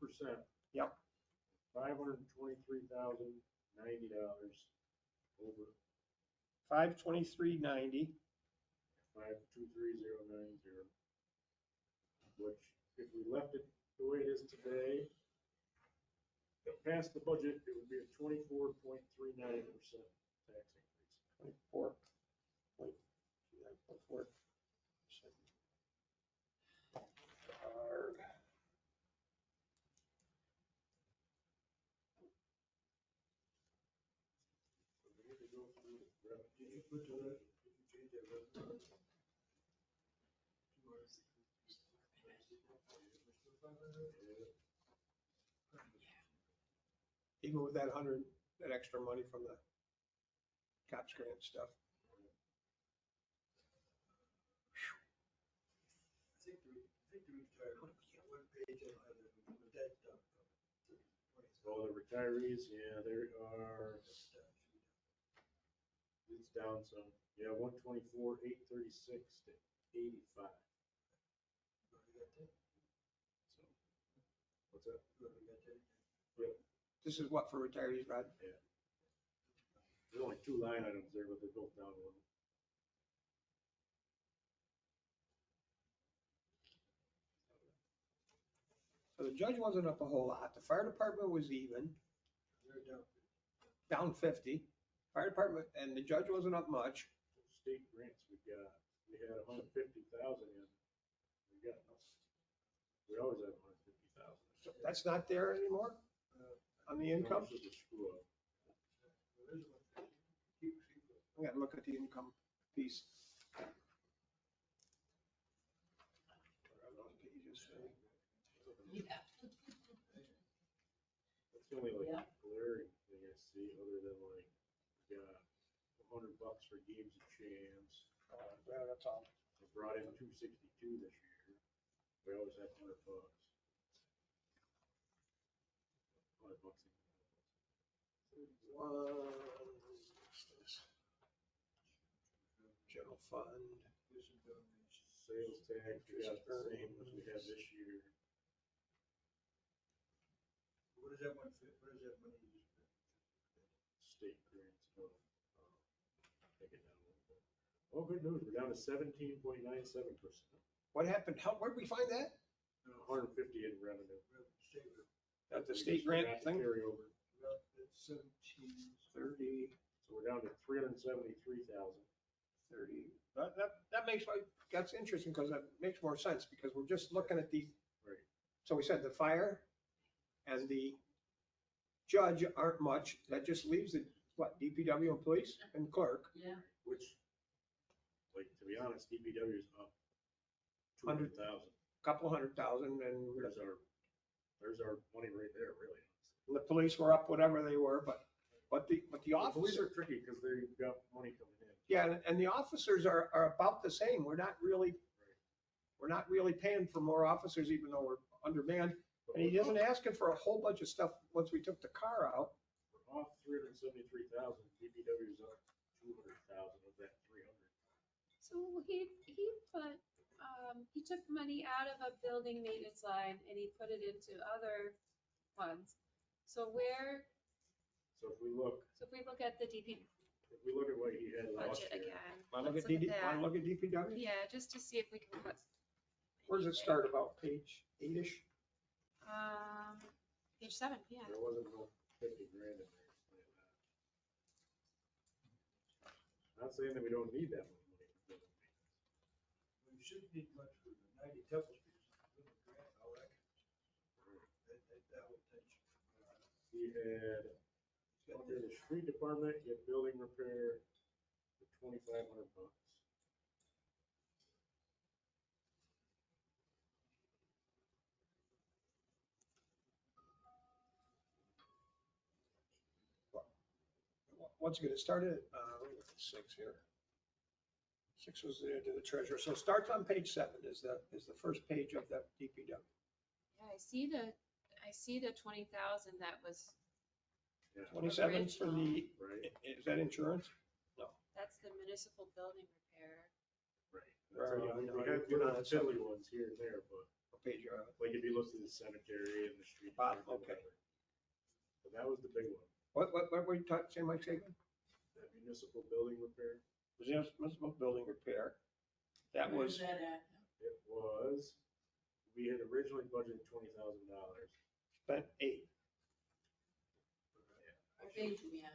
Yep. $523,090 over. 523.90. 523,090. Which, if we left it the way it is today, past the budget, it would be a 24.39% tax increase. 24.39.4%. Hard. We need to go through revenue. Did you put the, did you change that revenue? Even with that 100, that extra money from the cops grant stuff. I think the retirement, one page, I don't have that, but that stuff. So the retirees, yeah, there are, it's down some, yeah, 124, 836 to 85. So, what's that? Yep. This is what for retirees, Rod? Yeah. There's only 2 line items there, but they're both down a little. So the judge wasn't up a whole lot. The fire department was even. They're down. down 50. Fire department and the judge wasn't up much. State grants we got, we had 150,000 in, we got nothing. We always have 150,000. So that's not there anymore on the income? This is a screw up. I gotta look at the income piece. Yeah. That's the only Yeah. like glaring thing I see, other than like, we got $100 for games and chance. Yeah, that's all. We brought in 262 this year. We always have $100. $100 General fund. Sales tax, we got the same as we had this year. What is that one, what is that money you spent? State grants, take it down a little bit. Oh, good news, we're down to 17.97%. What happened? Where'd we find that? 150 in revenue. At the We state just grant forgot to thing? Carry over. Well, it's 1730. So we're down to 373,000. 30. That makes, that's interesting because that makes more sense because we're just looking at the, Right. so we said the fire and the judge aren't much. That just leaves the, what, DPW and police and clerk. Yeah. Which, like, to be honest, DPW is up 200,000. Couple 100,000 and There's our money right there, really. the police were up whatever they were, but the The police officer, are tricky because they've got money coming in. yeah, and the officers are about the same. We're not really paying for more officers even though we're undermanned. But And he we're isn't asking for a whole bunch of stuff once we took the car out. off 373,000, DPW is up 200,000 of that 300. So he put, he took money out of a building maintenance line and he put it into other ones. So where, So if we look at the DP at what he had last budget year. again. Want to let's look that. at DPW? Yeah, just to see if we can put. Where does it start? About page 8-ish? Page 7, yeah. There wasn't no 50 grand in there. Not saying that we don't need that much money for building maintenance. We shouldn't need much for the 90 Temple Street, grant, all that. That whole attention. He had, under the street department, he had building repair for $2,500. Once again, it started, let me look at 6 here. 6 was to the treasurer. So it starts on page 7 is the first page of the DPW. Yeah, I see the 20,000 that was, Yeah. 27 for the, Right, is that insurance? that's the municipal building repair. right. Right, I know. We had You're not little on some- silly ones here and there, but What page you're on? like if you look at the cemetery and the street. Bottom, department, okay. whatever. But that was the big one, What were you talking, say, Mike Saban? that municipal building repair. Municipal building repair. That Where's was, that at? It was, we had originally budgeted $20,000. spent 8. What page do we have?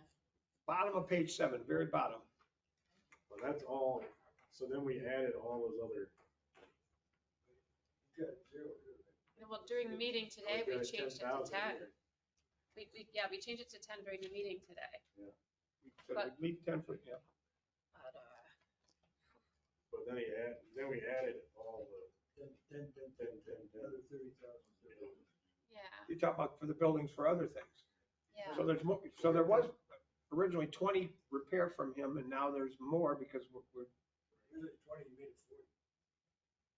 Bottom of page 7, very bottom. But that's all, so then we added all those other. You got zero. Well, during the meeting today, we got changed it to 10,000 10. here. We changed it to 10 during the meeting today. So we leave 10 for, yeah. But, But then we added all the 10, another 30,000. yeah, You talk about for the buildings for other things. yeah. So there's more, so there was originally 20 repair from him and now there's more because we're Usually 20, you made it 40.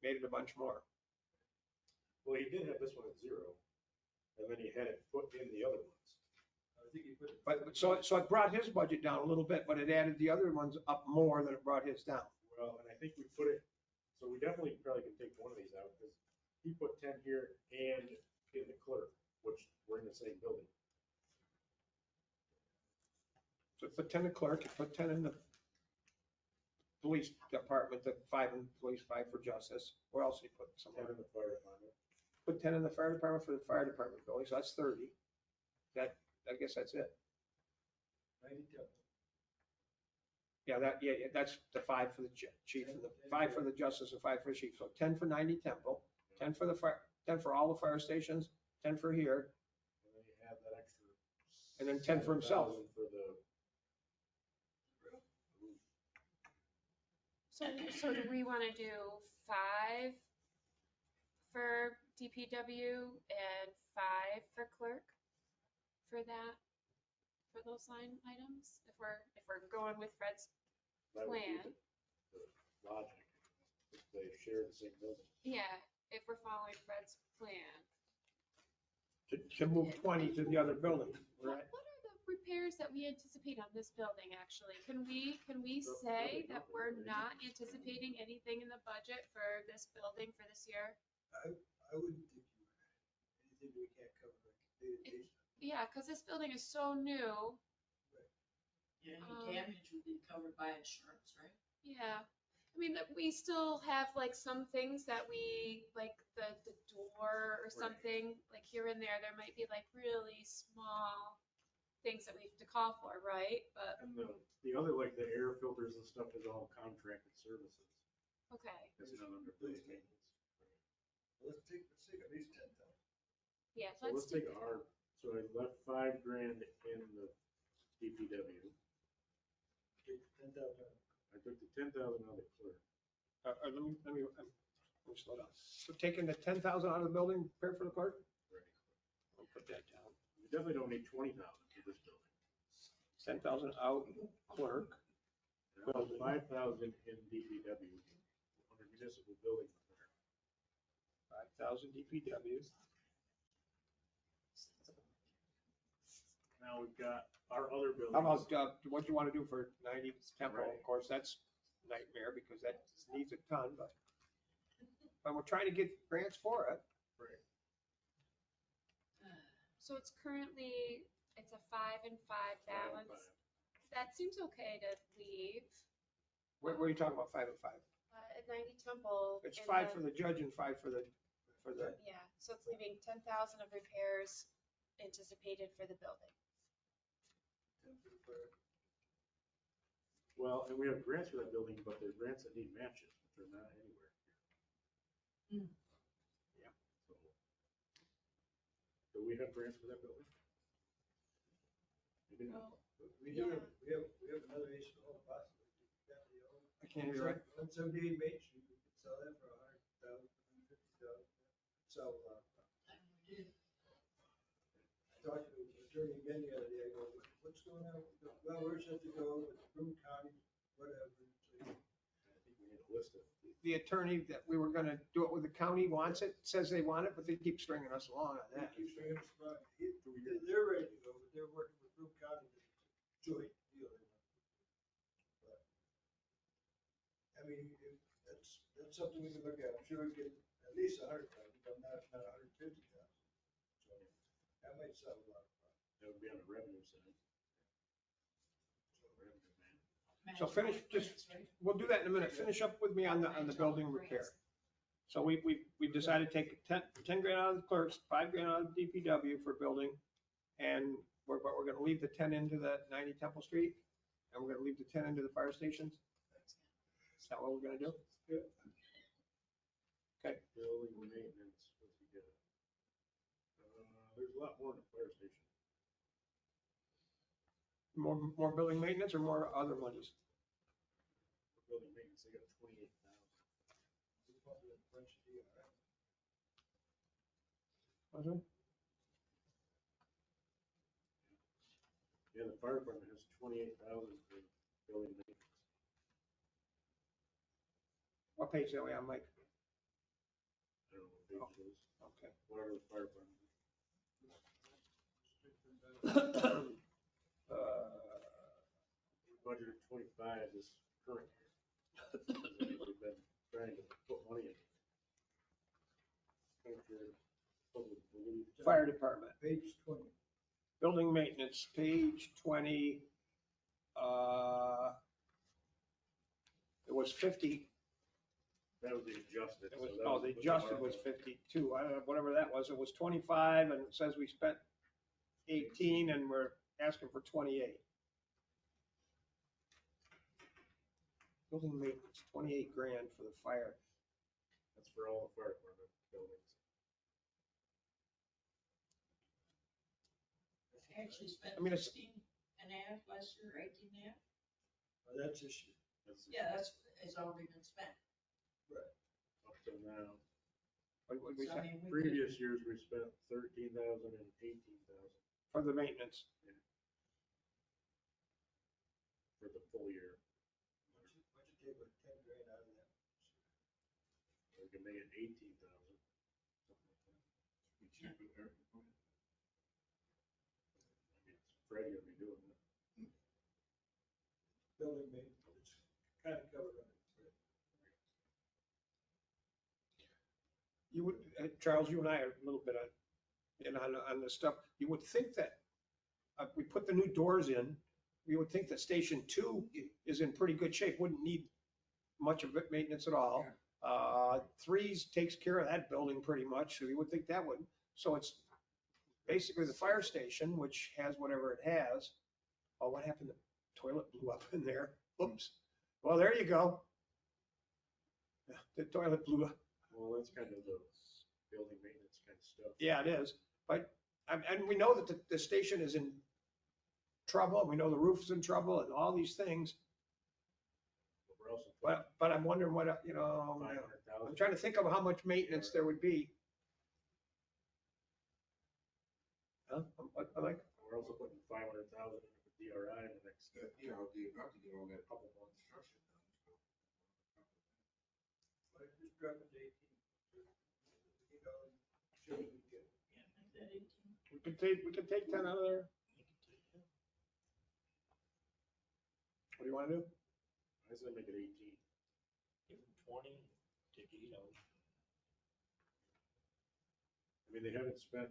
made it a bunch more. Well, he did have this one at 0, and then he had it put in the other ones. I think you put it. But so it brought his budget down a little bit, but it added the other ones up more than it brought his down. Well, and I think we put it, so we definitely probably can take one of these out, because he put 10 here and in the clerk, which we're in the same building. So put 10 in clerk, you put 10 in the police department, the 5 in police, 5 for justice. Where else did you put 10 somewhere? in the fire department. Put 10 in the fire department for the fire department building, so that's 30. I guess that's it. 90 Temple. Yeah, that's the 5 for the chief, and the 5 for the justice, and 5 for the chief. So 10 for 90 Temple, 10 for the fire, 10 for all the fire stations, 10 for here, And then you have that extra. and then 10 for himself. 7,000 For the So do we want to do 5 for DPW and 5 for clerk for that, for those line items? If we're going with Fred's that would be plan. the logic, if they share the same building. Yeah, if we're following Fred's plan. To move 20 to the other building, right? What are the repairs that we anticipate on this building, actually? Can we say that we're not anticipating anything in the budget for this building for this year? I wouldn't think you would. Anything we can't cover like day-to-day stuff. Yeah, because this building is so new. Yeah, any damage would be covered by insurance, right? Yeah. I mean, we still have like some things that we, like the door or something, like here and there might be like really small things that we have to call for, right? But, And the other, like the air filters and stuff is all contracted services. okay. It's not under base maintenance. Let's take at least 10,000. Yeah, So let's do take that. so I left $5,000 in the DPW. Take 10,000 out. I took the 10,000 out of the clerk. Let me slow down. So taking the 10,000 out of the building, prepare for the clerk? Right. I'll put that down. We definitely don't need 20,000 for this building. 10,000 out, clerk. And I put 5,000 in DPW under municipal building repair. 5,000 DPW. Now we've got our other buildings. How about, what do you want to do for 90 Temple? Of course, that's nightmare because that needs a ton, but we're trying to get grants for it. Right. So it's currently, it's a 5 and 5 balance. That seems okay to leave. What are you talking about, 5 and 5? At 90 Temple. It's in 5 the- for the judge and 5 for the, Yeah, so it's leaving 10,000 of repairs anticipated for the building. 10 for the fire. Well, and we have grants for that building, but they're grants that need matches, which are not anywhere here. Yeah. So, do we have grants for that building? Maybe not. We do, we have another ace in the hole possibly. I can't hear you right. 178 Main Street, we could sell that for 100,000, 150,000. Sell a lot. I talked to Attorney again the other day, I go, what's going on? Well, we're set to go with Broome County, whatever. I think we need a list of. The attorney that we were gonna do it with the county wants it, says they want it, but they keep stringing us along on that. They keep stringing us along. They're ready to go, but they're working with Broome County, joint deal. But, I mean, that's something we can look at. I'm sure we get at least 100,000, but not 150,000. So that might solve a lot of problems. That would be on the revenue side. So revenue man. So finish, we'll do that in a minute. Finish up with me on the building repair. So we decided to take 10 grand out of the clerks, 5 grand out of the DPW for building. And but we're gonna leave the 10 into the 90 Temple Street, and we're gonna leave the 10 into the fire stations. Is that what we're gonna do? Yeah. Okay. Building maintenance, what's we got? There's a lot more in the fire station. More building maintenance or more other monies? For building maintenance, they got 28,000. We're probably a bunch of deals, right? Okay. Yeah, the fire department has 28,000 for building maintenance. What page are we on, Mike? I don't know what page it is. Okay. Whatever the fire department. We budgeted 25 this current year. We've been trying to put money in. Fire department, Page 20. building maintenance, page 20. It was 50. That was the adjusted. It was, so that oh, the with adjusted ARPA. was 52, I don't know, whatever that was, it was 25, and it says we spent 18, and we're asking for 28. Building maintenance, 28 grand for the fire. That's for all the fire department buildings. I actually spent I mean, it's- 16.5 last year, 18.5. That's this year. That's Yeah, it's already been spent. up till now. What we So, I said, mean, we could, Previous years, we spent 13,000 and 18,000 for the maintenance. for the full year. Why don't you take like 10 grand out of that? We can make it 18,000. We check with her. I mean, it's Fred gonna be doing that. Building maintenance, it's kind of covered under. You would, Charles, you and I are a little bit on this stuff. You would think that we put the new doors in, you would think that Station 2 is in pretty good shape, wouldn't need much of it maintenance at all. 3 takes care of that building pretty much, so you would think that would. So it's basically the fire station, which has whatever it has. Oh, what happened? The toilet blew up in there. Oops. Well, there you go. Yeah, the toilet blew up. Well, that's kind of the building maintenance kind of stuff. Yeah, it is. But, and we know that the station is in trouble. We know the roof's in trouble and all these things. But we're also But I'm wondering what, I'm 500,000. trying to think of how much maintenance there would be. Huh? Like, We're also putting 500,000 in for DRI in the next Yeah, I'll be about to get all that couple months. construction done, so. But just drop it to 18. You know, sure we can. yeah, make that 18. we could take 10 out of there. What do you want to do? I say make it 18. Give them 20, take 8 out. I mean, they haven't spent,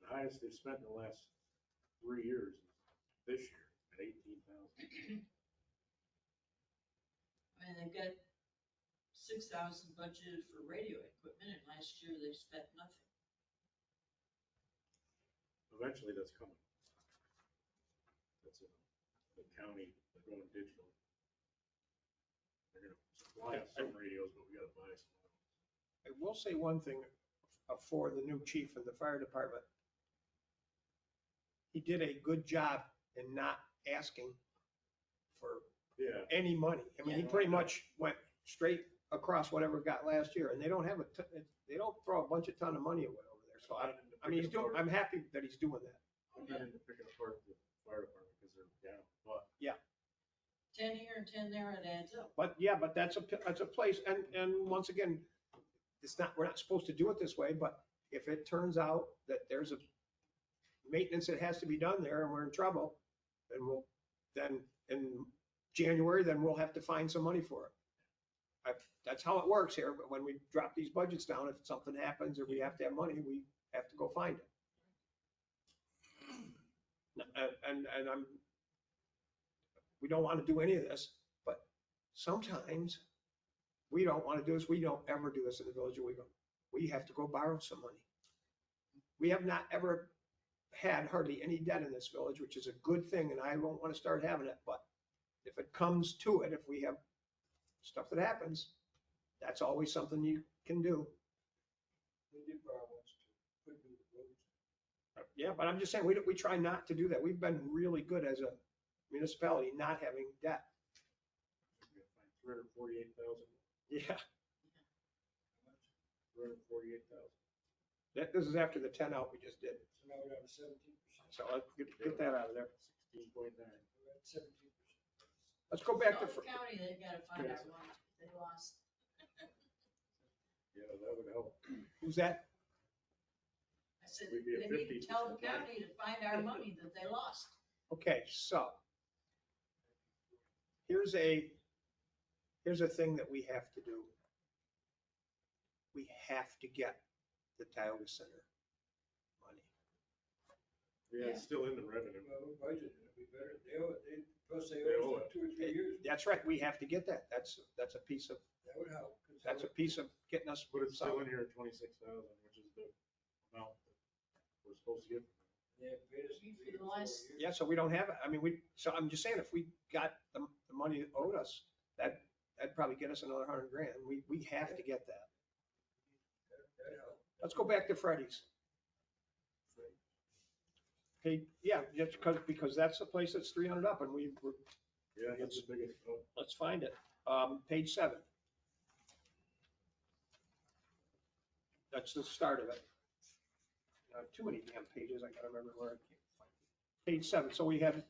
the highest they've spent in the last 3 years is this year at 18,000. I mean, they've got 6,000 budgeted for radio equipment, and last year they spent nothing. Eventually, that's coming. That's the county going digital. They're gonna supply us some radios, but we gotta buy some. I will say one thing for the new chief in the fire department. He did a good job in not asking for Yeah. any money. I mean, he pretty much went straight across whatever got last year, and they don't have they don't throw a bunch of ton of money away over there. So I mean, I'm happy that he's doing that. I'm not into picking apart the fire department because they're down, but 10 here and 10 there, it adds up. But yeah, but that's a place, and once again, we're not supposed to do it this way, but if it turns out that there's a maintenance that has to be done there and we're in trouble, then in January, then we'll have to find some money for it. That's how it works here, but when we drop these budgets down, if something happens or we have to have money, we have to go find it. And we don't want to do any of this, but sometimes we don't want to do this. We don't ever do this in the village of Owego. We have to go borrow some money. We have not ever had hardly any debt in this village, which is a good thing, and I won't want to start having it, but if it comes to it, if we have stuff that happens, that's always something you can do. We did borrow once to put new roads. Yeah, but I'm just saying, we try not to do that. We've been really good as a municipality not having debt. we're gonna find 348,000. Yeah, 348,000. this is after the 10 out we just did. So now we're down to 17%. So let's get that out of there. 16.9. We're at 17%. Let's go back to, Tell the county, they've got to find out why they lost. Yeah, that would help. who's that? I said, We'd be at they need to tell the 50%. county to find our money that they lost. Okay, so here's a thing that we have to do. We have to get the Tioga Center money. Yeah, it's still in the revenue. Well, we budgeted, it'd be better. They owe it, plus they They owe owe us for 2 or 3 years. That's right, we have to get that. That's a piece of, That would help. 'cause that's a piece of getting us. But it's still in here at 26,000, which is the amount that we're supposed to get. They have paid us We 3 for the or 4 last- years. Yeah, so we don't have it. I mean, so I'm just saying, if we got the money that owed us, that'd probably get us another 100 grand. We have to get that. Let's go back to Freddie's. Okay, yeah, just because that's the place that's 300 up and we're, Yeah, that's the biggest, oh, let's find it. Page 7. That's the start of it. Too many damn pages, I gotta remember where I can't find it. Page 7, so we have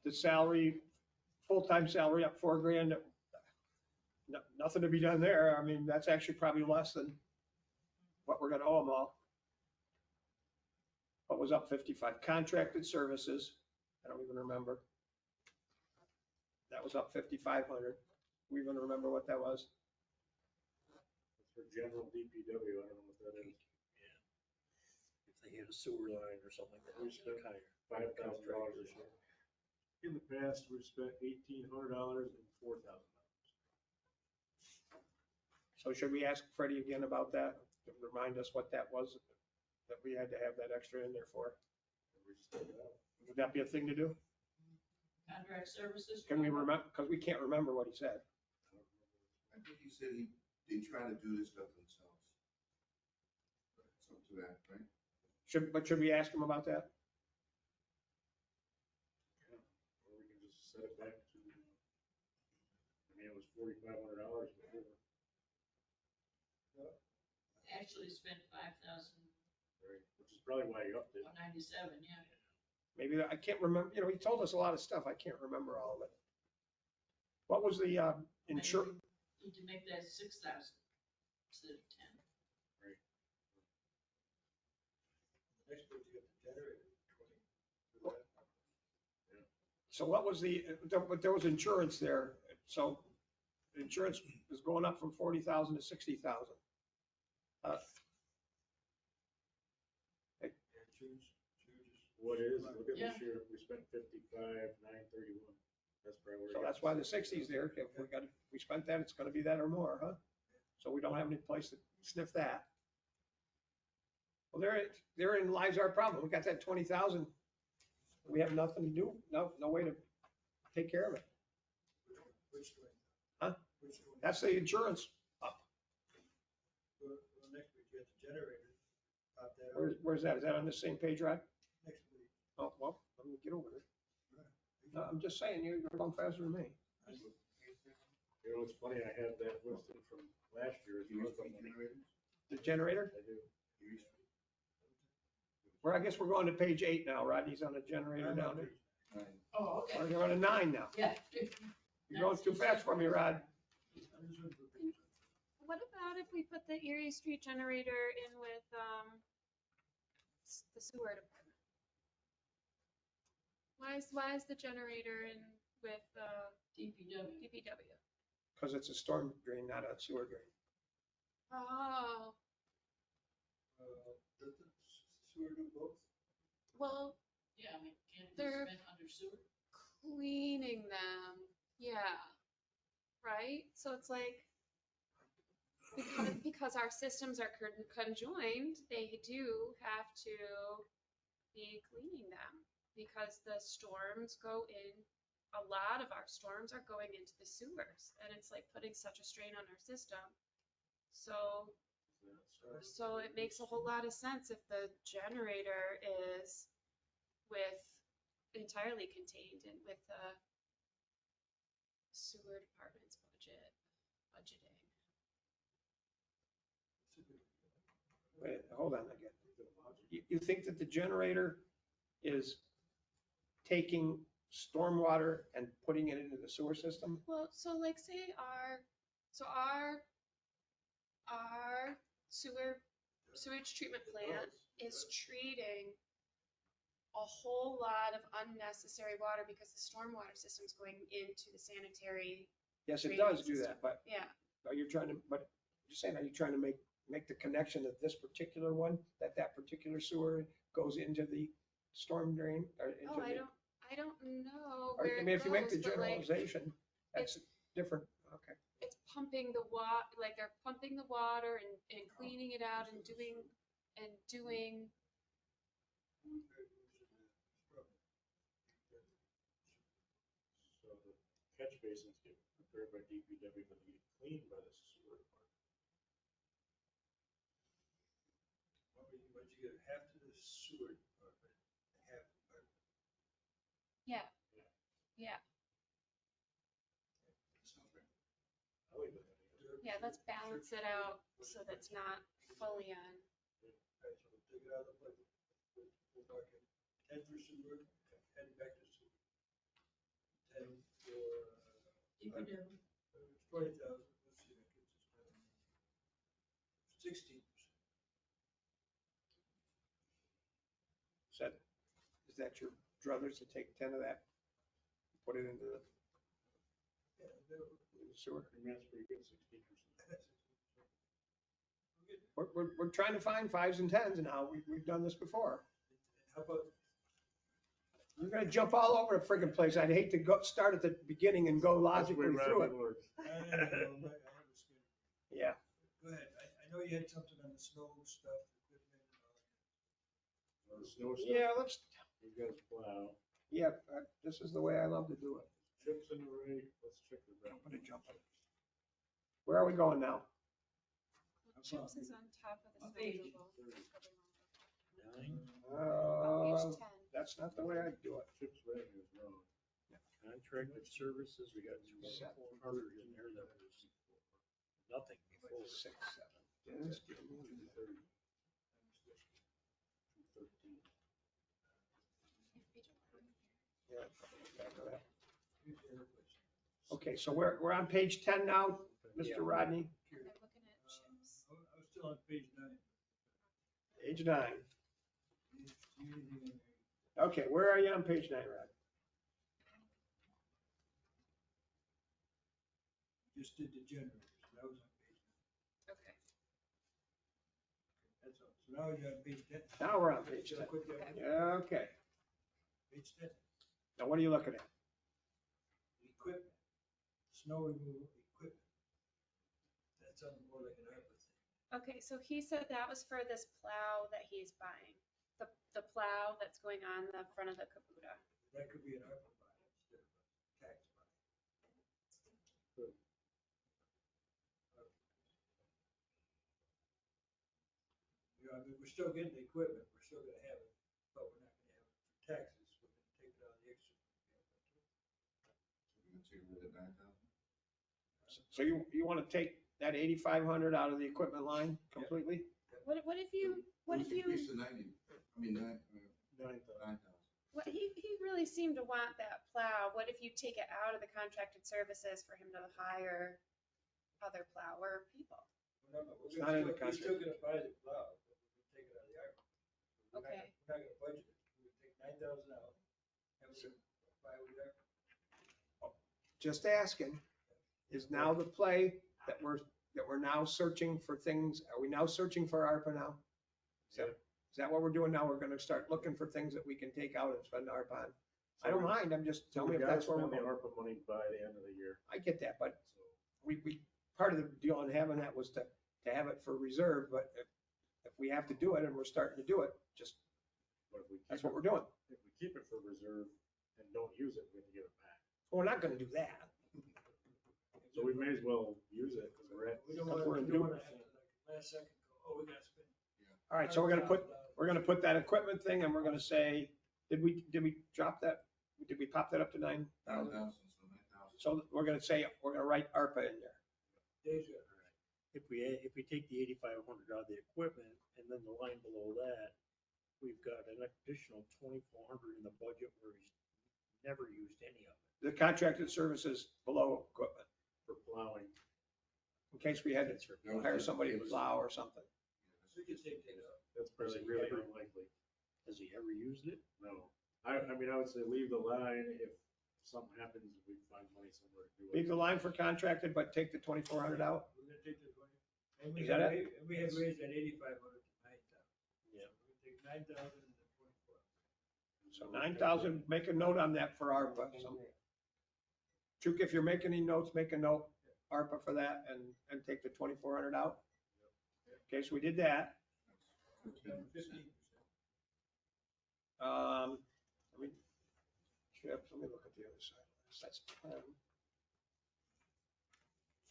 the salary, full-time salary up 4 grand. Nothing to be done there. I mean, that's actually probably less than what we're gonna owe them all. What was up 55? Contracted services, I don't even remember. That was up 5,500. We even remember what that was? that's for general DPW, I don't know what that is. If they hit a sewer line or something. We spent $5,000 this year. In the past, we've spent $1,800 and $4,000. So should we ask Freddie again about that? To remind us what that was, that we had to have that extra in there for? We just took it out. Would that be a thing to do? Contract services. Can we remember, because we can't remember what he said. I think he said they try to do this stuff themselves. Something to that, right? Should we ask him about that? Yeah. Or we can just set it back to, I mean, it was $4,500 before. Actually spent 5,197, Right, which is probably why you upped it. yeah. Maybe, I can't remember, he told us a lot of stuff, I can't remember all of it. What was the insurance? Need to make that 6,000 instead of 10. Next week you get the generator, 20. So what was but there was insurance there, so insurance is going up from 40,000 to 60,000. What is, look at Yeah. this year, we spent 55,931. That's probably where. So that's why the 60's there, if we spent that, it's gonna be that or more, huh? So we don't have any place to sniff that. Well, therein lies our problem, we got that 20,000, we have nothing to do, no way to take care of it. Which one? Huh? Which one? That's the insurance up. Well, next week you get the generator. Pop that over. Where's that? Is that on the same page, Rod? Next week. Oh, well, let me get over there. No, I'm just saying, you're going faster than me. You know, it's funny, I had that listed from last year. as well, but The generator? I do. Well, I guess we're going to page 8 now, Rodney's on the generator down there. Oh, okay. We're on to 9 now. Yeah. You're going too fast for me, Rod. What about if we put the Erie Street generator in with, the sewer department? Why is the generator in with, DPW. DPW? Because it's a storm drain, not a sewer drain. Oh, Does the sewer do both? well, Yeah, I mean, can't be They're- spent under sewer. cleaning them, yeah, right? So it's like, because our systems are conjoined, they do have to be cleaning them because the storms go in, a lot of our storms are going into the sewers and it's like putting such a strain on our system. So it makes a whole lot of sense if the generator is entirely contained in with the sewer department's budgeting. Wait, hold on again. You think that the generator is taking stormwater and putting it into the sewer system? Well, so like say our sewage treatment plant is treating a whole lot of unnecessary water because the stormwater system's going into the sanitary. Yes, it Drainage does do that, but Yeah, are you trying to make the connection that this particular one, that particular sewer goes into the storm drain or into oh, the? I don't know Or, where I it mean, if you make the goes, but like, generalization, that's different, okay. it's pumping the like they're pumping the water and cleaning it out and doing. So the catch basins get repaired by DPW, but they get cleaned by the sewer department. But you get half to the sewer department, half to the Yeah. Yeah, I like that idea. yeah, let's balance it out so that's not fully on. Alright, so we'll take it out of the budget. We'll mark it 10 for sewer, and back to sewer. 10 for, DPW. it's 20,000, let's see, that gets us 16%. Is that your druthers to take 10 of that? Put it into the Yeah, they're- sewer? I mean, that's pretty good, 16%. We're trying to find 5s and 10s now. We've done this before. How about, You're gonna jump all over the friggin' place. I'd hate to start at the beginning and go That's the way logically through it. Robbie works. I have a schedule. Yeah. Go ahead, I know you had something on the snow stuff, equipment and all that. The snow stuff, Yeah, let's, you guys plow. yeah, this is the way I love to do it. Chips in the rig, let's check the back. Jumping and jumping. Where are we going now? Chips is on top of the Page. schedule. Uh, Page 10. That's not the way I do it. Chips revenue is wrong. Contracted services, we got 2,400 in there that was nothing before. 6, 7. Just give me- 230. 213. Yeah, back to that. Here's the other place. Okay, so we're on page 10 now, Yeah. Mr. Rodney, And they're looking at chips. I was still on page 9. page 9. See anything in there? Okay, where are you on page 9, Rod? Just did the generators, that was on page 9. Okay. That's all. So now you're on page 10. Now we're on page Should I 10. put that on? Yeah, okay. Page 10, Now what are you looking at? equipment, snow removal equipment. That sounds more like an ARPA thing. Okay, so he said that was for this plow that he's buying. The plow that's going on the front of the Kubota. That could be an ARPA buy instead of a tax buy. You know, I mean, we're still getting the equipment, we're still gonna have it, but we're not gonna have it for taxes, we're gonna take it out of the extra. You can take rid of 9,000. So you want to take that 8,500 out of the equipment line completely? What if you, Increase to 90, I mean, 9,000. what, he really seemed to want that plow. What if you take it out of the contracted services for him to hire other plower people? It's not in the We're still gonna buy the plow, but we're gonna take it out of the ARPA. We're not Okay. gonna- We're not gonna budget it, we're gonna take 9,000 out, and we're gonna buy with ARPA. Just asking, is now the play that we're now searching for things, are we now searching for ARPA now? Is that what we're doing now? We're gonna start looking for things that we can take out and spend ARPA on? I don't mind, I'm just, tell me if that's where we're the going. ARPA money by the end of the year. I get that, but So we, part of the deal on having that was to have it for reserve, but if we have to do it and we're starting to do it, just, but if we keep that's what it- we're doing. If we keep it for reserve and don't use it, we have to give it back. We're not gonna do that. So we may as well use it because we're at. We don't Because wanna, we're in we don't due. wanna have to like last second go, oh, we gotta spend. All right, so we're gonna put that equipment thing and we're gonna say, did we drop that? Did we pop that up to 9,000? 9,000, so 9,000. So we're gonna say, we're gonna write ARPA in there. Days ago. If we take the 8,500 out of the equipment and then the line below that, we've got an additional 2,400 in the budget where he's never used any of it. The contracted services below equipment, For plowing. in case we had to hire somebody to plow or something. So you can take that out. That's probably really unlikely. Has he ever used it? No. I mean, I would say leave the line. If something happens, we find money somewhere to do it. Leave the line for contracted, but take the 2,400 out. We're gonna take the 20. And Is that and we had raised that 8,500 to 9,000. Yeah. So we're gonna take 9,000 and then 24. So 9,000, make a note on that for ARPA. Chuk, if you're making any notes, make a note, ARPA for that and take the 2,400 out. Okay, so we did that. 15%. Let me look at the other side. That's 10.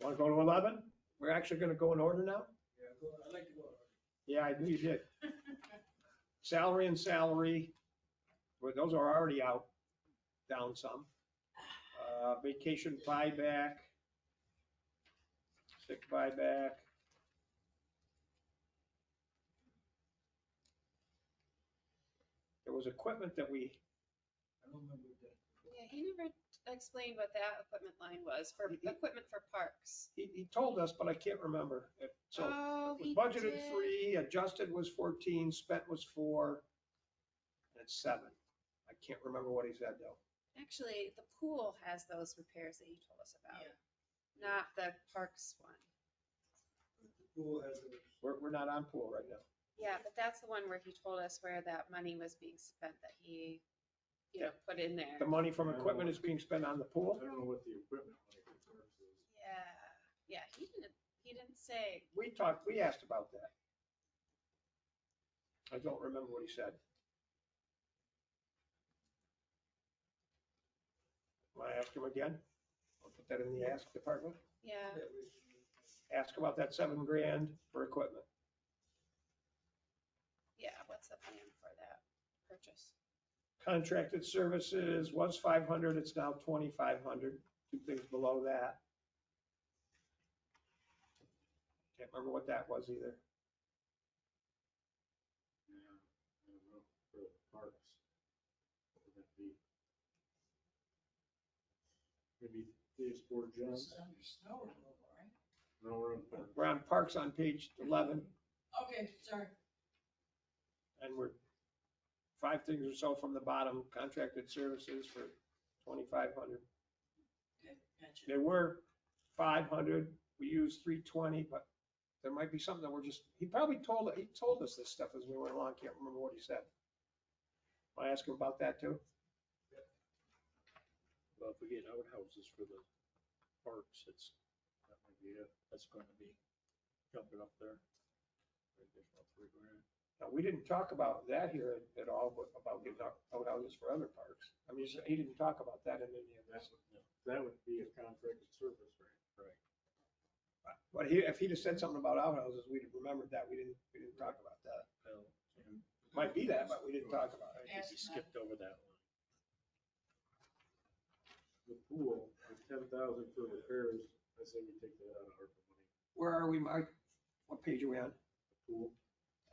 Want to go to 11? We're actually going to go in order now? Yeah, I'd like to go. Yeah, I knew you did. Salary and salary, well, those are already out, down some. Vacation buyback, sick buyback. There was equipment that we, I don't remember that. Yeah, he never explained what that equipment line was for equipment for parks. he told us, but I can't remember. So Oh, it was he budgeted did. 3, adjusted was 14, spent was 4, and it's 7. I can't remember what he said though. Actually, the pool has those repairs that he told us about, Yeah. not the parks one. The pool has a. We're not on pool right now. Yeah, but that's the one where he told us where that money was being spent that he, you know, put in there. The money from equipment is being spent on the pool. I don't know what the equipment money for parks is. Yeah, he didn't say. We asked about that. I don't remember what he said. Want to ask him again? I'll put that in the ask department. Yeah, Ask about that $7,000 for equipment. yeah, what's the plan for that purchase? Contracted services was 500, it's now 2,500, 2 things below that. Can't remember what that was either. Yeah, I don't know, for the parks. What would that be? Maybe Dave's Sport Johns? It's under snow removal, right? No, we're on parks. We're on parks on page 11, Okay, sorry. and we're 5 things or so from the bottom, contracted services for 2,500. Okay, gotcha. There were 500, we used 320, but there might be something that he told us this stuff as we went along, can't remember what he said. I ask him about that too. Well, if we get outhouses for the parks, that might be it. That's going to be jumping up there. Additional $3,000. Now, we didn't talk about that here at all, but about getting outhouses for other parks. I mean, he didn't talk about that in any of this. That would be a contracted service, right? Right. But if he'd have said something about outhouses, we'd have remembered that. We didn't talk about that. Well, and Might be that, but we didn't talk about I it. think we skipped over that one. The pool, the 10,000 for repairs, I say we take that out of ARPA money. Where are we, Mike? What page are we on? The pool,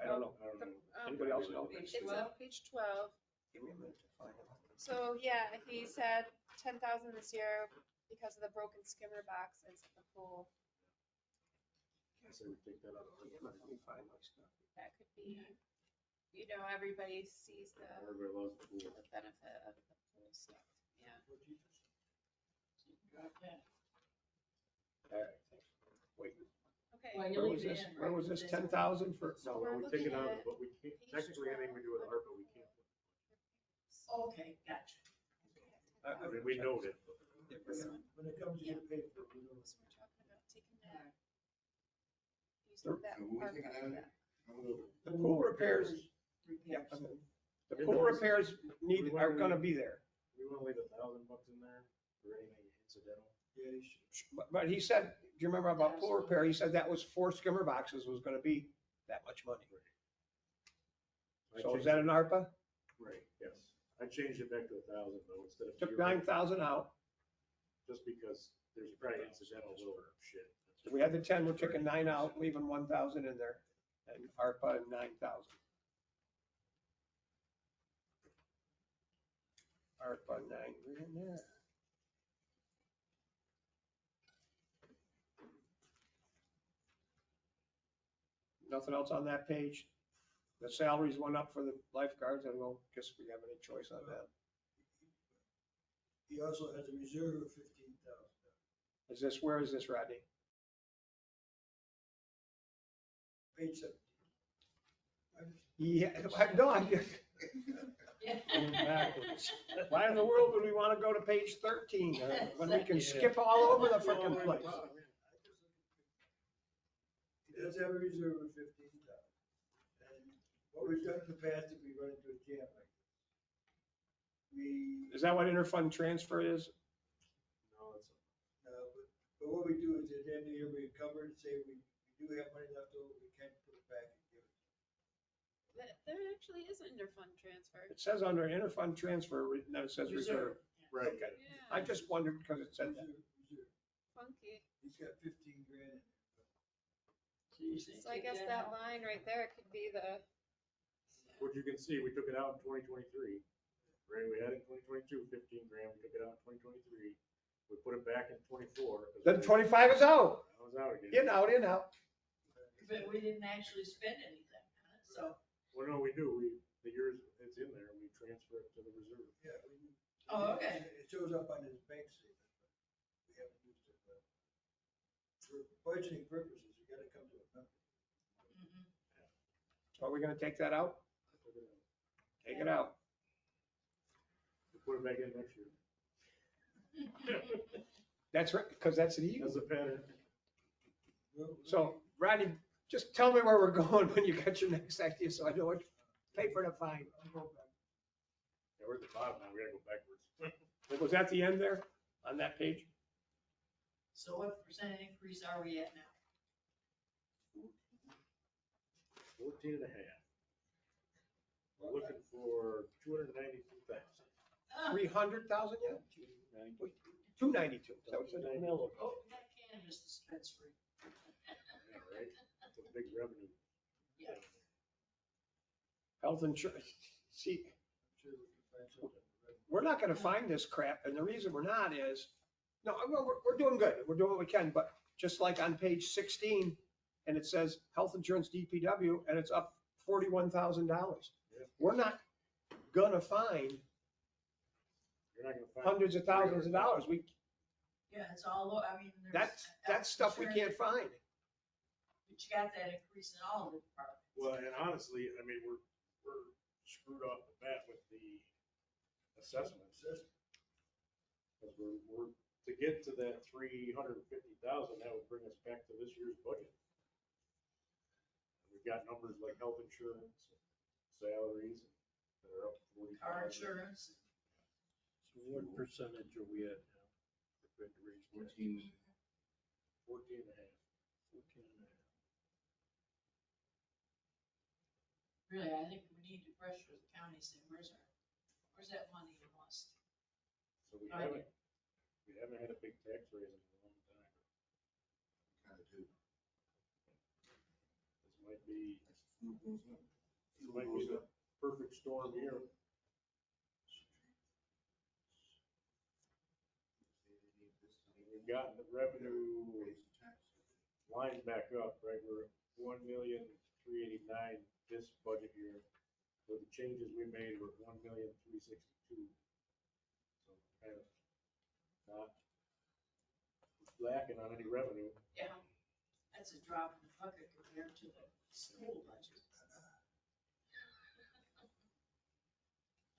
I don't know. I don't know. Anybody else know? Page It's on 12? page 12. Give me a minute to find it. So, yeah, he said 10,000 this year because of the broken skimmer boxes at the pool. I say we take that out of ARPA Let money. me find my stuff. That could be, you know, everybody sees the Everybody loves the pool. benefit of the pool stuff. Yeah. Got that. All right, thanks. Wait, Okay. Well, where you was leave it this? in, Where right? was this? It says- 10,000 for, No, We're we take it looking out, at but we can't, page technically anything we do with 12. ARPA, we can't. Okay, gotcha. I mean, we know it, but This one. When it comes to get paid for, we know. So we're talking about taking that. Sure. Using that So we ARPA take it for out? that. the pool repairs, yeah, Repairs. the pool repairs are gonna be there. we want to leave $1,000 in there for anything incidental. Yeah, you should. But he said, do you remember about pool repair? He said that was 4 skimmer boxes was gonna be that much money. I So is changed that it- an ARPA? Right, yes. I changed it back to 1,000 though, instead of. Took 0, 9,000 out. Just because there's probably incidental little shit. So we had the 10, we're taking 9 out, leaving 1,000 in there, and ARPA and 9,000. ARPA 9, we're in there. Nothing else on that page? The salaries went up for the lifeguards, I don't guess we have any choice on that. He also has a reserve of 15,000. Where is this, Rodney? Page 17. Yeah, no, I'm just, Yeah. Going backwards. why in the world would we want to go to page 13 when we can skip all over the frickin' place? He does have a reserve of 15,000. And what we've done in the past, if we run into a jam like this, Is that what interfund transfer is? No, it's, but what we do is at the end of the year, we encumber it and say we do have money left over, we can put it back and give it. There actually is an interfund transfer. It says under interfund transfer, then it says reserve. Right. Okay. Yeah, I just wondered because it said that. Reserve. funky. He's got 15 grand in So you're saying So I take guess that that out? line right there could be the, Which you can see, we took it out in 2023. Right, we had it in 2022, 15 grand, we took it out in 2023. We put it back in 24. Then 25 is out. I was out again. In, out, in, out. But we didn't actually spend anything, huh? So, Well, no, we do, the years it's in there, we transfer it to the reserve. Yeah. Oh, okay. It shows up on his bank statement, but we haven't used it. But for budgeting purposes, you gotta come to a number. mhm. Are we gonna take that out? Took it out. Take it out. We put it back in next year. That's right, because that's an eagle. As a pattern. So Rodney, just tell me where we're going when you got your next idea, so I know what paper to find. Yeah, we're at the bottom now, we gotta go backwards. Was that the end there on that page? So what percent increase are we at now? 14 and a half. We're looking for 292,000. 300,000 yet? 292. Is that what you said? Oh, that canvas dispensary. Yeah, right, that's a big revenue. Yeah. Health insurance. See, Sure, we can find something. we're not gonna find this crap, and the reason we're not is, no, we're doing good, we're doing what we can, but just like on page 16, and it says health insurance DPW, and it's up $41,000. Yeah. We're not gonna find You're not gonna find. hundreds of thousands of dollars. Yeah, it's all, I mean, there's. That's stuff we can't find. But you got that increase in all the departments. Well, and honestly, I mean, we're screwed off the bat with the assessments. Because we're, to get to that 350,000, that would bring us back to this year's budget. We've got numbers like health insurance, salaries that are up 40. Car insurance. so what percentage are we at now? Compared to raise taxes? 14 and a half. 14 and a half. Really, I think we need to pressure the county, saying, where's that money you lost? So we Right. haven't had a big tax raise in a long time. Kind of do. This might be, Food goes up. this might be the perfect storm here. We've gotten the revenue line back up, right? We're at 1,389,000 this budget year. With the changes we made, we're at 1,362,000. So kind of not lacking on any revenue. Yeah, that's a drop in the bucket compared to the school budget.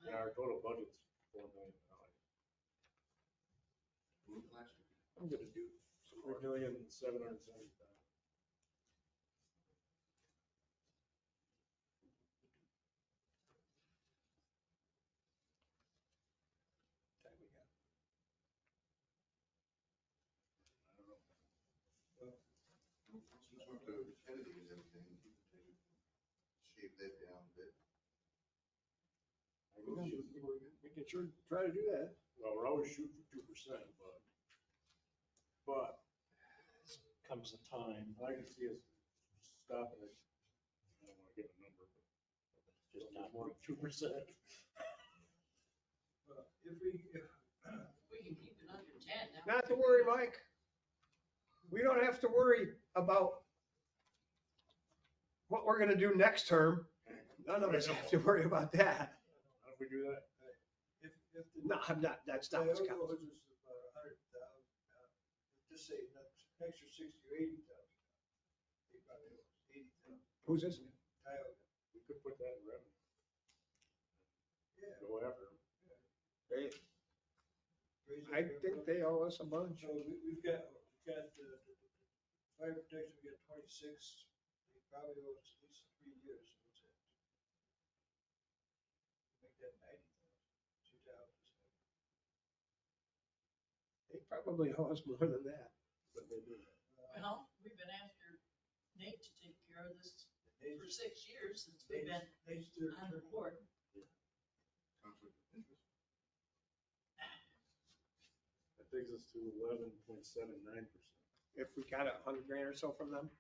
And our total budget's $4 million. I'm gonna do some more. 3,770,000. time we got. I don't know. Since we're the Kennedy and everything, you can maybe shave that down a bit. I can shoot- We can sure try to do that. Well, we're always shooting for 2%, but Comes the time, I can see us stopping it. I don't want to give a number, but just just not more more than 2%. If we, We can keep it under 10 now. Not to worry, Mike. We don't have to worry about what we're gonna do next term. None of us have to worry about that. how if we do that? if the. No, I'm not, that's not what's Owego counting. owes us about 100,000, just say next extra 60 or 80,000. They probably owe us 80,000. Who's this? Owego. We could put that in revenue, Yeah. go after them. Raise I that think revenue. they owe us a bunch. So we've got the fire protection, we got 26, they probably owe us at least 3 years. So what's that? Make that 90,000, 2,000. They probably owe us more than that, but 6 years since we've been They steer on clear. board. Conflict of interest. That takes us to 11.79%. If we got $100,000 or so from them.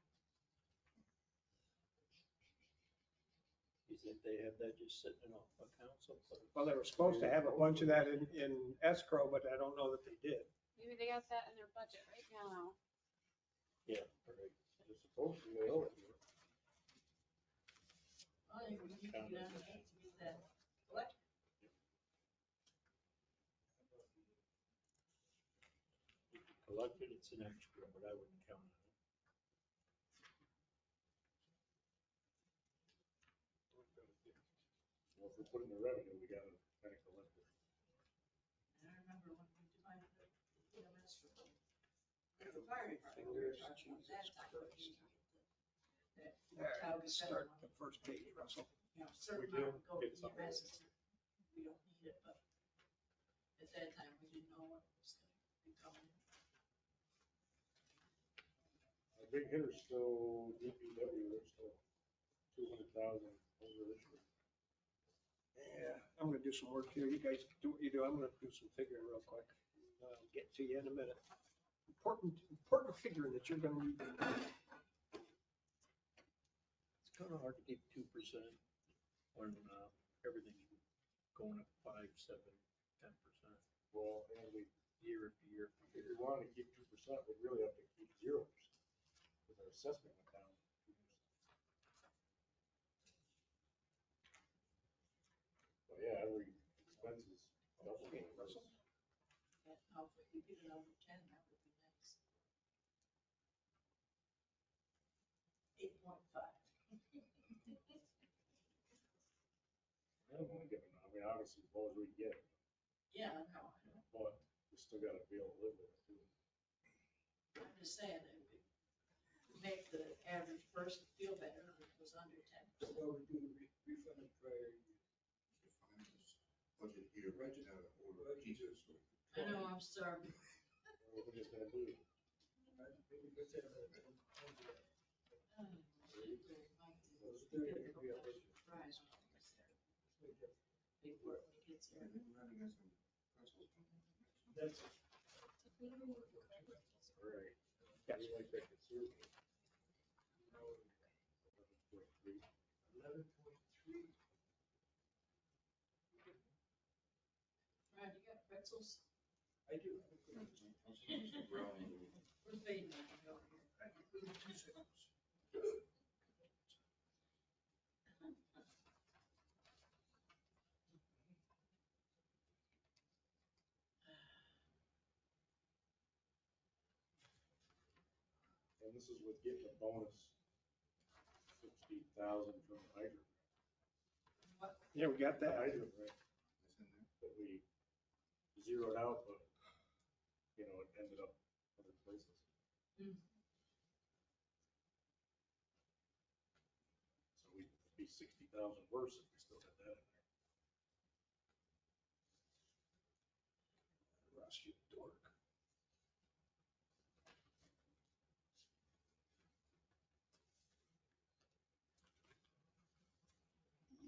You think they have that just sitting in an account someplace? Well, they were supposed to have a bunch of that in escrow, but I don't know that they did. Maybe they got that in their budget right now. Yeah, right. They're supposed to, they owe it. I think we need to get on that to get that collected. If you collect it, it's an extra, but I wouldn't count on it. Well, if we're putting the revenue, we gotta kind of collect it. And I remember when we divided the EMS for the fire department, we were talking about that time. we need to get that All right, child let's defender start money. the first page, Russell. You know, certain We amount do would go to get some of EMS, it. and certain, we don't need it, but at that time, we didn't know what was gonna be coming. Our big hitter's still DPW, they're still 200,000 over this year. Yeah, I'm gonna do some work here. You guys do what you do. I'm gonna do some figuring real quick. I'll get to you in a minute. Important figuring that you're gonna need. It's kind of hard to keep 2% when everything's going up 5, 7, 10%. Well, and we, Year after year after if year. we wanted to keep 2%, we'd really have to keep 0%. Because our assessment went down 2%. But yeah, every expense is double. And now if we get it over 10, that would be nice. 8.5. I don't want to give it, I mean, obviously, as low as we can get it, Yeah, I know. but we still gotta be able to live with it too. I'm just saying that it would make the average person feel better if it was under 10%. Well, we do the refund prior year. Define this budget here, right now, in order of pieces. So I know, I'm sorry. What we're just gonna do, Right? Maybe put that on the- on the- Those 30 could be a surprise when it gets there. Before it gets there. and then we're having some pretzels. That's. all right. We like that conservative. 11.3. 11.3. Brad, you got pretzels? I do. We're fading on it over here. I can put it 2 seconds. And this is with getting a bonus, 60,000 from the hydrant. What? Yeah, we got The that. hydrant, right, It's in there. that we zeroed out, but, you know, it ended up other places. Hmm. So we'd be 60,000 worse if we still had that in there. Russ, you dork.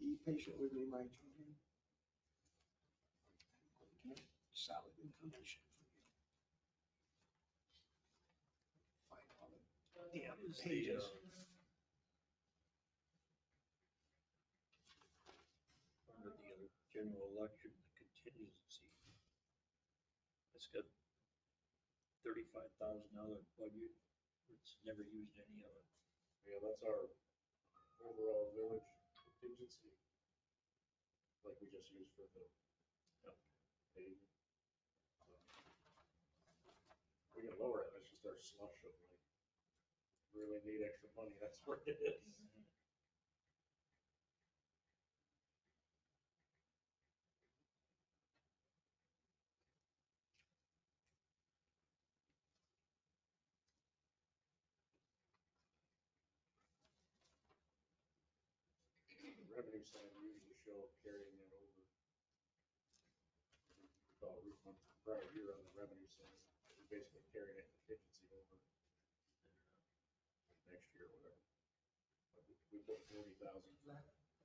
Be patient with me, my children. Okay, solid information for you. Find all the damn pages. Under the other general election, the contingency. It's got $35,000 budget. It's never used any of it. Yeah, that's our overall village contingency. Like we just used for the paving. So, we can lower it, that's just our slush of like, really need extra money, that's where it is. The revenue side, we usually show carrying that over. We call it refund from prior year on the revenue side. We basically carry that contingency over next year or whatever. But we put 40,000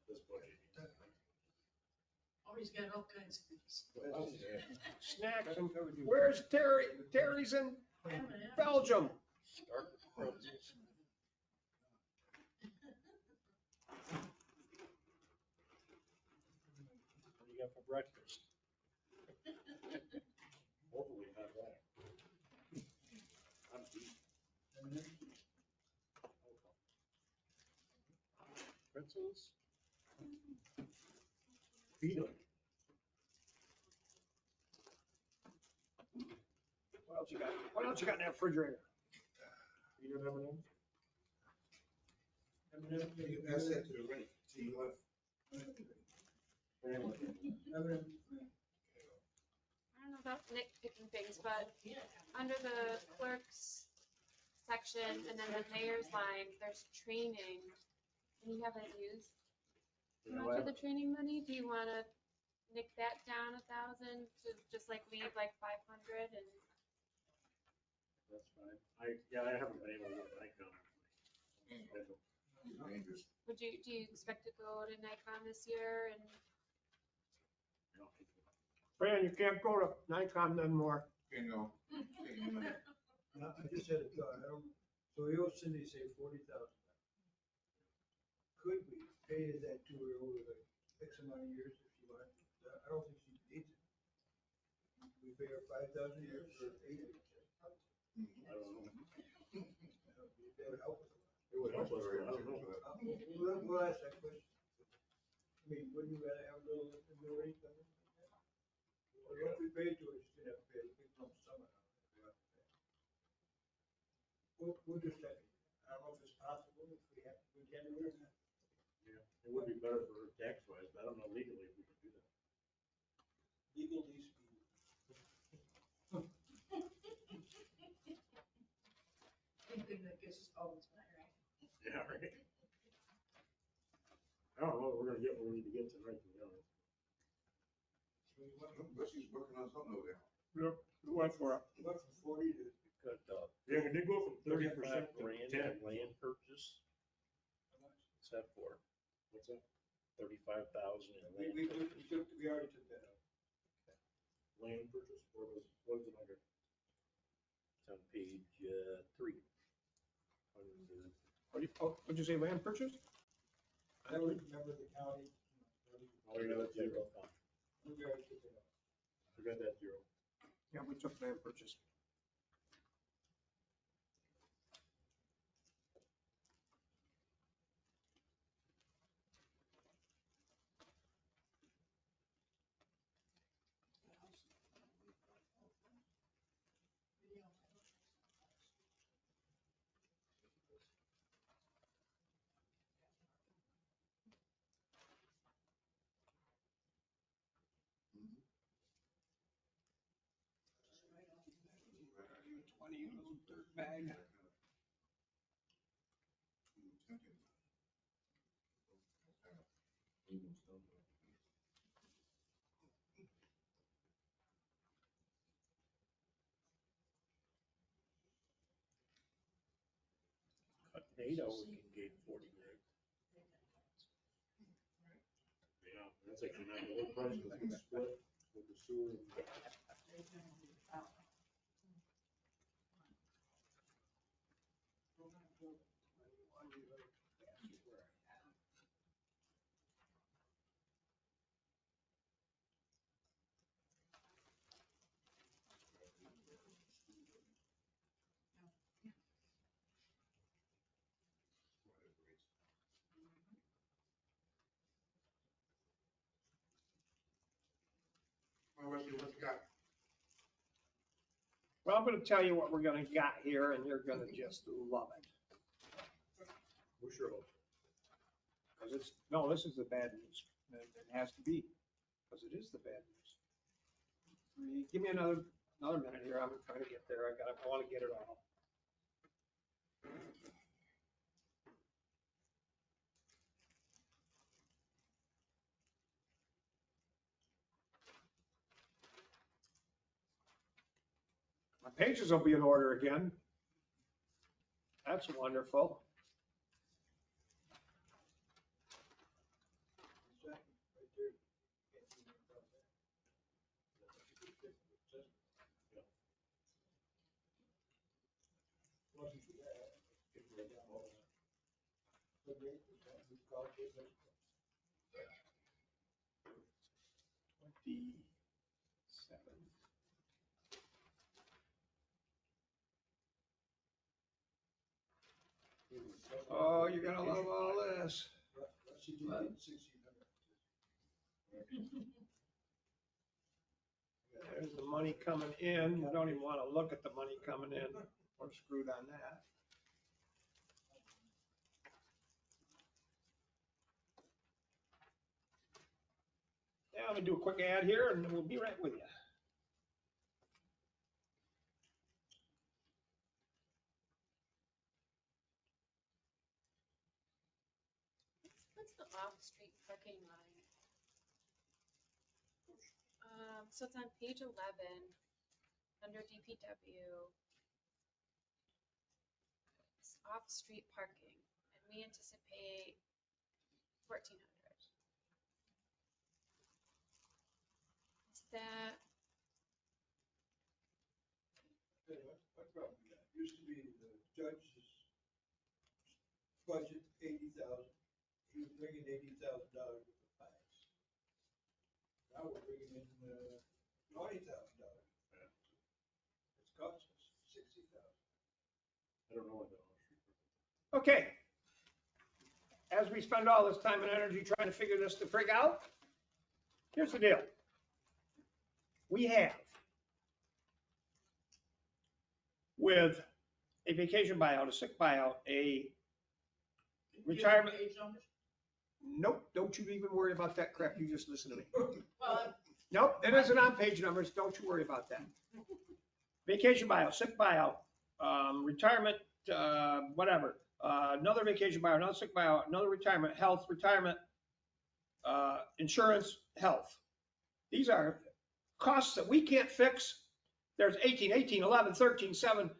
this budget. Oh, he's got all kinds of goodies. Snacks and, where's Terry? Terry's in Belgium. Start with pretzels. What do you got for breakfast? Hopefully not that. I'm deep. Pretzels? Feed them. What else you got? What else you got in that refrigerator? You don't have any? You pass that to the right, to your left. I don't know about nitpicking things, but under the clerk's section and then the mayor's line, there's training. And you haven't used You know much of what? the training money. Do you want to nick that down 1,000 to just like leave like 500 and That's fine. I haven't been able to get Nikon. It's dangerous. do you expect to go to Nikon this year and Fran, you can't go to Nikon anymore. Okay, no. Okay, you know. No, I just had a thought, so we owe Cindy, say, 40,000. Could we pay that to her over like X amount of years if she wanted? I don't think she needs it. We pay her 5,000 a year for 8 years. I don't know. That would help us. It would help us, but I don't know. We'll ask that question. I mean, wouldn't you rather have a little income? Or what we pay to her, she's gonna have to pay a big lump sum. We'll just check it. I don't know if it's possible, if we can do it or not. Yeah, it would be better for her tax wise, but I don't know legally if we can do that. Legally speaking. Anything that gets us all the time, right? Yeah, right. I don't know, we're gonna get what we need to get tonight, to be honest. But she's working on something over there. Yep, what for it? Went from 40 to, Got Yeah, we did go from 30% 35 to grand 10. in land purchase. What's that for? What's that? 35,000 in land we purchase. already took that out. Land purchase, what was it under? It's on page 3. What'd you say, land purchase? I don't remember the county. Oh, yeah, that's zero. We already took it out. I got that zero. Yeah, we took land purchase. Bag. NATO, we can gain 40 grand. Yeah, that's actually not the low price, because we split with the sewer. Well, Wesley, what you got? Well, I'm gonna tell you what we're gonna got here and you're gonna just love it. We sure hope. Cause it's, no, this is the bad news. It has to be, because it is the bad news. Give me another minute here. I'm trying to get there. I want to get it all. My pages will be in order again. That's wonderful. Oh, you're gonna love all this. There's the money coming in. You don't even want to look at the money coming in. We're screwed on that. Yeah, I'm gonna do a quick ad here and we'll be right with you. What's the off-street parking line? So it's on page 11, under DPW. It's off-street parking, and we anticipate 1,400. Is that, My problem with that used to be the judge's budget 80,000. He was bringing $80,000 worth of fines. Now we're bringing in $20,000. It's cost us 60,000. I don't know what the. Okay. As we spend all this time and energy trying to figure this to frig out, here's the deal. We have, with a vacation buyout, a sick buyout, a retirement. Nope, don't you even worry about that crap. You just listen to me. Well, Nope, it isn't on page numbers. Don't you worry about that. Vacation buyout, sick buyout, retirement, whatever. Another vacation buyout, another sick buyout, another retirement, health, retirement, insurance, health. These are costs that we can't fix. There's 18, 18, 11, 13, 7,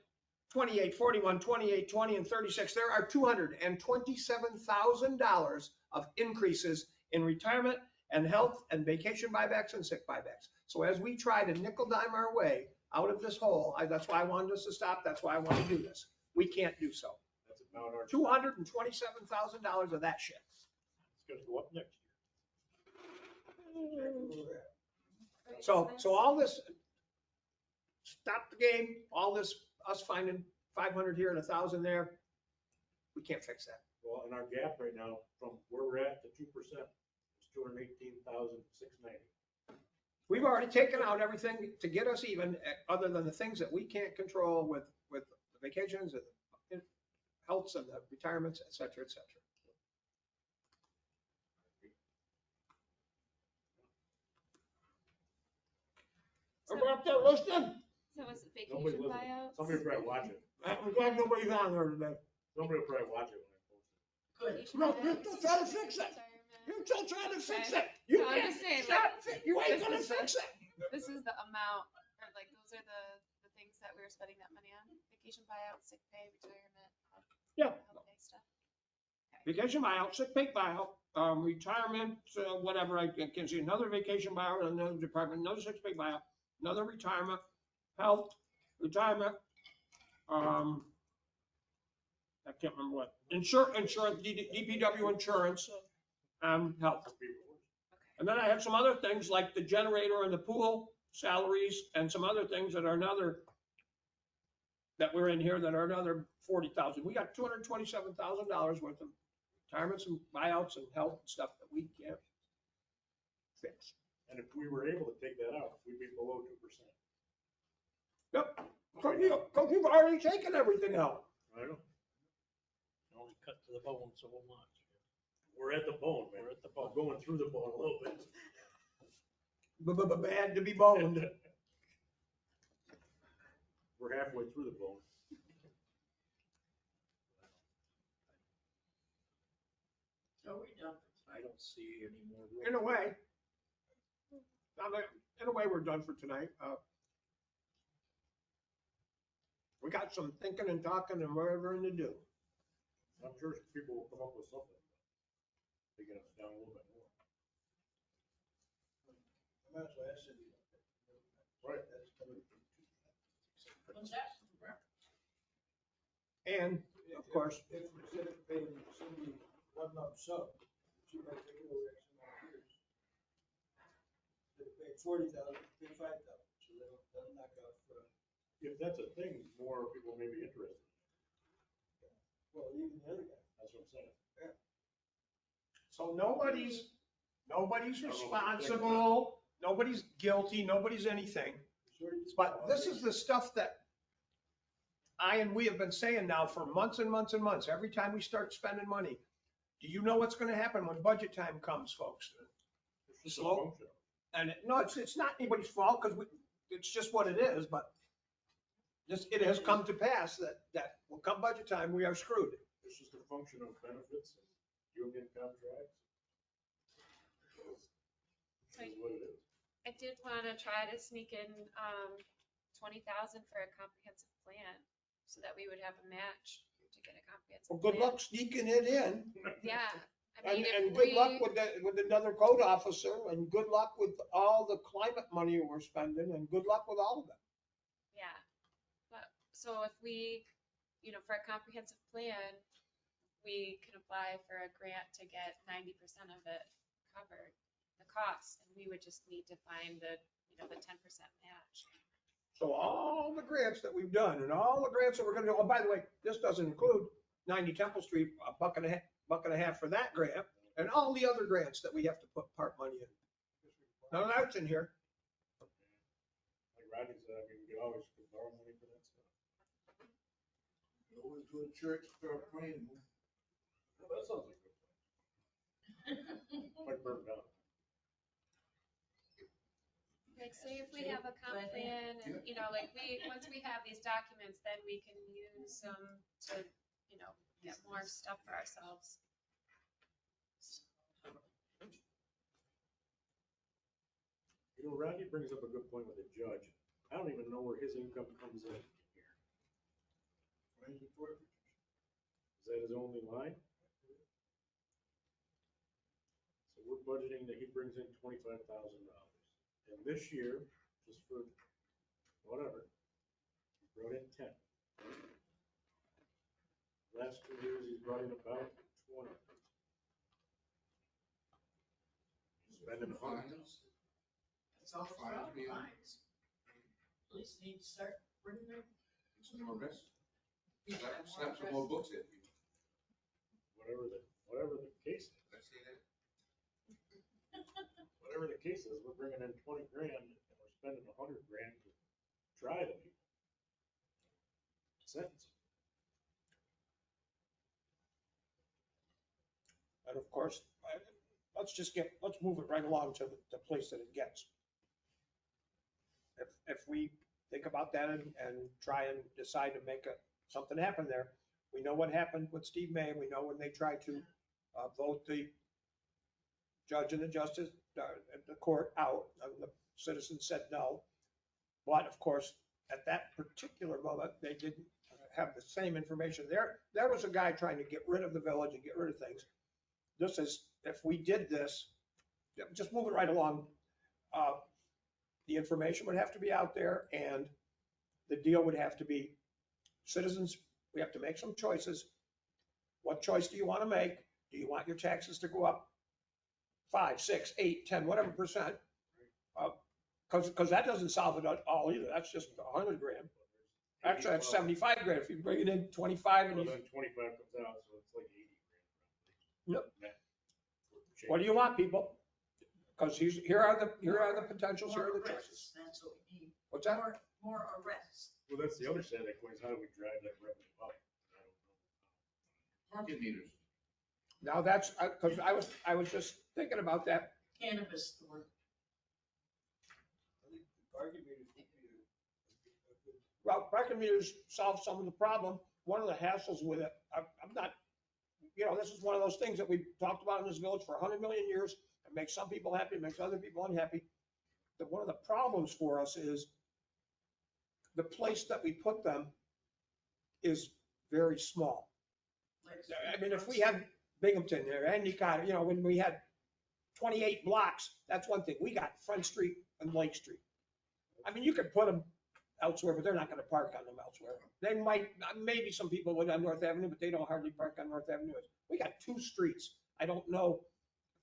28, 41, 28, 20, and 36. There are $227,000 of increases in retirement and health and vacation buybacks and sick buybacks. So as we try to nickel dime our way out of this hole, that's why I wanted us to stop. That's why I want to do this. We can't do so. That's about our. $227,000 of that shit. It's gonna go up next year. So all this, stop the game, all this, us finding 500 here and 1,000 there, we can't fix that. Well, and our gap right now from where we're at to 2% is 218,690. We've already taken out everything to get us even, other than the things that we can't control with the vacations and the healths and the retirements, et cetera, et cetera. Everybody up there listening? so is it Nobody's vacation listening. buyouts? Somebody will probably watch it. I'm glad nobody's on there today. Somebody will probably watch it when I post it. good. Vacation No, you're buyouts, still trying to fix it. retirement. You're still trying to fix Okay. it. You No, I'm can't just saying, stop like, it. You ain't this gonna is the- fix it. This is the amount, or like, those are the things that we were spending that money on, vacation buyout, sick pay, retirement, Yeah. health pay stuff. Vacation buyout, sick pay buyout, retirement, whatever, I can see another vacation buyout, another department, another sick pay buyout, another retirement, health, retirement, I can't remember what, insurance, DPW insurance, health. And then I have some other things like the generator and the pool salaries and some other things that are another, that were in here that are another 40,000. We got $227,000 worth of retirements and buyouts and health and stuff that we can't fix. And if we were able to take that out, we'd be below 2%. Yep, because you've already taken everything out. I know. Only cut to the bone so much. We're at the bone, man. We're at the We're bone. going through the bone a little bit. Bad to be boned. We're halfway through the bone. So we done. I don't see any more room. In a way. In a way, we're done for tonight. We got some thinking and talking and whatever to do. I'm sure people will come up with something. They get us down a little bit more. That's what I said. Right. What's that? And of course. If instead of paying somebody one lump sum, she might take it over X amount of years. Instead of paying 40,000, pay 5,000, so that'll knock off, If that's a thing, more people may be interested. well, even the other guy. That's what I'm saying. So nobody's I don't know what you think responsible, nobody's guilty, nobody's anything. But this is the stuff that we have been saying now for months and months and months. Every time we start spending money, do you know what's going to happen when budget time comes, folks? It's just a Slow. function. And no, it's not anybody's fault because it's just what it is, but it has come to pass that will come budget time, we are screwed. It's just a function of benefits and union contracts. This is what it is. I did want to try to sneak in 20,000 for a comprehensive plan so that we would have a match to get a comprehensive Well, good plan. luck sneaking it in. Yeah. I mean, And if good luck we, with another code officer, and good luck with all the climate money we're spending, and good luck with all of it. yeah. But, so if we, for a comprehensive plan, we can apply for a grant to get 90% of it covered, the cost, and we would just need to find the 10% match. So all the grants that we've done and all the grants that we're gonna do, oh, by the way, this doesn't include 90 Temple Street, $1.50 for that grant, and all the other grants that we have to put part money in. None of that's in here. Like Rodney said, I mean, we could always borrow money for that stuff. You always go to church, start praying. Well, that sounds like a good plan. Might burn down. Like, say if we have a comp plan and, once we have these documents, then we can use them to, get more stuff for ourselves. Rodney brings up a good point with the judge. I don't even know where his income comes in here. Is that his only line? So we're budgeting that he brings in $25,000. And this year, just for whatever, he brought in 10. Last 2 years, he's brought in about 20. Spending 100. That's all it's about, fines. Police need to start bringing their. Some more arrests. Slap some more books at people. Whatever the case is. Did I say that? Whatever the case is, we're bringing in 20 grand and we're spending 100 grand to try the people. Sentence. And of course, let's move it right along to the place that it gets. If we think about that and try and decide to make something happen there, we know what happened with Steve May. We know when they tried to vote the judge and the justice, the court out, and the citizens said no. But of course, at that particular moment, they didn't have the same information. There was a guy trying to get rid of the village and get rid of things. This is, if we did this, just move it right along. The information would have to be out there and the deal would have to be, citizens, we have to make some choices. What choice do you want to make? Do you want your taxes to go up 5, 6, 8, 10, whatever percent? Because that doesn't solve it all either. That's just 100 grand. Actually, that's 75 grand. If you bring it in 25 and Well, you, then 25 comes out, so it's like 80 Yep. grand. what do you want, people? Because here are the potentials, here are the More choices. arrests, that's what we need. What's that? More arrests. Well, that's the other side of that coin, is how do we drive that revenue up? I don't know. Parking meters. Now that's, because I was just thinking about that. Cannabis store. I think the parking meters would be a good. Well, parking meters solve some of the problem. One of the hassles with it, I'm not, this is one of those things that we've talked about in this village for 100 million years. It makes some people happy, it makes other people unhappy. But one of the problems for us is the place that we put them is very small. I mean, if we had Binghamton there, Endicott, when we had 28 blocks, that's one thing. We got Front Street and Lake Street. I mean, you could put them elsewhere, but they're not gonna park on them elsewhere. They might, maybe some people would on North Avenue, but they don't hardly park on North Avenue. We got 2 streets. I don't know if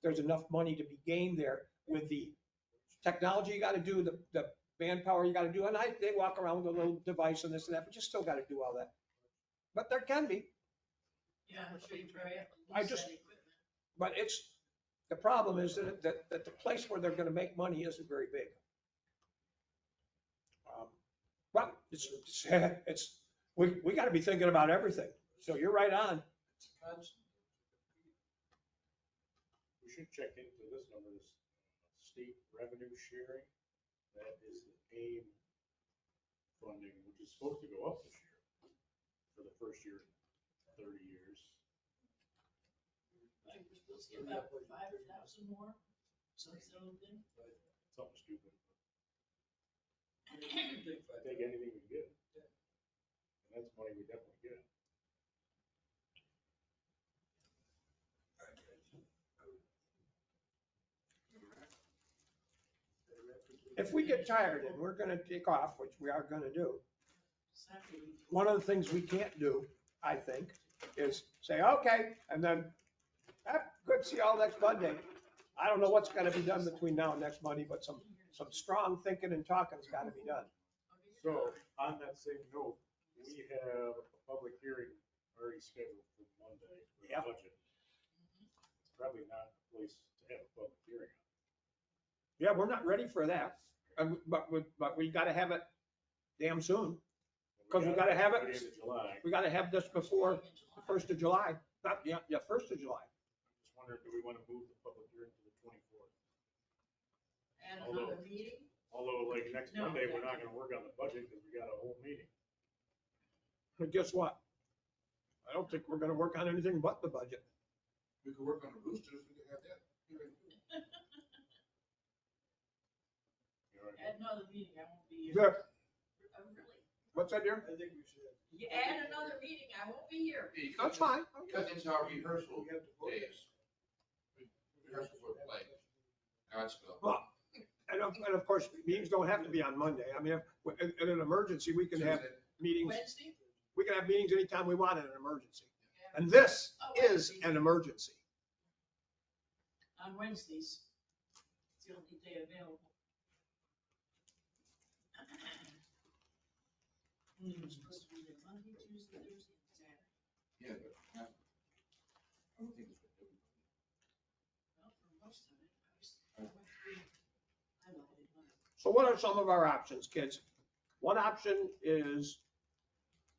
there's enough money to be gained there with the technology you gotta do, the manpower you gotta do. And they walk around with a little device and this and that, but you still gotta do all that. But there can be, Yeah, I'm sure you probably have to I lease just- that equipment. but the problem is that the place where they're gonna make money isn't very big. Well, we gotta be thinking about everything. So you're right on. It's constant. We should check into this number, this state revenue sharing. That is the AIM funding, which is supposed to go up this year for the first year in 30 years. Like, we're supposed to get about 5,000 more, some thing. Something stupid. Take anything we get. And that's money we definitely get. If we get tired and we're gonna take off, which we are gonna do, one of the things we can't do, I think, is say, okay, and then, good, see y'all next Monday. I don't know what's gonna be done between now and next Monday, but some strong thinking and talking's gotta be done. So on that same note, we have a public hearing already scheduled for Monday for the Yep. budget. It's probably not a place to have a public hearing. Yeah, we're not ready for that, but we gotta have it damn soon. 'Cause we gotta have it- By the end of July. We gotta have this before the 1st of July, not, yeah, 1st of July. Just wondering, do we want to move the public hearing to the 24th? And another meeting? Although like next No. Monday, we're not gonna work on the budget because we got a whole meeting. But guess what? I don't think we're gonna work on anything but the budget. We could work on the roosters, we could have that. You know what I mean? Add another meeting, I won't be here. There, Really? what's that, dear? I think we should. You add another meeting, I won't be here. That's fine. Because it's our rehearsal We have to vote. days. Rehearsal for the play. God's will. Well, and of course, meetings don't have to be on Monday. I mean, in an emergency, we can have meetings, Wednesday? we can have meetings anytime we want in an emergency. And this is an emergency. On Wednesdays. It's the only day available. It's supposed to be there Monday, Tuesday, Thursday, and Saturday. Yeah, but I don't think it's for everybody. Well, for most of it, I went through, highlighted mine. So what are some of our options, kids? One option is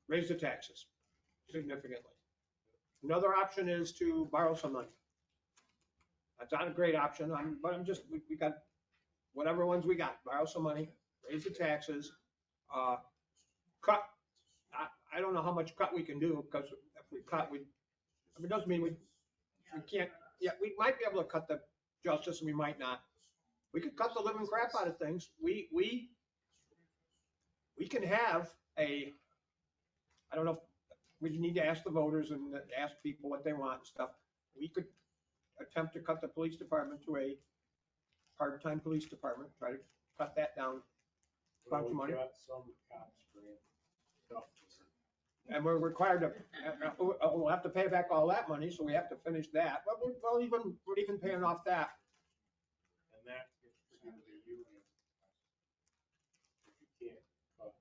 raise the taxes significantly. Another option is to borrow some money. That's not a great option, but we got whatever ones we got, borrow some money, raise the taxes, cut. I don't know how much cut we can do, because if we cut, it doesn't mean we can't, yeah, we might be able to cut the justice and we might not. We could cut the living crap out of things. We can have I don't know, we need to ask the voters and ask people what they want and stuff. We could attempt to cut the police department to a part-time police department, try to cut that down. Well, Bunch of money. we got some cops grant stuff. And we're required to, we'll have to pay back all that money, so we have to finish that. But we're even paying off that. And that gets to the union. If you can't cut.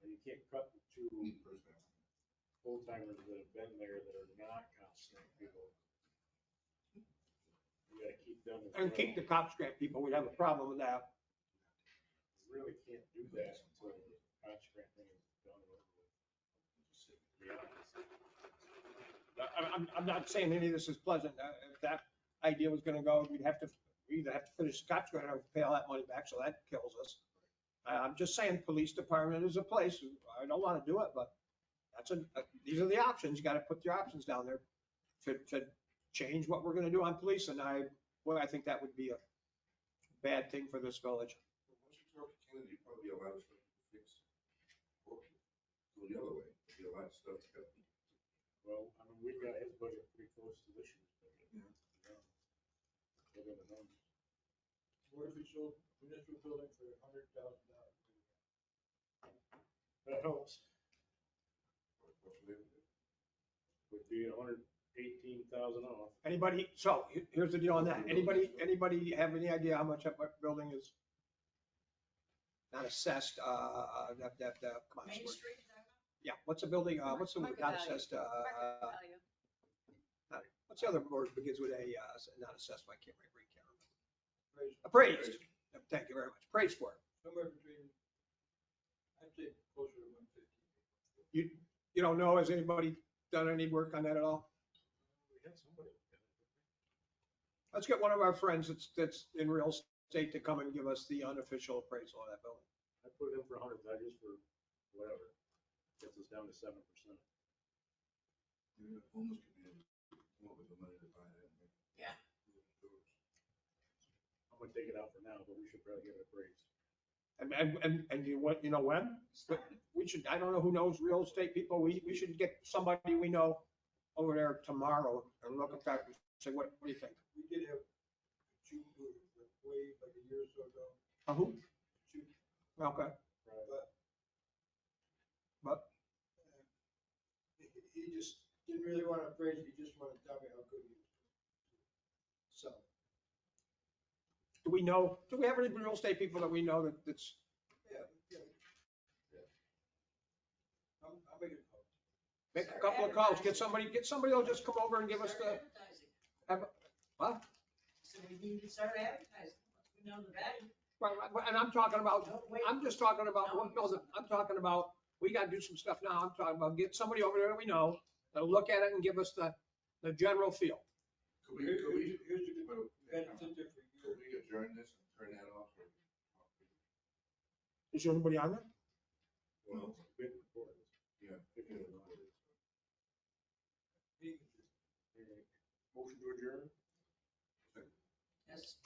And you can't cut the two full timers that have been there that are not constant people. You gotta keep them. as And keep the well. cops grant people, we'd have a problem with that. You really can't do that until the cops grant thing is done and over with. To be honest. I'm not saying any of this is pleasant. If that idea was gonna go, we either have to finish the cops grant or pay all that money back, so that kills us. I'm just saying, police department is a place, I don't wanna do it, but these are the options, you gotta put your options down there to change what we're gonna do on police, and I think that would be a bad thing for this village. Once you talk to Kennedy, probably a lot of stuff to fix. Or go the other way, there'll be a lot of stuff to help. Well, I mean, we've got his budget pretty close to this year's budget. Yeah. Look at the numbers. What if we sold municipal building for $100,000? That helps. Would be 118,000 off. Anybody, so here's the deal on that. Anybody have any idea how much that building is? Not assessed, come on. Main Street, is that Yeah, what's the building, what's the, Market not value. assessed, value? what's the other word begins with a, not assessed, I can't remember. Praise. Appraised. Thank you very much. Praised for it. Somewhere between, I'd say closer to 150. You don't know, has anybody done any work on that at all? We had somebody. Let's get one of our friends that's in real estate to come and give us the unofficial appraisal of that building. I put it in for 100, I just for whatever, gets us down to 7%. Homeless community, come up with the money to buy it. Yeah. I'm gonna take it out for now, but we should probably get it appraised. And you what, you know when? We should, I don't know who knows real estate people, we should get somebody we know over there tomorrow and look at that and say, what do you think? We did have June do it way like a year or so ago. Who? June, Okay, but he just didn't really want to appraise it, he just wanted to tell me how good he was. So, do we have any real estate people that we know that's, yeah. I'll make it a call. make a couple of calls, get somebody that'll just come over and give us Start the, advertising. what? So we need to start advertising, once we know the value. Right, and I'm talking about, Don't wait. I'm just talking about, I'm talking about, we gotta do some stuff now, I'm talking about get somebody over there that we know, that'll look at it and give us the general feel. Could we, Here's the, that's it there for could you. we adjourn this and turn that off? Is there anybody on there? Well, it's been recorded. Yeah. If you don't mind. He- Motion to adjourn? Yes.